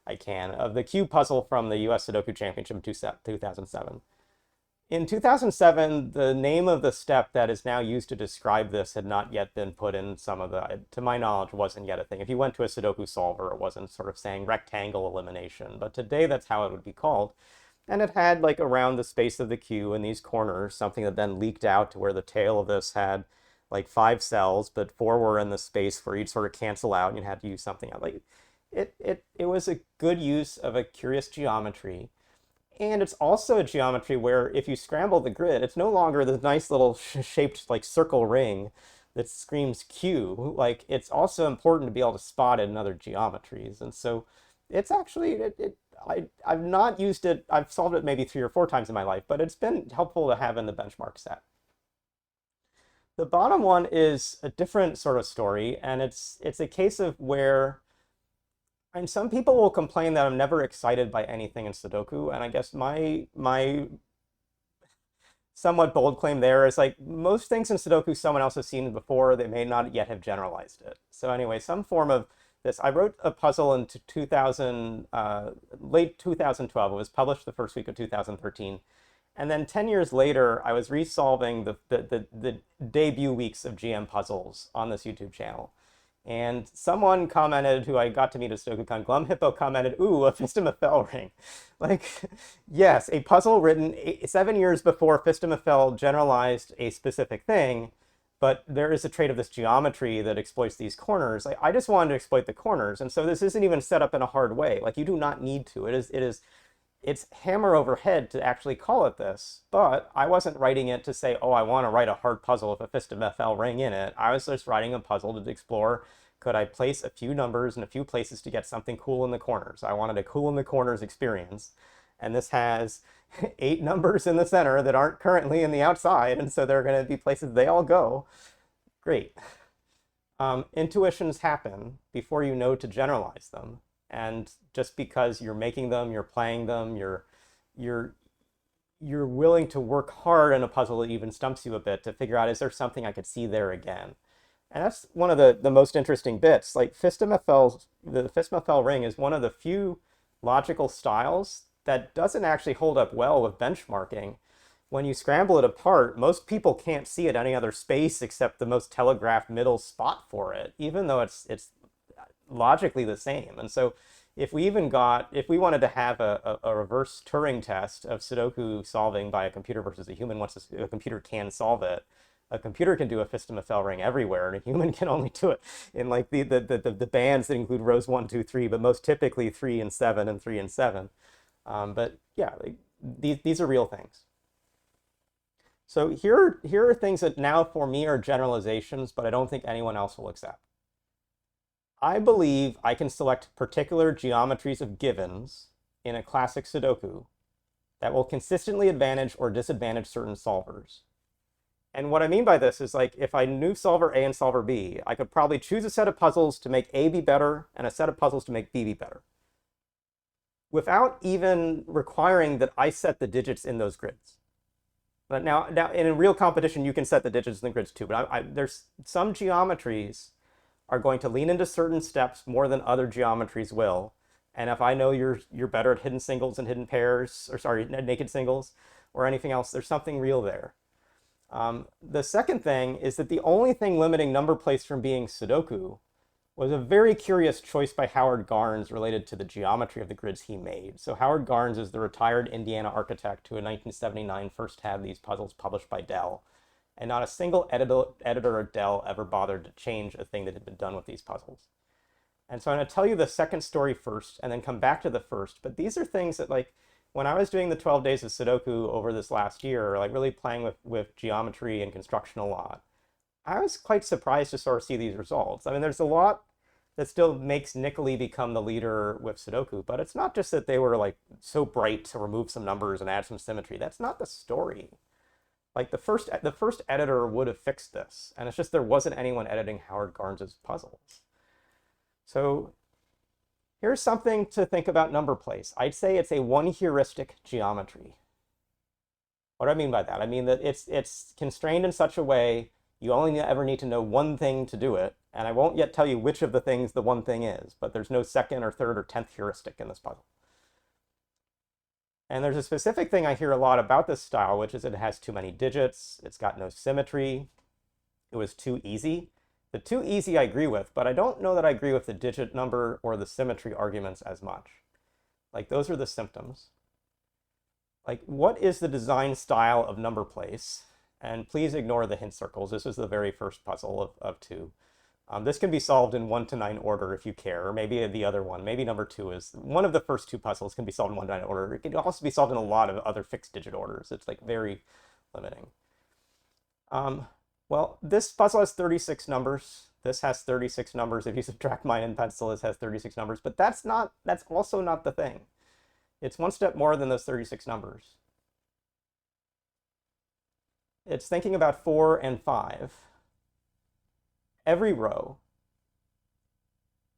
I can, of the cube puzzle from the US Sudoku Championship in 2007. In 2007, the name of the step that is now used to describe this had not yet been put in some of the, to my knowledge, wasn't yet a thing. If you went to a Sudoku solver, it wasn't sort of saying rectangle elimination, but today that's how it would be called. And it had like around the space of the cube in these corners, something that then leaked out to where the tail of this had like 5 cells, but 4 were in the space where you'd sort of cancel out and you had to use something else. Like, it was a good use of a curious geometry. And it's also a geometry where if you scramble the grid, it's no longer this nice little shaped like circle ring that screams Q. Like, it's also important to be able to spot it in other geometries. And so it's actually, I've not used it, I've solved it maybe 3 or 4 times in my life, but it's been helpful to have in the benchmark set. The bottom one is a different sort of story, and it's a case of where, and some people will complain that I'm never excited by anything in Sudoku, and I guess my somewhat bold claim there is like most things in Sudoku someone else has seen before, they may not yet have generalized it. So anyway, some form of this. I wrote a puzzle in late 2012. It was published the first week of 2013. And then 10 years later, I was resolving the debut weeks of GM puzzles on this YouTube channel. And someone commented, who I got to meet at SudokuCon, Glum Hippo commented, ooh, a Fistum-Eiffel ring. Like, yes, a puzzle written 7 years before Fistum-Eiffel generalized a specific thing, but there is a trait of this geometry that exploits these corners. I just wanted to exploit the corners, and so this isn't even set up in a hard way. Like, you do not need to. It's hammer over head to actually call it this, but I wasn't writing it to say, oh, I want to write a hard puzzle with a Fistum-Eiffel ring in it. I was just writing a puzzle to explore, could I place a few numbers in a few places to get something cool in the corners? I wanted a cool in the corners experience. And this has 8 numbers in the center that aren't currently in the outside, and so they're going to be places they all go. Great. Intuitions happen before you know to generalize them. And just because you're making them, you're playing them, you're willing to work hard on a puzzle that even stumps you a bit to figure out, is there something I could see there again? And that's one of the most interesting bits. Like the Fistum-Eiffel ring is one of the few logical styles that doesn't actually hold up well with benchmarking. When you scramble it apart, most people can't see it any other space except the most telegraphed middle spot for it, even though it's logically the same. And so if we wanted to have a reverse Turing test of Sudoku solving by a computer versus a human, once a computer can solve it, a computer can do a Fistum-Eiffel ring everywhere, and a human can only do it in like the bands that include rows 1, 2, 3, but most typically 3 and 7 and 3 and 7. But yeah, like, these are real things. So here are things that now for me are generalizations, but I don't think anyone else will accept. I believe I can select particular geometries of givens in a classic Sudoku that will consistently advantage or disadvantage certain solvers. And what I mean by this is, like, if I knew solver A and solver B, I could probably choose a set of puzzles to make A be better and a set of puzzles to make B be better, without even requiring that I set the digits in those grids. But now in a real competition, you can set the digits in the grids too, but there's some geometries are going to lean into certain steps more than other geometries will. And if I know you're better at hidden singles and hidden pairs, or sorry, naked singles, or anything else, there's something real there. The second thing is that the only thing limiting number place from being Sudoku was a very curious choice by Howard Garnes related to the geometry of the grids he made. So Howard Garnes is the retired Indiana architect who in 1979 first had these puzzles published by Dell. And not a single editor at Dell ever bothered to change a thing that had been done with these puzzles. And so I'm going to tell you the second story first and then come back to the first. But these are things that, like, when I was doing the 12 days of Sudoku over this last year, like really playing with geometry and construction a lot, I was quite surprised to sort of see these results. I mean, there's a lot that still makes Niccoli become the leader with Sudoku, but it's not just that they were like so bright to remove some numbers and add some symmetry. That's not the story. Like the first editor would have fixed this, and it's just there wasn't anyone editing Howard Garnes's puzzles. So here's something to think about number place. I'd say it's a one heuristic geometry. What do I mean by that? I mean that it's constrained in such a way you only ever need to know one thing to do it, and I won't yet tell you which of the things the one thing is, but there's no second or third or 10th heuristic in this puzzle. And there's a specific thing I hear a lot about this style, which is it has too many digits, it's got no symmetry, it was too easy. The too easy I agree with, but I don't know that I agree with the digit number or the symmetry arguments as much. Like, those are the symptoms. Like, what is the design style of number place? And please ignore the hint circles. This is the very first puzzle of two. This can be solved in 1 to 9 order if you care, or maybe the other one. Maybe number 2 is one of the first two puzzles can be solved in 1 to 9 order. It can also be solved in a lot of other fixed digit orders. It's like very limiting. Well, this puzzle has 36 numbers. This has 36 numbers. If you subtract mine in pencil, this has 36 numbers. But that's also not the thing. It's one step more than those 36 numbers. It's thinking about 4 and 5. Every row,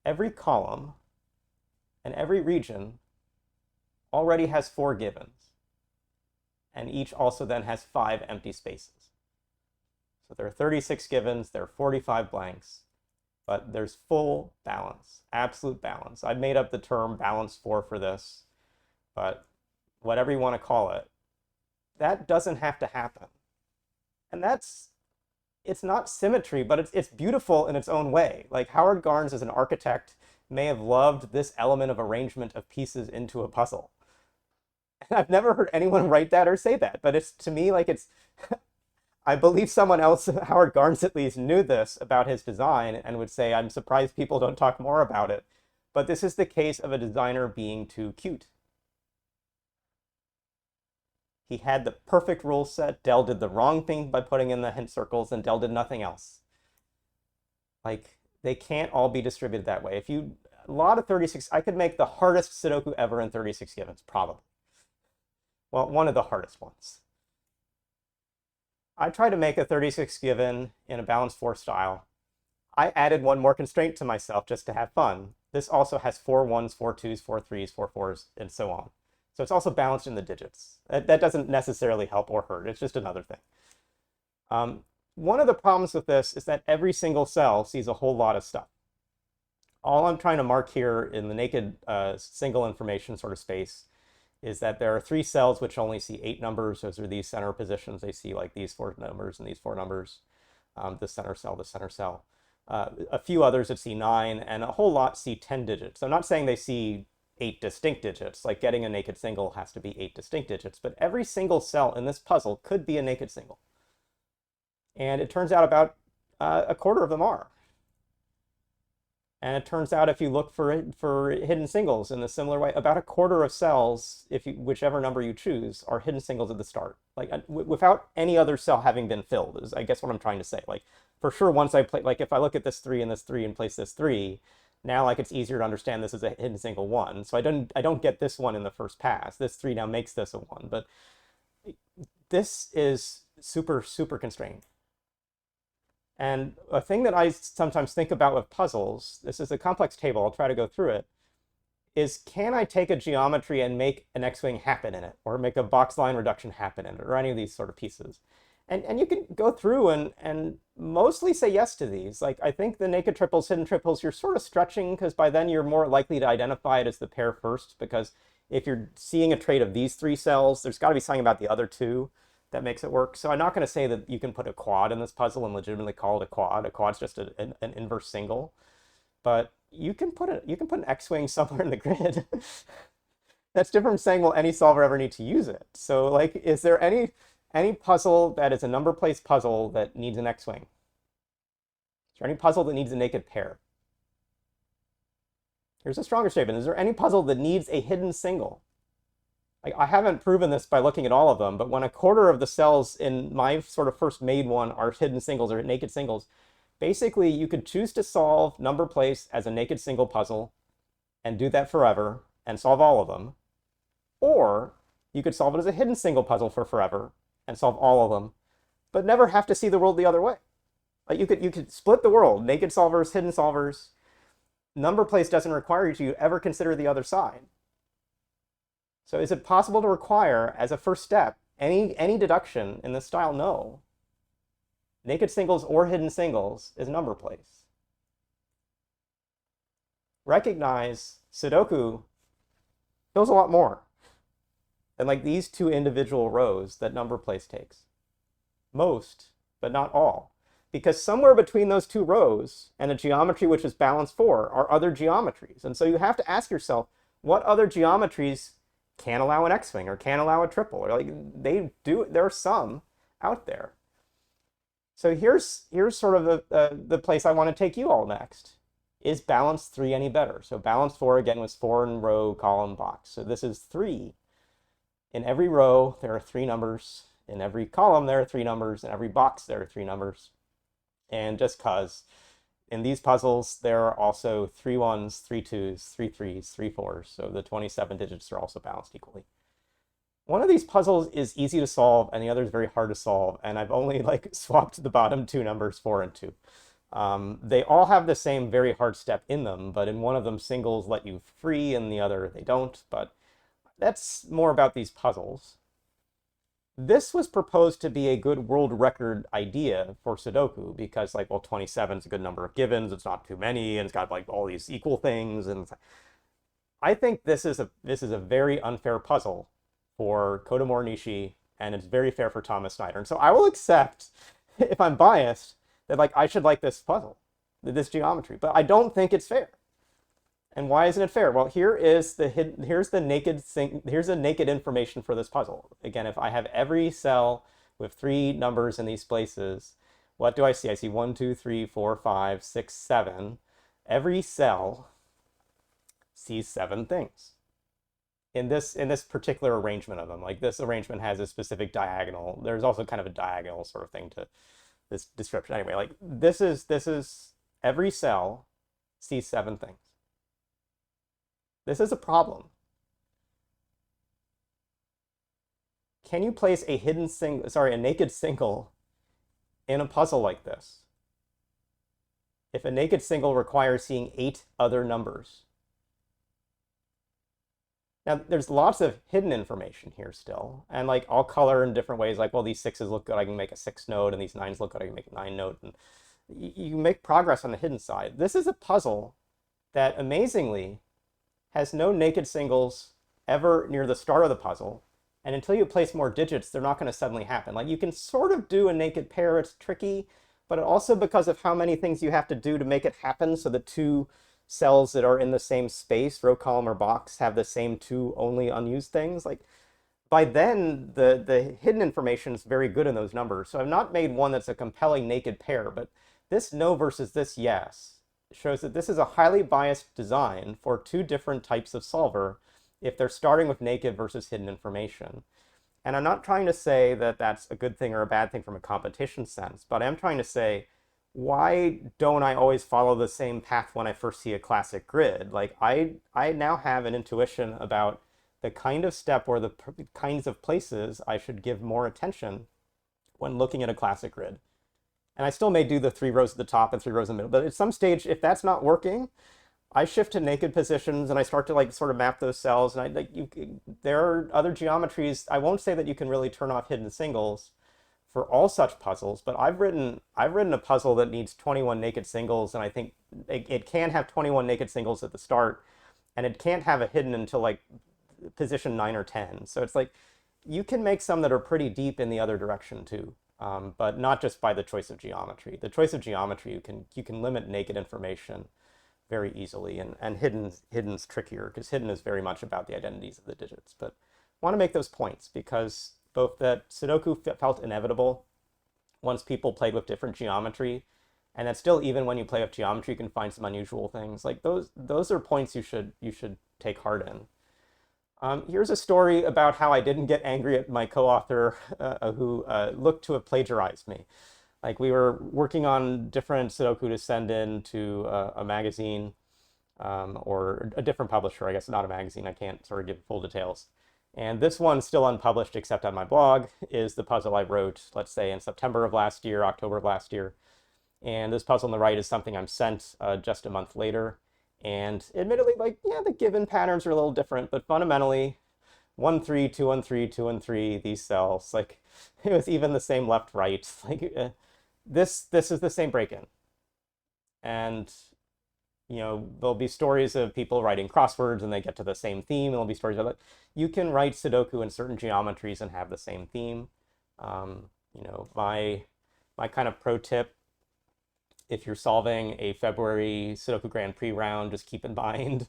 every column, and every region already has 4 givens. And each also then has 5 empty spaces. So there are 36 givens, there are 45 blanks, but there's full balance, absolute balance. I've made up the term balance 4 for this, but whatever you want to call it, that doesn't have to happen. And it's not symmetry, but it's beautiful in its own way. Like, Howard Garnes as an architect may have loved this element of arrangement of pieces into a puzzle. And I've never heard anyone write that or say that, but it's, to me, like, it's, I believe someone else, Howard Garnes at least, knew this about his design and would say, I'm surprised people don't talk more about it. But this is the case of a designer being too cute. He had the perfect rule set. Dell did the wrong thing by putting in the hint circles, and Dell did nothing else. Like, they can't all be distributed that way. A lot of 36, I could make the hardest Sudoku ever in 36 givens, probably. Well, one of the hardest ones. I tried to make a 36 given in a balance 4 style. I added one more constraint to myself just to have fun. This also has 4 1s, 4 2s, 4 3s, 4 4s, and so on. So it's also balanced in the digits. That doesn't necessarily help or hurt. It's just another thing. One of the problems with this is that every single cell sees a whole lot of stuff. All I'm trying to mark here in the naked single information sort of space is that there are 3 cells which only see 8 numbers. Those are these center positions. They see like these 4 numbers and these 4 numbers. The center cell, the center cell. A few others that see 9, and a whole lot see 10 digits. So I'm not saying they see 8 distinct digits. Like, getting a naked single has to be 8 distinct digits, but every single cell in this puzzle could be a naked single. And it turns out about a quarter of them are. And it turns out if you look for hidden singles in a similar way, about a quarter of cells, whichever number you choose, are hidden singles at the start. Like, without any other cell having been filled, is I guess what I'm trying to say. Like, for sure, once I play, like, if I look at this 3 and this 3 and place this 3, now, like, it's easier to understand this is a hidden single 1. So I don't get this 1 in the first pass. This 3 now makes this a 1, but this is super, super constrained. And a thing that I sometimes think about with puzzles, this is a complex table, I'll try to go through it, is can I take a geometry and make an X-wing happen in it, or make a box line reduction happen in it, or any of these sort of pieces? And you can go through and mostly say yes to these. Like, I think the naked triples, hidden triples, you're sort of stretching because by then you're more likely to identify it as the pair first, because if you're seeing a trait of these three cells, there's got to be something about the other two that makes it work. So I'm not going to say that you can put a quad in this puzzle and legitimately call it a quad. A quad's just an inverse single. But you can put an X-wing somewhere in the grid. That's different from saying, will any solver ever need to use it? So like, is there any puzzle that is a number place puzzle that needs an X-wing? Is there any puzzle that needs a naked pair? Here's a stronger statement. Is there any puzzle that needs a hidden single? Like, I haven't proven this by looking at all of them, but when a quarter of the cells in my sort of first made one are hidden singles or naked singles, basically you could choose to solve number place as a naked single puzzle and do that forever and solve all of them. Or you could solve it as a hidden single puzzle for forever and solve all of them, but never have to see the world the other way. Like, you could split the world, naked solvers, hidden solvers. Number place doesn't require you to ever consider the other side. So is it possible to require, as a first step, any deduction in this style? No. Naked singles or hidden singles is number place. Recognize Sudoku knows a lot more than like these two individual rows that number place takes. Most, but not all. Because somewhere between those two rows and a geometry which is balanced 4 are other geometries. And so you have to ask yourself, what other geometries can allow an X-wing or can allow a triple? Or like, there are some out there. So here's sort of the place I want to take you all next. Is balance 3 any better? So balance 4, again, was 4 in row, column, box. So this is 3. In every row, there are 3 numbers. In every column, there are 3 numbers. In every box, there are 3 numbers. And just cause, in these puzzles, there are also 3 1s, 3 2s, 3 3s, 3 4s. So the 27 digits are also balanced equally. One of these puzzles is easy to solve, and the other is very hard to solve. And I've only like swapped the bottom 2 numbers, 4 and 2. They all have the same very hard step in them, but in one of them, singles let you free, and the other they don't. But that's more about these puzzles. This was proposed to be a good world record idea for Sudoku because, like, well, 27 is a good number of givens. It's not too many, and it's got like all these equal things. And I think this is a very unfair puzzle for Kotomori Nishi, and it's very fair for Thomas Snyder. And so I will accept, if I'm biased, that like I should like this puzzle, this geometry, but I don't think it's fair. And why isn't it fair? Well, here's the naked information for this puzzle. Again, if I have every cell with 3 numbers in these places, what do I see? I see 1, 2, 3, 4, 5, 6, 7. Every cell sees 7 things in this particular arrangement of them. Like, this arrangement has a specific diagonal. There's also kind of a diagonal sort of thing to this description. Anyway, like this is every cell sees 7 things. This is a problem. Can you place a naked single in a puzzle like this? If a naked single requires seeing 8 other numbers. Now, there's lots of hidden information here still, and like I'll color in different ways. Like, well, these 6s look good, I can make a 6 node, and these 9s look good, I can make a 9 node, and you make progress on the hidden side. This is a puzzle that amazingly has no naked singles ever near the start of the puzzle, and until you place more digits, they're not going to suddenly happen. Like, you can sort of do a naked pair, it's tricky, but also because of how many things you have to do to make it happen, so the 2 cells that are in the same space, row, column, or box, have the same 2 only unused things. Like, by then, the hidden information is very good in those numbers. So I've not made one that's a compelling naked pair, but this no versus this yes shows that this is a highly biased design for 2 different types of solver if they're starting with naked versus hidden information. And I'm not trying to say that that's a good thing or a bad thing from a competition sense, but I'm trying to say, why don't I always follow the same path when I first see a classic grid? Like, I now have an intuition about the kind of step or the kinds of places I should give more attention when looking at a classic grid. And I still may do the 3 rows at the top and 3 rows in the middle, but at some stage, if that's not working, I shift to naked positions and I start to like sort of map those cells. And there are other geometries. I won't say that you can really turn off hidden singles for all such puzzles, but I've written a puzzle that needs 21 naked singles, and I think it can have 21 naked singles at the start, and it can't have a hidden until like position 9 or 10. So it's like you can make some that are pretty deep in the other direction too, but not just by the choice of geometry. The choice of geometry, you can limit naked information very easily, and hidden's trickier because hidden is very much about the identities of the digits. But I want to make those points because both that Sudoku felt inevitable once people played with different geometry, and that still even when you play with geometry you can find some unusual things. Like those are points you should take heart in. Here's a story about how I didn't get angry at my co-author who looked to have plagiarized me. Like we were working on different Sudoku to send in to a magazine or a different publisher, I guess not a magazine, I can't sort of give full details. And this one, still unpublished except on my blog, is the puzzle I wrote, let's say in September of last year, October of last year. And this puzzle on the right is something I'm sent just a month later. And admittedly, like, yeah, the given patterns are a little different, but fundamentally, 1, 3, 2, 1, 3, 2, 1, 3, these cells, like, it was even the same left, right. Like, this is the same break-in. And, you know, there'll be stories of people writing crosswords and they get to the same theme. There'll be stories of it. You can write Sudoku in certain geometries and have the same theme. You know, my kind of pro tip, if you're solving a February Sudoku Grand Prix round, just keep in mind,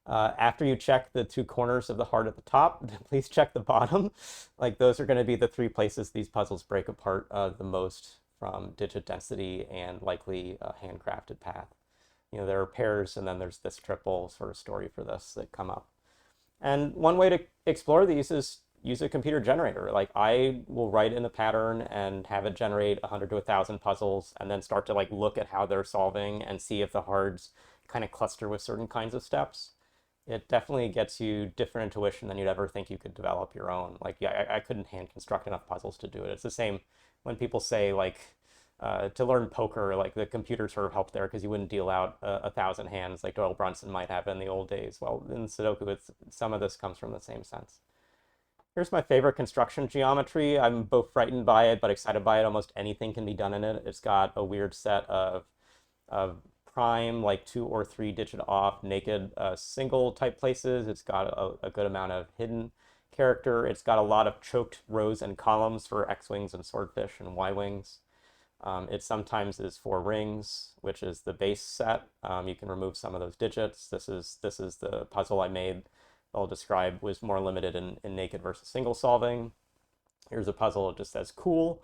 after you check the 2 corners of the heart at the top, please check the bottom. Like those are going to be the 3 places these puzzles break apart the most from digit density and likely a handcrafted path. You know, there are pairs and then there's this triple sort of story for this that come up. And one way to explore these is use a computer generator. Like I will write in a pattern and have it generate 100 to 1,000 puzzles and then start to like look at how they're solving and see if the hards kind of cluster with certain kinds of steps. It definitely gets you different intuition than you'd ever think you could develop your own. Like, yeah, I couldn't hand construct enough puzzles to do it. It's the same when people say like, to learn poker, like the computer sort of helped there because you wouldn't deal out 1,000 hands like Doyle Brunson might have in the old days. Well, in Sudoku, some of this comes from the same sense. Here's my favorite construction geometry. I'm both frightened by it, but excited by it. Almost anything can be done in it. It's got a weird set of prime, like 2 or 3 digit off, naked single type places. It's got a good amount of hidden character. It's got a lot of choked rows and columns for X-wings and swordfish and Y-wings. It sometimes is 4 rings, which is the base set. You can remove some of those digits. This is the puzzle I made. I'll describe was more limited in naked versus single solving. Here's a puzzle that just says cool.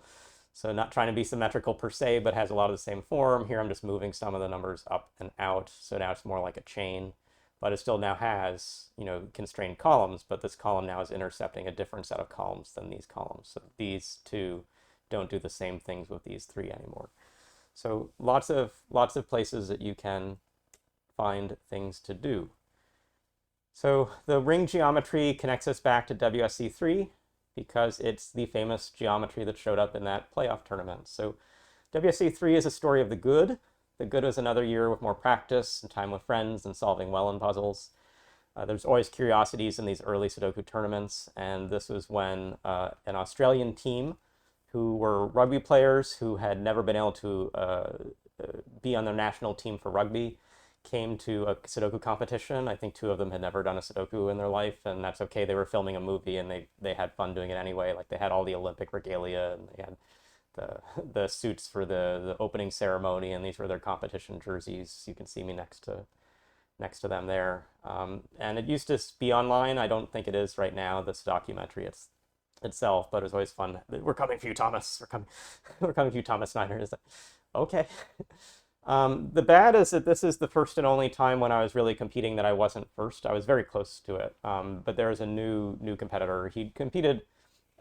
So not trying to be symmetrical per se, but has a lot of the same form. Here I'm just moving some of the numbers up and out. So now it's more like a chain, but it still now has, you know, constrained columns, but this column now is intercepting a different set of columns than these columns. So these 2 don't do the same things with these 3 anymore. So lots of places that you can find things to do. So the ring geometry connects us back to WSC3 because it's the famous geometry that showed up in that playoff tournament. So WSC3 is a story of the good. The good was another year with more practice and time with friends and solving well in puzzles. There's always curiosities in these early Sudoku tournaments, and this was when an Australian team who were rugby players who had never been able to be on their national team for rugby came to a Sudoku competition. I think 2 of them had never done a Sudoku in their life, and that's okay. They were filming a movie and they had fun doing it anyway. Like they had all the Olympic regalia and they had the suits for the opening ceremony, and these were their competition jerseys. You can see me next to them there. And it used to be online. I don't think it is right now, this documentary itself, but it was always fun. We're coming for you, Thomas. We're coming for you, Thomas Snyder. Is that okay? The bad is that this is the first and only time when I was really competing that I wasn't first. I was very close to it, but there was a new competitor. He competed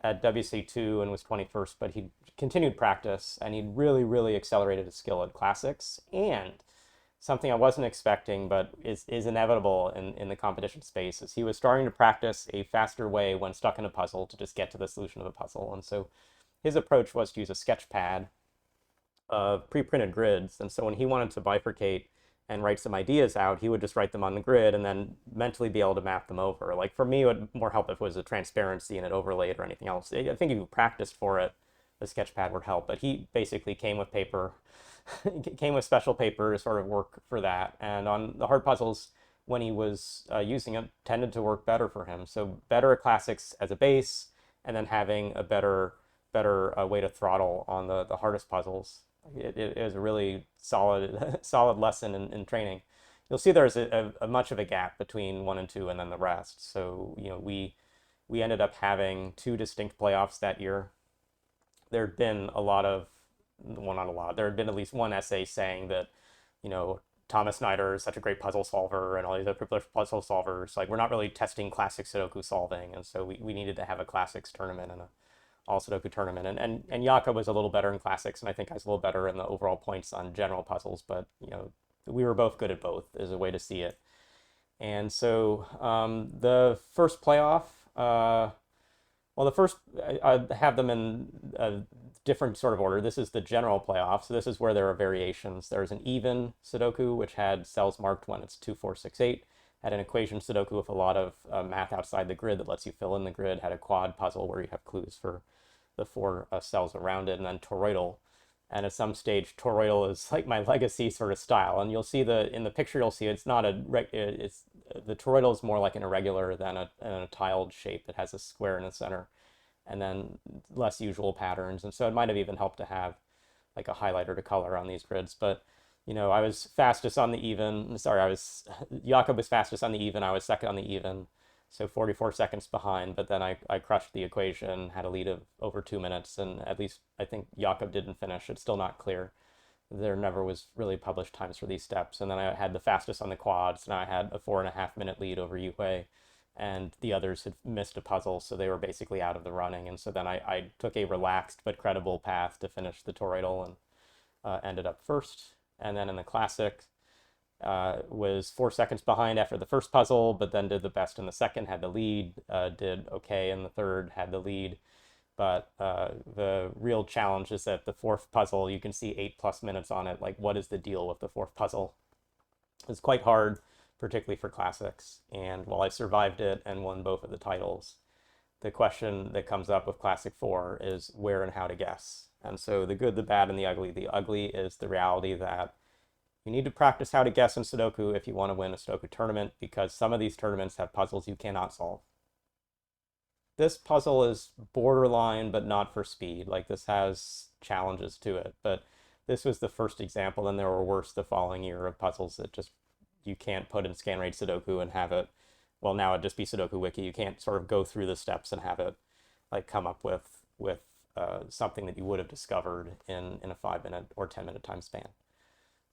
at WC2 and was 21st, but he continued practice and he'd really accelerated his skill at classics. And something I wasn't expecting, but is inevitable in the competition space, is he was starting to practice a faster way when stuck in a puzzle to just get to the solution of a puzzle. And so his approach was to use a sketch pad of pre-printed grids, and so when he wanted to bifurcate and write some ideas out, he would just write them on the grid and then mentally be able to map them over. Like for me, it would more help if it was a transparency and it overlaid or anything else. I think if you practiced for it, the sketch pad would help. But he basically came with paper, came with special paper to sort of work for that. And on the hard puzzles, when he was using it, tended to work better for him. So better at classics as a base, and then having a better way to throttle on the hardest puzzles. It is a really solid solid lesson in training. You'll see there's a much of a gap between 1 and 2 and then the rest. So, you know, we ended up having 2 distinct playoffs that year. There'd been a lot of, well, not a lot, there had been at least one essay saying that, you know, Thomas Snyder is such a great puzzle solver and all these other puzzle solvers. Like, we're not really testing classic Sudoku solving. And so we needed to have a classics tournament and a all Sudoku tournament. And Jakob was a little better in classics, and I think I was a little better in the overall points on general puzzles. But, you know, we were both good at both, is a way to see it. And so the first playoff, well, the first, I have them in a different sort of order. This is the general playoff. So this is where there are variations. There's an even Sudoku, which had cells marked when it's 2, 4, 6, 8. Had an equation Sudoku with a lot of math outside the grid that lets you fill in the grid. Had a quad puzzle where you have clues for the 4 cells around it. And then toroidal. And at some stage, toroidal is like my legacy sort of style. And you'll see in the picture, you'll see it's not the toroidal is more like an irregular than a tiled shape. It has a square in the center and then less usual patterns. And so it might have even helped to have like a highlighter to color on these grids. But, you know, I was fastest on the even. Sorry, Jakob was fastest on the even. I was second on the even. So 44 seconds behind, but then I crushed the equation, had a lead of over 2 minutes, and at least I think Jakob didn't finish. It's still not clear. There never was really published times for these steps. And then I had the fastest on the quads, and I had a 4.5 minute lead over Yue, and the others had missed a puzzle, so they were basically out of the running. And so then I took a relaxed but credible path to finish the toroidal and ended up first. And then in the classic, was 4 seconds behind after the first puzzle, but then did the best in the second, had the lead, did okay in the third, had the lead. But the real challenge is that the 4th puzzle, you can see 8+ minutes on it. Like, what is the deal with the 4th puzzle? It's quite hard, particularly for classics. And while I survived it and won both of the titles, the question that comes up with Classic 4 is where and how to guess. And so the good, the bad, and the ugly. The ugly is the reality that you need to practice how to guess in Sudoku if you want to win a Sudoku tournament, because some of these tournaments have puzzles you cannot solve. This puzzle is borderline, but not for speed. Like, this has challenges to it, but this was the first example, and there were worse the following year of puzzles that just you can't put in scan rate Sudoku and have it, well, now it'd just be Sudoku Wiki. You can't sort of go through the steps and have it like come up with something that you would have discovered in a 5-minute or 10-minute time span.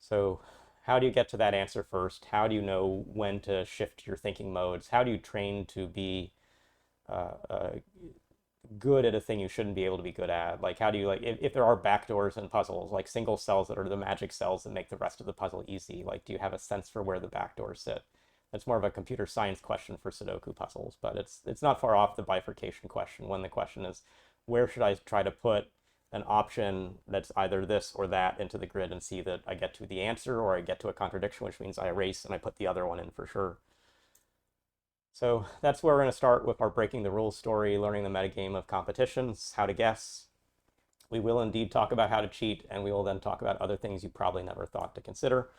So how do you get to that answer first? How do you know when to shift your thinking modes? How do you train to be good at a thing you shouldn't be able to be good at? Like, how do you, like, if there are backdoors in puzzles, like single cells that are the magic cells that make the rest of the puzzle easy, like, do you have a sense for where the backdoors sit? That's more of a computer science question for Sudoku puzzles, but it's not far off the bifurcation question, when the question is, where should I try to put an option that's either this or that into the grid and see that I get to the answer, or I get to a contradiction, which means I erase and I put the other one in for sure. So that's where we're going to start with our breaking the rules story, learning the metagame of competitions, how to guess. We will indeed talk about how to cheat, and we will then talk about other things you probably never thought to consider.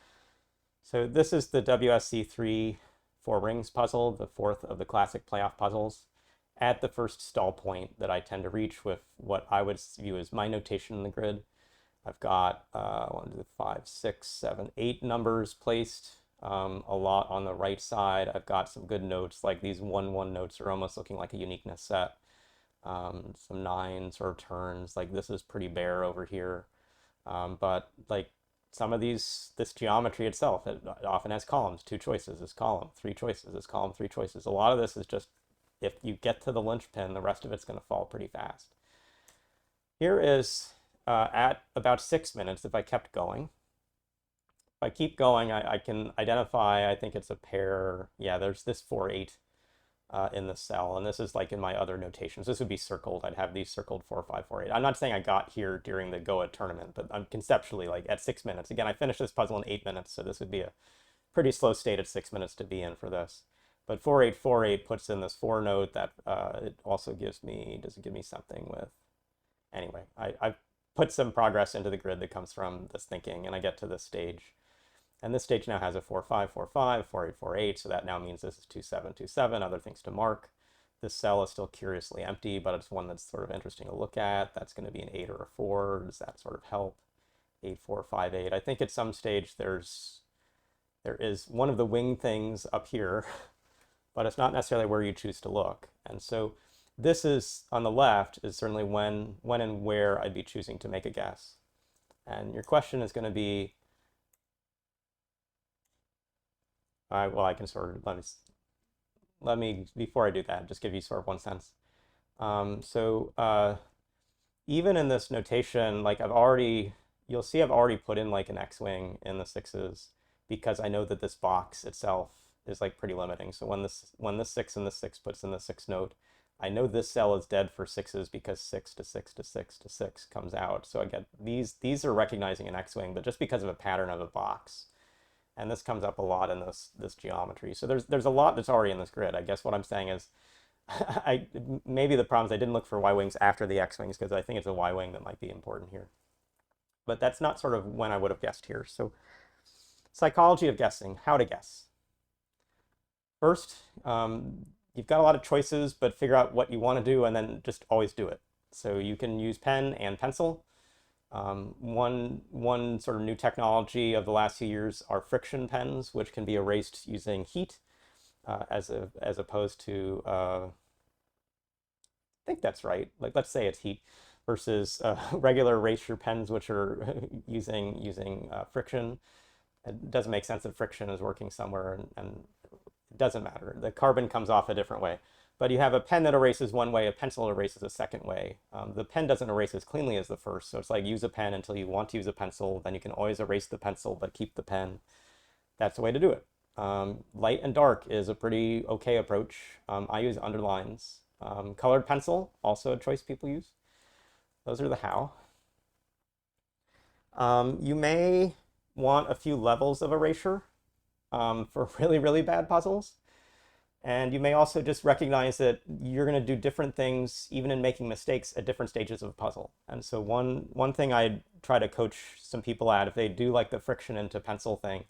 So this is the WSC3 4 rings puzzle, the 4th of the classic playoff puzzles. At the first stall point that I tend to reach with what I would view as my notation in the grid, I've got 1, 2, 5, 6, 7, 8 numbers placed, a lot on the right side. I've got some good notes, like these 1-1 notes are almost looking like a uniqueness set. Some 9s or turns, like this is pretty bare over here. But like some of this geometry itself, it often has columns, 2 choices is column, 3 choices is column, 3 choices. A lot of this is just, if you get to the linchpin, the rest of it's going to fall pretty fast. Here is at about 6 minutes, if I kept going. If I keep going, I can identify, I think it's a pair. Yeah, there's this 4-8 in the cell, and this is like in my other notations. This would be circled. I'd have these circled 4, 5, 4, 8. I'm not saying I got here during the Goa tournament, but I'm conceptually like at 6 minutes. Again, I finished this puzzle in 8 minutes, so this would be a pretty slow state at 6 minutes to be in for this. But 4-8, 4-8 puts in this 4 note that it also gives me, does it give me something with Anyway, I've put some progress into the grid that comes from this thinking, and I get to this stage. And this stage now has a 4, 5, 4, 5, 4, 8, 4, 8. So that now means this is 2, 7, 2, 7, other things to mark. This cell is still curiously empty, but it's one that's sort of interesting to look at. That's going to be an 8 or a 4. Does that sort of help? 8, 4, 5, 8. I think at some stage there is one of the wing things up here, but it's not necessarily where you choose to look. And so this is, on the left, is certainly when and where I'd be choosing to make a guess. And your question is going to be, well, I can sort of, let me, before I do that, just give you sort of one sense. Even in this notation, like you'll see I've already put in like an X-wing in the 6s because I know that this box itself is like pretty limiting. So when this 6 and this 6 puts in the 6 note, I know this cell is dead for 6s because 6 to 6 to 6 to 6 comes out. So I get these are recognizing an X-wing, but just because of a pattern of a box. And this comes up a lot in this geometry. So there's a lot that's already in this grid. I guess what I'm saying is maybe the problem is I didn't look for Y-wings after the X-wings because I think it's a Y-wing that might be important here. But that's not sort of when I would have guessed here. So psychology of guessing, how to guess. First, you've got a lot of choices, but figure out what you want to do and then just always do it. So you can use pen and pencil. One sort of new technology of the last few years are friction pens, which can be erased using heat, as opposed to, I think that's right. Like, let's say it's heat versus regular erasure pens, which are using friction. It doesn't make sense that friction is working somewhere, and it doesn't matter. The carbon comes off a different way. But you have a pen that erases one way, a pencil erases a second way. The pen doesn't erase as cleanly as the first, so it's like use a pen until you want to use a pencil, then you can always erase the pencil but keep the pen. That's the way to do it. Light and dark is a pretty okay approach. I use underlines. Colored pencil, also a choice people use. Those are the how. You may want a few levels of erasure for really, really bad puzzles. And you may also just recognize that you're going to do different things, even in making mistakes at different stages of a puzzle. And so one thing I try to coach some people at, if they do like the friction into pencil thing,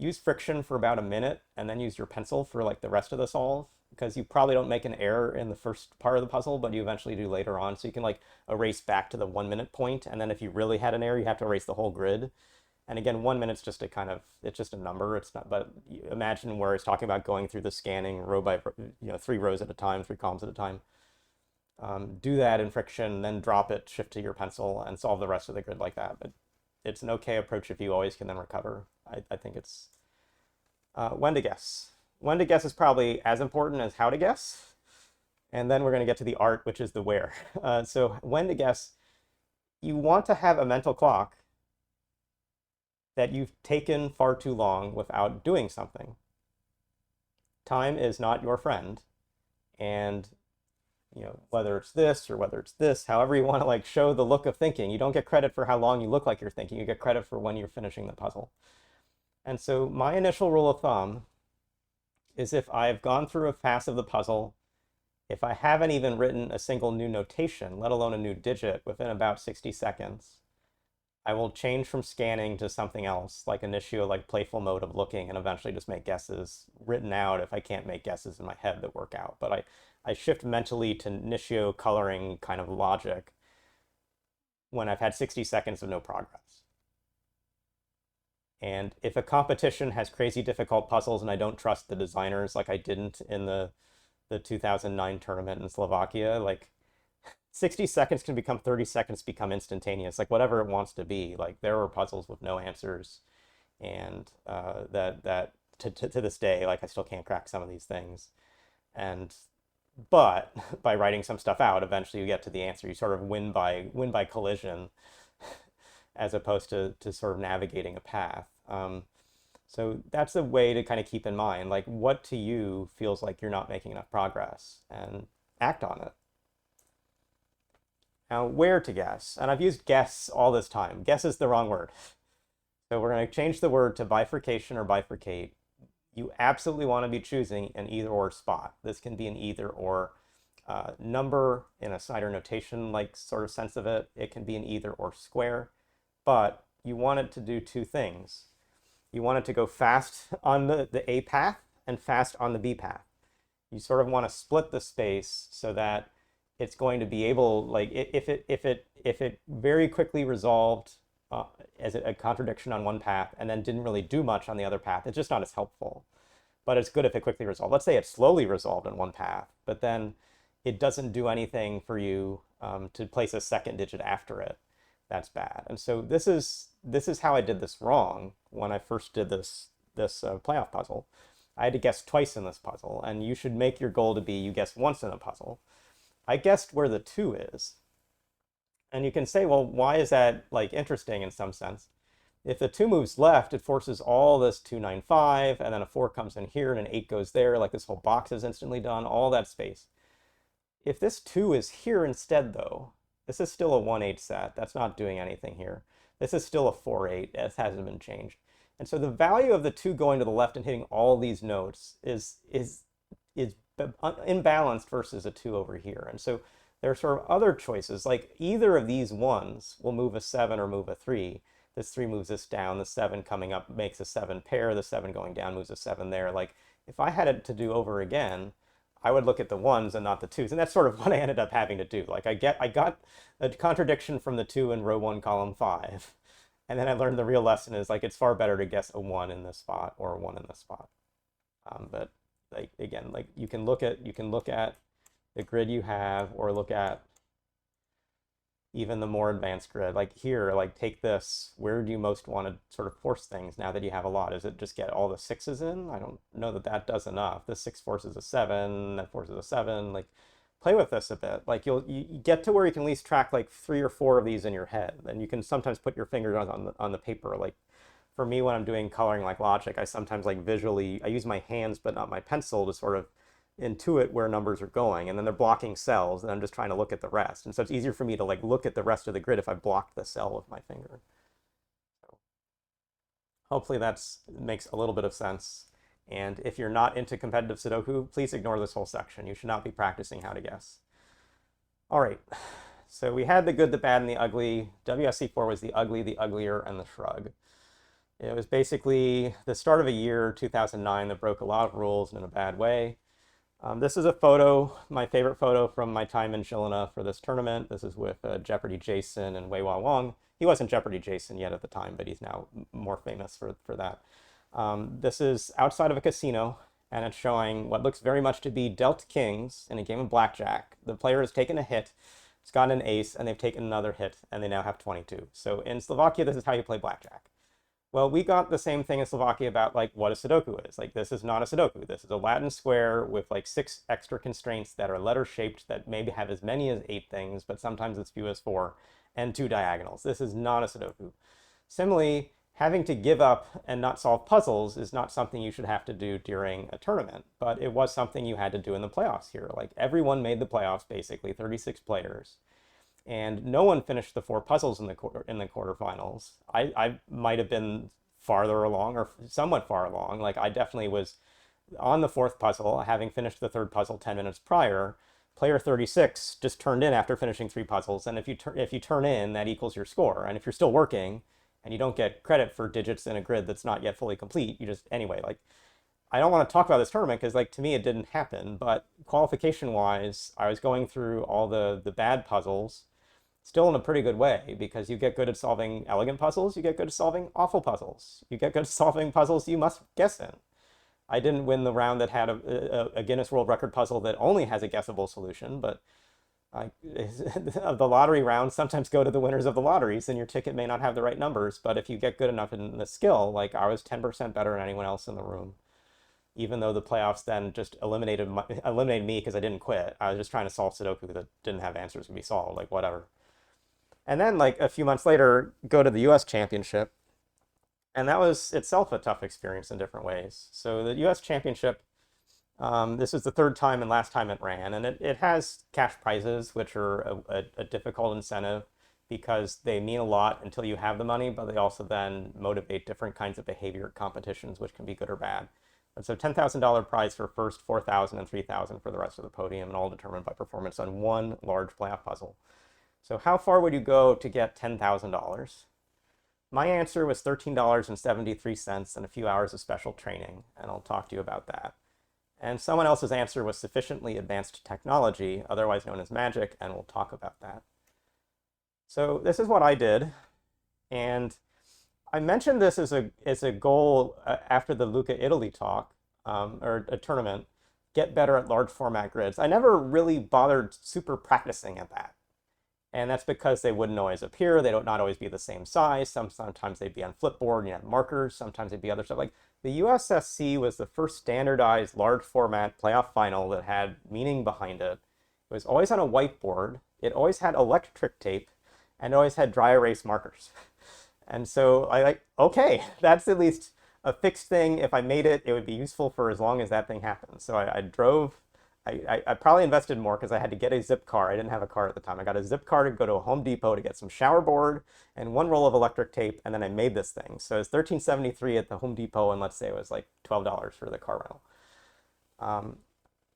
use friction for about a minute and then use your pencil for like the rest of the solve, because you probably don't make an error in the first part of the puzzle, but you eventually do later on. So you can like erase back to the 1 minute point, and then if you really had an error, you have to erase the whole grid. And again, 1 minute's just a kind of, it's just a number. It's not, but imagine where it's talking about going through the scanning row by, 3 rows at a time, 3 columns at a time. Do that in friction, then drop it, shift to your pencil, and solve the rest of the grid like that. But it's an okay approach if you always can then recover. I think it's when to guess. When to guess is probably as important as how to guess. And then we're going to get to the art, which is the where. So when to guess, you want to have a mental clock that you've taken far too long without doing something. Time is not your friend. And whether it's this or whether it's this, however you want to like show the look of thinking, you don't get credit for how long you look like you're thinking, you get credit for when you're finishing the puzzle. And so my initial rule of thumb is if I've gone through a pass of the puzzle, if I haven't even written a single new notation, let alone a new digit, within about 60 seconds, I will change from scanning to something else, like initio, like playful mode of looking, and eventually just make guesses written out if I can't make guesses in my head that work out. But I shift mentally to initio coloring kind of logic when I've had 60 seconds of no progress. And if a competition has crazy difficult puzzles and I don't trust the designers, like I didn't in the 2009 tournament in Slovakia, like 60 seconds can become 30 seconds, become instantaneous, like whatever it wants to be. Like there were puzzles with no answers, and that to this day, like I still can't crack some of these things. But by writing some stuff out, eventually you get to the answer. You sort of win by collision, as opposed to sort of navigating a path. So that's a way to kind of keep in mind, like what to you feels like you're not making enough progress, and act on it. Now, where to guess? And I've used guess all this time. Guess is the wrong word. So we're going to change the word to bifurcation or bifurcate. You absolutely want to be choosing an either or spot. This can be an either or. number in a Snyder notation like sort of sense of it. It can be an either or square, but you want it to do two things. You want it to go fast on the A path and fast on the B path. You sort of want to split the space so that it's going to be able, like, if it very quickly resolved as a contradiction on one path and then didn't really do much on the other path, it's just not as helpful. But it's good if it quickly resolved. Let's say it slowly resolved on one path, but then it doesn't do anything for you to place a second digit after it. That's bad. And so this is how I did this wrong when I first did this playoff puzzle. I had to guess twice in this puzzle, and you should make your goal to be you guess once in a puzzle. I guessed where the 2 is. And you can say, well, why is that like interesting in some sense? If the 2 moves left, it forces all this 2, 9, 5, and then a 4 comes in here and an 8 goes there, like this whole box is instantly done, all that space. If this 2 is here instead though, this is still a 1-8 set. That's not doing anything here. This is still a 4-8. It hasn't been changed. And so the value of the 2 going to the left and hitting all these notes is imbalanced versus a 2 over here. And so there are sort of other choices, like either of these ones will move a 7 or move a 3. This 3 moves this down, the 7 coming up makes a 7 pair, the 7 going down moves a 7 there. Like if I had it to do over again, I would look at the 1s and not the 2s. And that's sort of what I ended up having to do. Like I got a contradiction from the 2 in row 1, column 5. And then I learned the real lesson is like it's far better to guess a 1 in this spot or a 1 in this spot. But like again, like you can look at the grid you have, or look at even the more advanced grid. Like here, like take this. Where do you most want to sort of force things now that you have a lot? Is it just get all the 6s in? I don't know that that does enough. This 6 forces a 7, that forces a 7. Like play with this a bit. Like you get to where you can at least track like 3 or 4 of these in your head. And you can sometimes put your fingers on the paper. Like for me, when I'm doing coloring like logic, I sometimes like visually, I use my hands but not my pencil to sort of intuit where numbers are going, and then they're blocking cells, and I'm just trying to look at the rest. And so it's easier for me to like look at the rest of the grid if I blocked the cell with my finger. So hopefully that makes a little bit of sense. And if you're not into competitive Sudoku, please ignore this whole section. You should not be practicing how to guess. All right, so we had the good, the bad, and the ugly. WSC4 was the ugly, the uglier, and the shrug. It was basically the start of a year, 2009, that broke a lot of rules in a bad way. This is a photo, my favorite photo from my time in Chilena for this tournament. This is with Jeopardy Jason and Wei-Hua Wang. He wasn't Jeopardy Jason yet at the time, but he's now more famous for that. This is outside of a casino, and it's showing what looks very much to be dealt kings in a game of blackjack. The player has taken a hit, it's gotten an ace, and they've taken another hit, and they now have 22. So in Slovakia, this is how you play blackjack. Well, we got the same thing in Slovakia about like what a Sudoku is. Like this is not a Sudoku. This is a Latin square with like 6 extra constraints that are letter shaped that maybe have as many as 8 things, but sometimes as few as 4, and 2 diagonals. This is not a Sudoku. Similarly, having to give up and not solve puzzles is not something you should have to do during a tournament, but it was something you had to do in the playoffs here. Like everyone made the playoffs, basically 36 players. And no one finished the 4 puzzles in the quarterfinals. I might have been farther along or somewhat far along. Like I definitely was on the 4th puzzle, having finished the 3rd puzzle 10 minutes prior. Player 36 just turned in after finishing 3 puzzles, and if you turn in, that equals your score. And if you're still working and you don't get credit for digits in a grid that's not yet fully complete, you just anyway. Like I don't want to talk about this tournament because like to me it didn't happen, but qualification wise, I was going through all the bad puzzles. Still in a pretty good way, because you get good at solving elegant puzzles, you get good at solving awful puzzles, you get good at solving puzzles you must guess in. I didn't win the round that had a Guinness World Record puzzle that only has a guessable solution, but the lottery rounds sometimes go to the winners of the lotteries, and your ticket may not have the right numbers, but if you get good enough in the skill, like I was 10% better than anyone else in the room. Even though the playoffs then just eliminated me because I didn't quit. I was just trying to solve Sudoku that didn't have answers to be solved, like whatever. And then like a few months later, go to the US Championship. And that was itself a tough experience in different ways. So the US Championship, this is the 3rd time and last time it ran. And it has cash prizes, which are a difficult incentive because they mean a lot until you have the money, but they also then motivate different kinds of behavior at competitions, which can be good or bad. And so $10,000 prize for first, 4,000, and 3,000 for the rest of the podium, and all determined by performance on one large playoff puzzle. So how far would you go to get $10,000? My answer was $13.73 and a few hours of special training, and I'll talk to you about that. And someone else's answer was sufficiently advanced technology, otherwise known as magic, and we'll talk about that. So this is what I did, and I mentioned this as a goal after the Lucca, Italy talk, or a tournament, get better at large format grids. I never really bothered super practicing at that. And that's because they wouldn't always appear. They don't not always be the same size. Sometimes they'd be on Flipboard, you have markers. Sometimes they'd be other stuff. Like the USSC was the first standardized large format playoff final that had meaning behind it. It was always on a whiteboard. It always had electric tape, and it always had dry erase markers. And so I like, okay, that's at least a fixed thing. If I made it, it would be useful for as long as that thing happens. So I drove. I probably invested more because I had to get a zip car. I didn't have a car at the time. I got a zip car to go to a Home Depot to get some shower board and one roll of electric tape, and then I made this thing. So it's $13.73 at the Home Depot, and let's say it was like $12 for the car rental.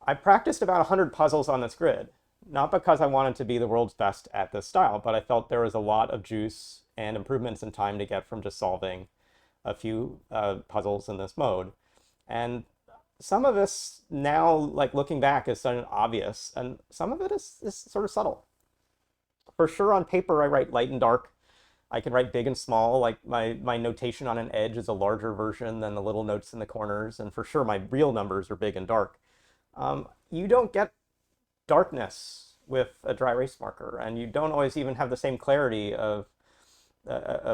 I practiced about 100 puzzles on this grid, not because I wanted to be the world's best at this style, but I felt there was a lot of juice and improvements in time to get from just solving a few puzzles in this mode. And some of this now, like looking back, is sort of obvious, and some of it is sort of subtle. For sure, on paper, I write light and dark. I can write big and small. Like my notation on an edge is a larger version than the little notes in the corners, and for sure, my real numbers are big and dark. You don't get darkness with a dry erase marker, and you don't always even have the same clarity of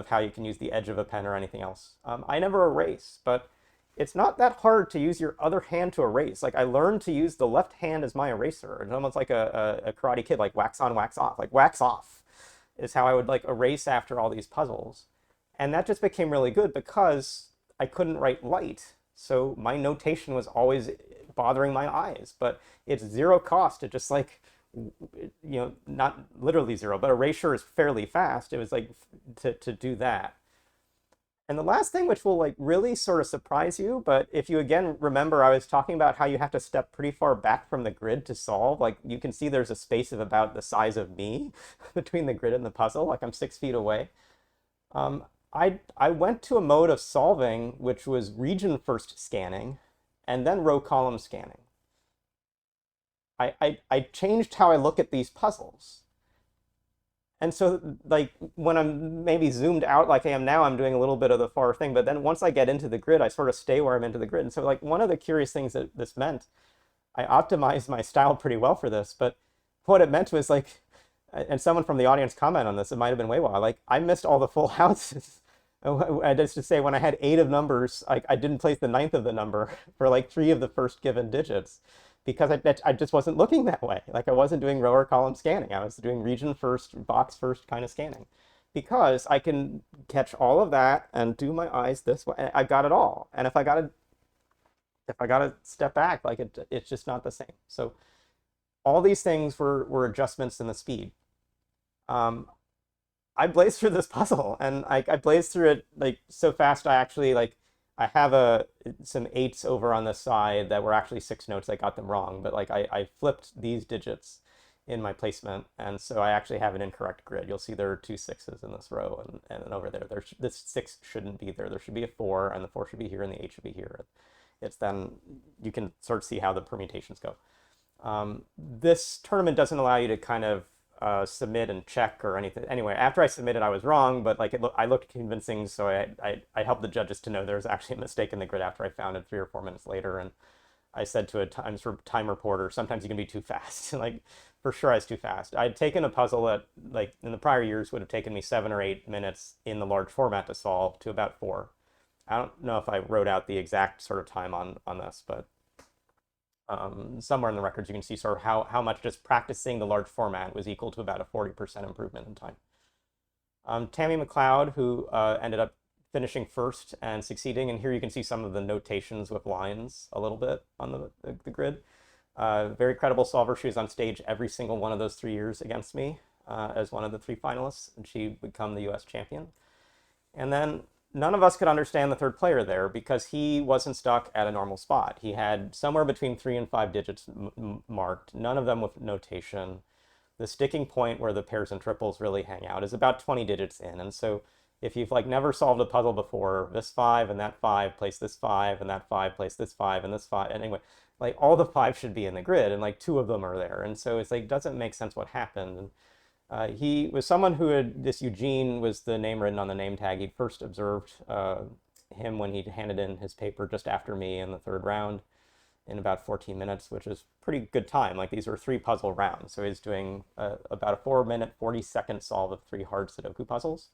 how you can use the edge of a pen or anything else. I never erase, but it's not that hard to use your other hand to erase. Like I learned to use the left hand as my eraser. It's almost like a Karate Kid, like wax on, wax off. Like wax off is how I would like erase after all these puzzles. And that just became really good because I couldn't write light. So my notation was always bothering my eyes, but it's zero cost to just like, not literally zero, but erasure is fairly fast. It was like to do that. And the last thing, which will like really sort of surprise you, but if you again remember, I was talking about how you have to step pretty far back from the grid to solve. Like you can see there's a space of about the size of me between the grid and the puzzle, like I'm 6 feet away. I went to a mode of solving, which was region first scanning and then row column scanning. I changed how I look at these puzzles. And so like when I'm maybe zoomed out like I am now, I'm doing a little bit of the far thing, but then once I get into the grid, I sort of stay where I'm into the grid. And so like one of the curious things that this meant, I optimized my style pretty well for this, but what it meant was like, and someone from the audience comment on this, it might've been way wild, like I missed all the full houses. Just to say, when I had 8 of numbers, I didn't place the 9th of the number for like 3 of the first given digits, because I just wasn't looking that way. Like I wasn't doing row or column scanning. I was doing region first, box first kind of scanning, because I can catch all of that and do my eyes this way. I got it all. And if I got to step back, like it's just not the same. So all these things were adjustments in the speed. I blazed through this puzzle, and I blazed through it like so fast. I actually like, I have some 8s over on the side that were actually 6 notes. I got them wrong, but like I flipped these digits in my placement, and so I actually have an incorrect grid. You'll see there are 2 6s in this row, and over there, this 6 shouldn't be there. There should be a 4, and the 4 should be here, and the 8 should be here. It's then, you can sort of see how the permutations go. This tournament doesn't allow you to kind of submit and check or anything. Anyway, after I submitted, I was wrong, but like I looked convincing, so I helped the judges to know there was actually a mistake in the grid after I found it 3 or 4 minutes later. And I said to a time reporter, sometimes you can be too fast. Like for sure I was too fast. I'd taken a puzzle that like in the prior years would have taken me 7 or 8 minutes in the large format to solve to about 4. I don't know if I wrote out the exact sort of time on this, but somewhere in the records you can see sort of how much just practicing the large format was equal to about a 40% improvement in time. Tammy McLeod, who ended up finishing first and succeeding, and here you can see some of the notations with lines a little bit on the grid. Very credible solver. She was on stage every single one of those 3 years against me as one of the 3 finalists, and she would become the US champion. And then none of us could understand the third player there because he wasn't stuck at a normal spot. He had somewhere between 3 and 5 digits marked, none of them with notation. The sticking point where the pairs and triples really hang out is about 20 digits in. And so if you've like never solved a puzzle before, this 5 and that 5, place this 5 and that 5, place this 5 and this 5. And anyway, like all the 5 should be in the grid and like 2 of them are there. And so it's like, doesn't make sense what happened. And he was someone who had, this Eugene was the name written on the name tag. He'd first observed him when he handed in his paper just after me in the third round in about 14 minutes, which is pretty good time. Like these were 3 puzzle rounds. So he's doing about a 4-minute, 40-second solve of 3 hard Sudoku puzzles.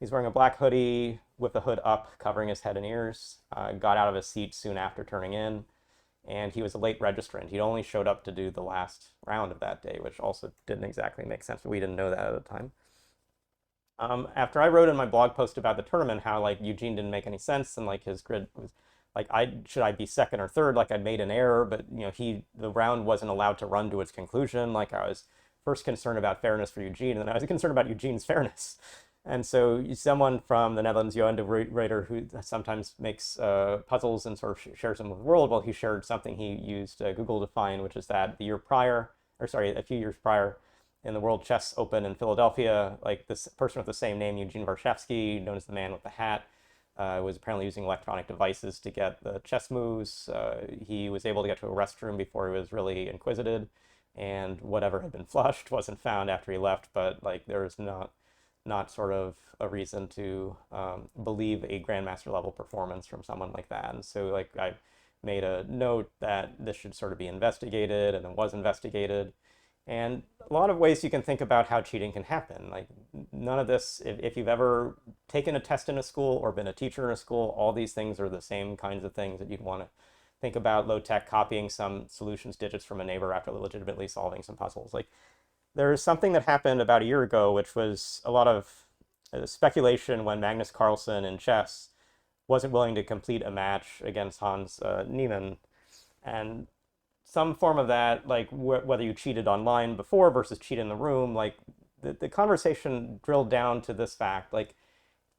He's wearing a black hoodie with the hood up, covering his head and ears, got out of his seat soon after turning in, and he was a late registrant. He'd only showed up to do the last round of that day, which also didn't exactly make sense, but we didn't know that at the time. After I wrote in my blog post about the tournament how like Eugene didn't make any sense and like his grid was like, should I be second or third? Like I'd made an error, but you know, the round wasn't allowed to run to its conclusion. Like I was first concerned about fairness for Eugene, and then I was concerned about Eugene's fairness. And so someone from the Netherlands, Johan de Ruyter, who sometimes makes puzzles and sort of shares them with the world, well, he shared something he used Google to find, which is that a few years prior, in the World Chess Open in Philadelphia, like this person with the same name, Eugene Warshawski, known as the man with the hat, was apparently using electronic devices to get the chess moves. He was able to get to a restroom before he was really inquisited, and whatever had been flushed wasn't found after he left, but like there was not sort of a reason to believe a grandmaster level performance from someone like that. And so like I made a note that this should sort of be investigated, and it was investigated. And a lot of ways you can think about how cheating can happen. Like none of this, if you've ever taken a test in a school or been a teacher in a school, all these things are the same kinds of things that you'd want to think about. Low tech, copying some solutions digits from a neighbor after legitimately solving some puzzles. Like there's something that happened about a year ago, which was a lot of speculation when Magnus Carlsen in chess wasn't willing to complete a match against Hans Niemann. And some form of that, like whether you cheated online before versus cheat in the room, like the conversation drilled down to this fact, like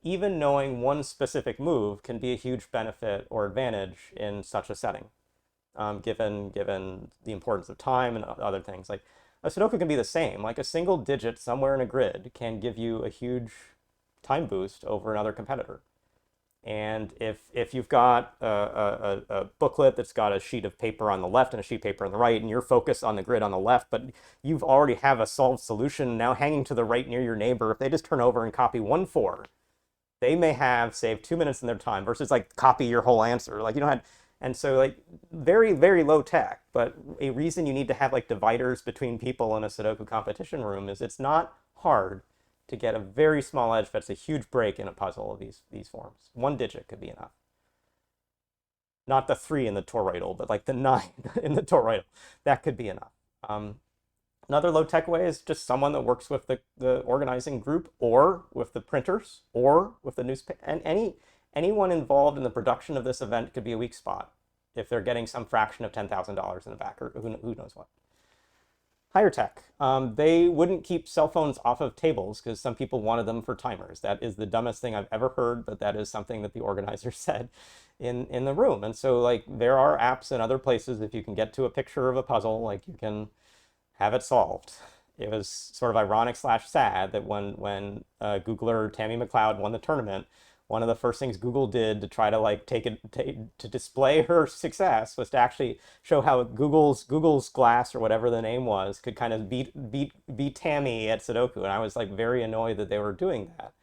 even knowing one specific move can be a huge benefit or advantage in such a setting, given the importance of time and other things. Like a Sudoku can be the same. Like a single digit somewhere in a grid can give you a huge time boost over another competitor. And if you've got a booklet that's got a sheet of paper on the left and a sheet of paper on the right, and you're focused on the grid on the left, but you've already have a solved solution now hanging to the right near your neighbor, if they just turn over and copy 1-4, they may have saved 2 minutes in their time versus like copy your whole answer. Like you don't have, and so like very, very low tech, but a reason you need to have like dividers between people in a Sudoku competition room is it's not hard to get a very small edge that's a huge break in a puzzle of these forms. 1 digit could be enough. Not the 3 in the toroidal, but like the 9 in the toroidal. That could be enough. Another low-tech way is just someone that works with the organizing group or with the printers or with the newspaper. And anyone involved in the production of this event could be a weak spot if they're getting some fraction of $10,000 in the back or who knows what. Higher tech. They wouldn't keep cell phones off of tables because some people wanted them for timers. That is the dumbest thing I've ever heard, but that is something that the organizer said in the room. And so like there are apps in other places, if you can get to a picture of a puzzle, like you can have it solved. It was sort of ironic / sad that when Googler Tammy McLeod won the tournament, one of the first things Google did to try to like to display her success was to actually show how Google's Glass or whatever the name was could kind of beat Tammy at Sudoku. And I was like very annoyed that they were doing that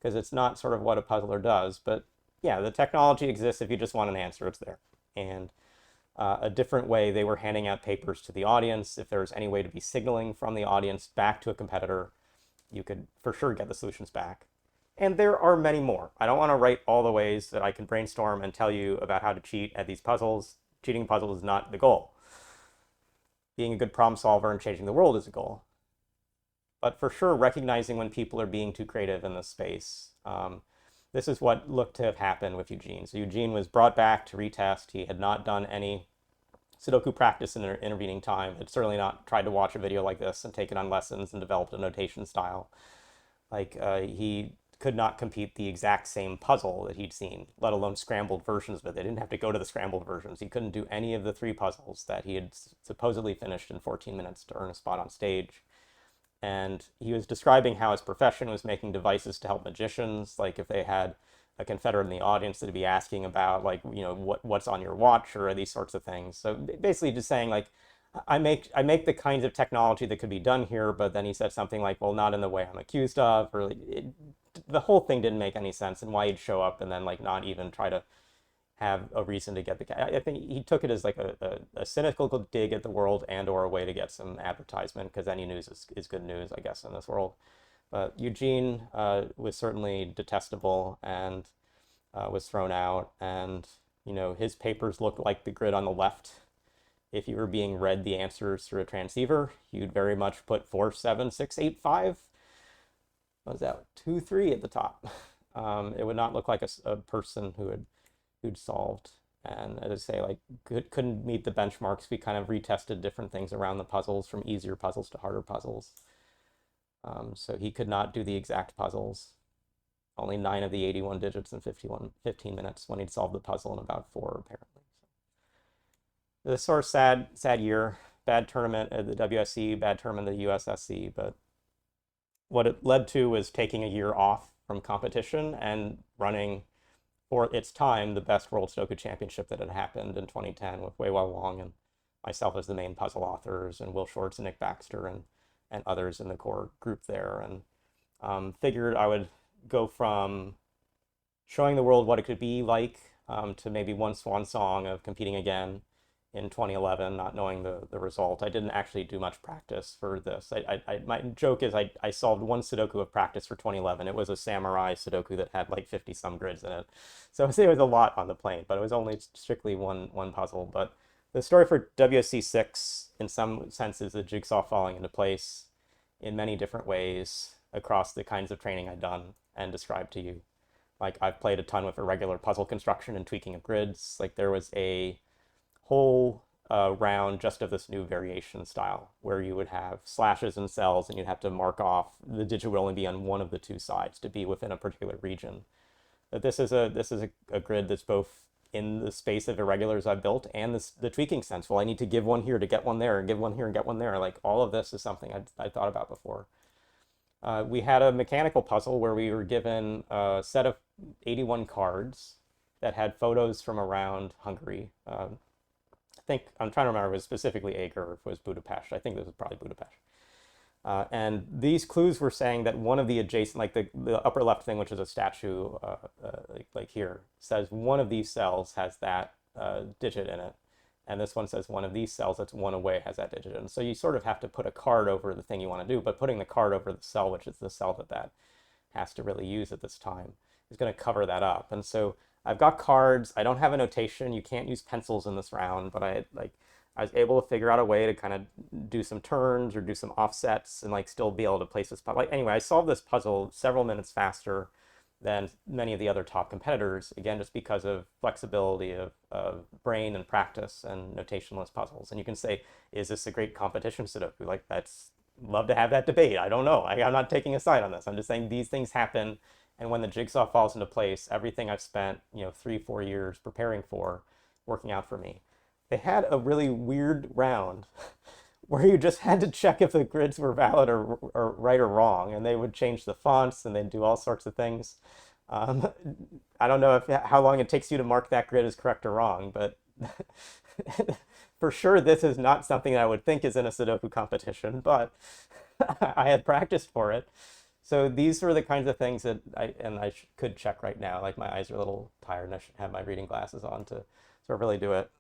because it's not sort of what a puzzler does. But yeah, the technology exists. If you just want an answer, it's there. And a different way, they were handing out papers to the audience. If there was any way to be signaling from the audience back to a competitor, you could for sure get the solutions back. And there are many more. I don't want to write all the ways that I can brainstorm and tell you about how to cheat at these puzzles. Cheating puzzles is not the goal. Being a good problem solver and changing the world is a goal. But for sure, recognizing when people are being too creative in this space. This is what looked to have happened with Eugene. So Eugene was brought back to retest. He had not done any Sudoku practice in the intervening time. Had certainly not tried to watch a video like this and taken on lessons and developed a notation style. Like he could not compete the exact same puzzle that he'd seen, let alone scrambled versions of it. They didn't have to go to the scrambled versions. He couldn't do any of the 3 puzzles that he had supposedly finished in 14 minutes to earn a spot on stage. And he was describing how his profession was making devices to help magicians, like if they had a confederate in the audience that'd be asking about, like, what's on your watch or these sorts of things. So basically just saying, like, I make the kinds of technology that could be done here, but then he said something like, well, not in the way I'm accused of, or the whole thing didn't make any sense, and why he'd show up and then like not even try to have a reason to get the. I think he took it as like a cynical dig at the world and or a way to get some advertisement, because any news is good news, I guess, in this world. But Eugene was certainly detestable and was thrown out, and his papers looked like the grid on the left. If you were being read the answers through a transceiver, you'd very much put 4, 7, 6, 8, 5. What was that? 2, 3 at the top. It would not look like a person who'd solved. And as I say, like, couldn't meet the benchmarks. We kind of retested different things around the puzzles, from easier puzzles to harder puzzles. So he could not do the exact puzzles. Only 9 of the 81 digits in 15 minutes, when he'd solved the puzzle in about 4, apparently. It was sort of sad year. Bad tournament at the WSC, bad tournament at the USSC, but what it led to was taking a year off from competition and running, for its time, the best World Sudoku Championship that had happened in 2010, with Wei Wong and myself as the main puzzle authors, and Will Schwartz and Nick Baxter and others in the core group there. And figured I would go from showing the world what it could be like to maybe one swan song of competing again in 2011, not knowing the result. I didn't actually do much practice for this. My joke is I solved 1 Sudoku of practice for 2011. It was a samurai Sudoku that had like 50 some grids in it. So it was a lot on the plane, but it was only strictly one puzzle. But the story for WSC 6, in some sense, is a jigsaw falling into place in many different ways across the kinds of training I'd done and described to you. Like, I've played a ton with irregular puzzle construction and tweaking of grids. Like, there was a whole round just of this new variation style, where you would have slashes and cells, and you'd have to mark off the digit would only be on one of the 2 sides to be within a particular region. But this is a grid that's both in the space of irregulars I've built and the tweaking sense. Well, I need to give one here to get one there, and give one here and get one there. Like, all of this is something I thought about before. We had a mechanical puzzle where we were given a set of 81 cards that had photos from around Hungary. I think, I'm trying to remember if it was specifically Eger or if it was Budapest. I think this was probably Budapest. And these clues were saying that one of the adjacent, like the upper left thing, which is a statue, like here, says one of these cells has that digit in it. And this one says one of these cells that's one away has that digit in it. So you sort of have to put a card over the thing you want to do, but putting the card over the cell, which is the cell that has to really use at this time, is going to cover that up. And so I've got cards. I don't have a notation. You can't use pencils in this round, but I was able to figure out a way to kind of do some turns or do some offsets and like still be able to place this puzzle. Like, anyway, I solved this puzzle several minutes faster than many of the other top competitors, again, just because of flexibility of brain and practice and notationless puzzles. And you can say, is this a great competition Sudoku? Like, love to have that debate. I don't know. I'm not taking a side on this. I'm just saying these things happen. And when the jigsaw falls into place, everything I've spent, 3-4 years preparing for, working out for me. They had a really weird round where you just had to check if the grids were valid or right or wrong, and they would change the fonts and they'd do all sorts of things. I don't know how long it takes you to mark that grid as correct or wrong, but for sure this is not something I would think is in a Sudoku competition, but I had practiced for it. So these were the kinds of things that I could check right now. Like, my eyes are a little tired and I should have my reading glasses on to sort of really do it.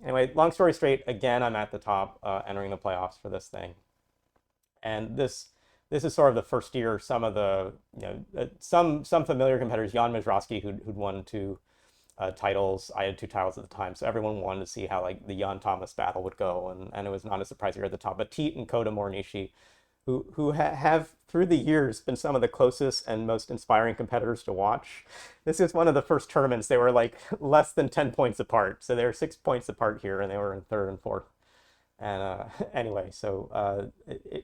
Anyway, long story straight, again, I'm at the top, entering the playoffs for this thing. And this is sort of the first year some of the, some familiar competitors, Jan Mizrowski, who'd won 2 titles. I had 2 titles at the time, so everyone wanted to see how like the Jan Thomas battle would go, and it was not a surprise here at the top. But Teet and Kota Morinishi, who have through the years been some of the closest and most inspiring competitors to watch. This is one of the first tournaments they were like less than 10 points apart. So they were 6 points apart here, and they were in 3rd and 4th. And anyway, so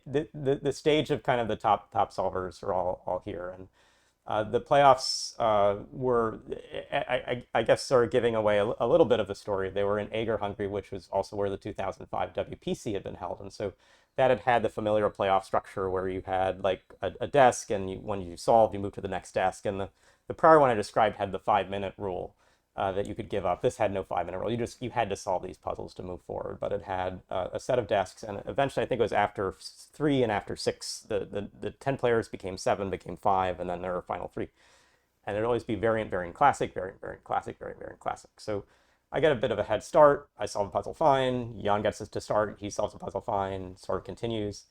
the stage of kind of the top solvers are all here. And The playoffs were, I guess, sort of giving away a little bit of the story. They were in Eger, Hungary, which was also where the 2005 WPC had been held. And so that had the familiar playoff structure where you had like a desk, and when you solved, you moved to the next desk. And the prior one I described had the 5-minute rule that you could give up. This had no 5-minute rule. You had to solve these puzzles to move forward. But it had a set of desks, and eventually, I think it was after 3 and after 6, the 10 players became 7, became 5, and then there were final 3. And it'd always be variant, variant, classic, variant, variant, classic, variant, variant, classic. So I get a bit of a head start. I solve a puzzle fine. Jan gets us to start. He solves a puzzle fine. Sort of continues.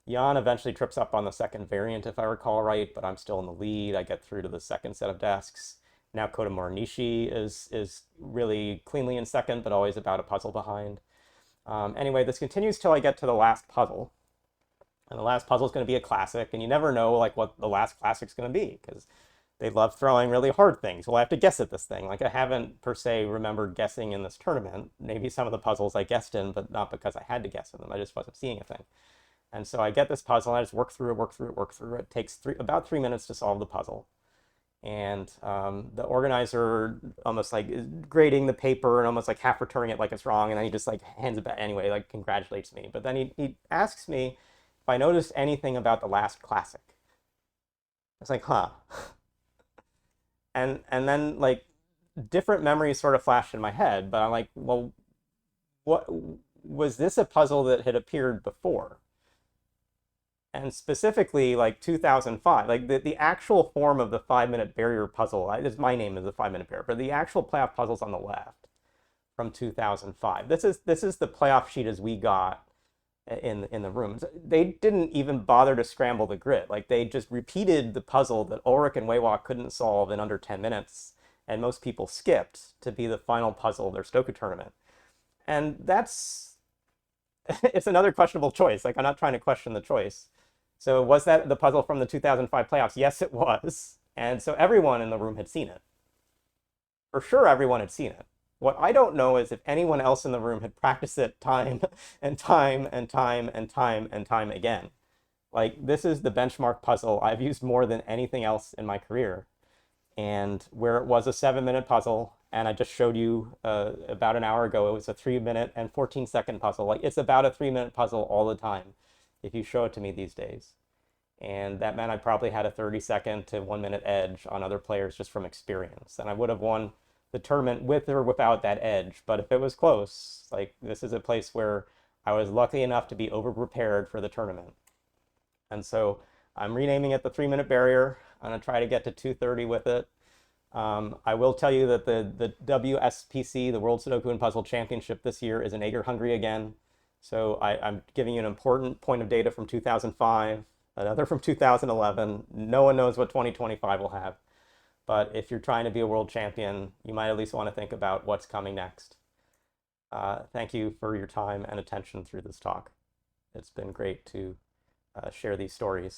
Jan eventually trips up on the second variant, if I recall right, but I'm still in the lead. I get through to the second set of desks. Now Kota Morinishi is really cleanly in second, but always about a puzzle behind. Anyway, this continues till I get to the last puzzle. And the last puzzle is going to be a classic, and you never know like what the last classic's going to be, because they love throwing really hard things. Well, I have to guess at this thing. Like, I haven't per se remembered guessing in this tournament. Maybe some of the puzzles I guessed in, but not because I had to guess in them. I just wasn't seeing a thing. And so I get this puzzle, and I just work through it, work through it, work through it. It takes about 3 minutes to solve the puzzle. And the organizer almost like grading the paper and almost like half returning it like it's wrong, and then he just like hands it back anyway, like congratulates me. But then he asks me if I noticed anything about the last classic. It's like, huh. And then like different memories sort of flashed in my head, but I'm like, well, what was this a puzzle that had appeared before? And specifically like 2005, like the actual form of the 5-minute barrier puzzle, my name is the 5-minute barrier, but the actual playoff puzzle's on the left from 2005. This is the playoff sheet as we got in the rooms. They didn't even bother to scramble the grid. Like, they just repeated the puzzle that Ulrich and Weiwa couldn't solve in under 10 minutes, and most people skipped to be the final puzzle of their Sudoku tournament. And that's, it's another questionable choice. Like, I'm not trying to question the choice. So was that the puzzle from the 2005 playoffs? Yes, it was. And so everyone in the room had seen it. For sure, everyone had seen it. What I don't know is if anyone else in the room had practiced it time and time and time and time and time again. Like, this is the benchmark puzzle I've used more than anything else in my career. And where it was a 7-minute puzzle, and I just showed you about an hour ago, it was a 3-minute and 14-second puzzle. Like, it's about a 3-minute puzzle all the time if you show it to me these days. And that meant I probably had a 30-second to 1-minute edge on other players just from experience. And I would have won the tournament with or without that edge. But if it was close, like, this is a place where I was lucky enough to be over-prepared for the tournament. And so I'm renaming it the 3-minute barrier. I'm going to try to get to 2:30 with it. I will tell you that the WSPC, the World Sudoku and Puzzle Championship this year, is in Eger, Hungary again. So I'm giving you an important point of data from 2005, another from 2011. No one knows what 2025 will have. But if you're trying to be a world champion, you might at least want to think about what's coming next. Thank you for your time and attention through this talk. It's been great to share these stories.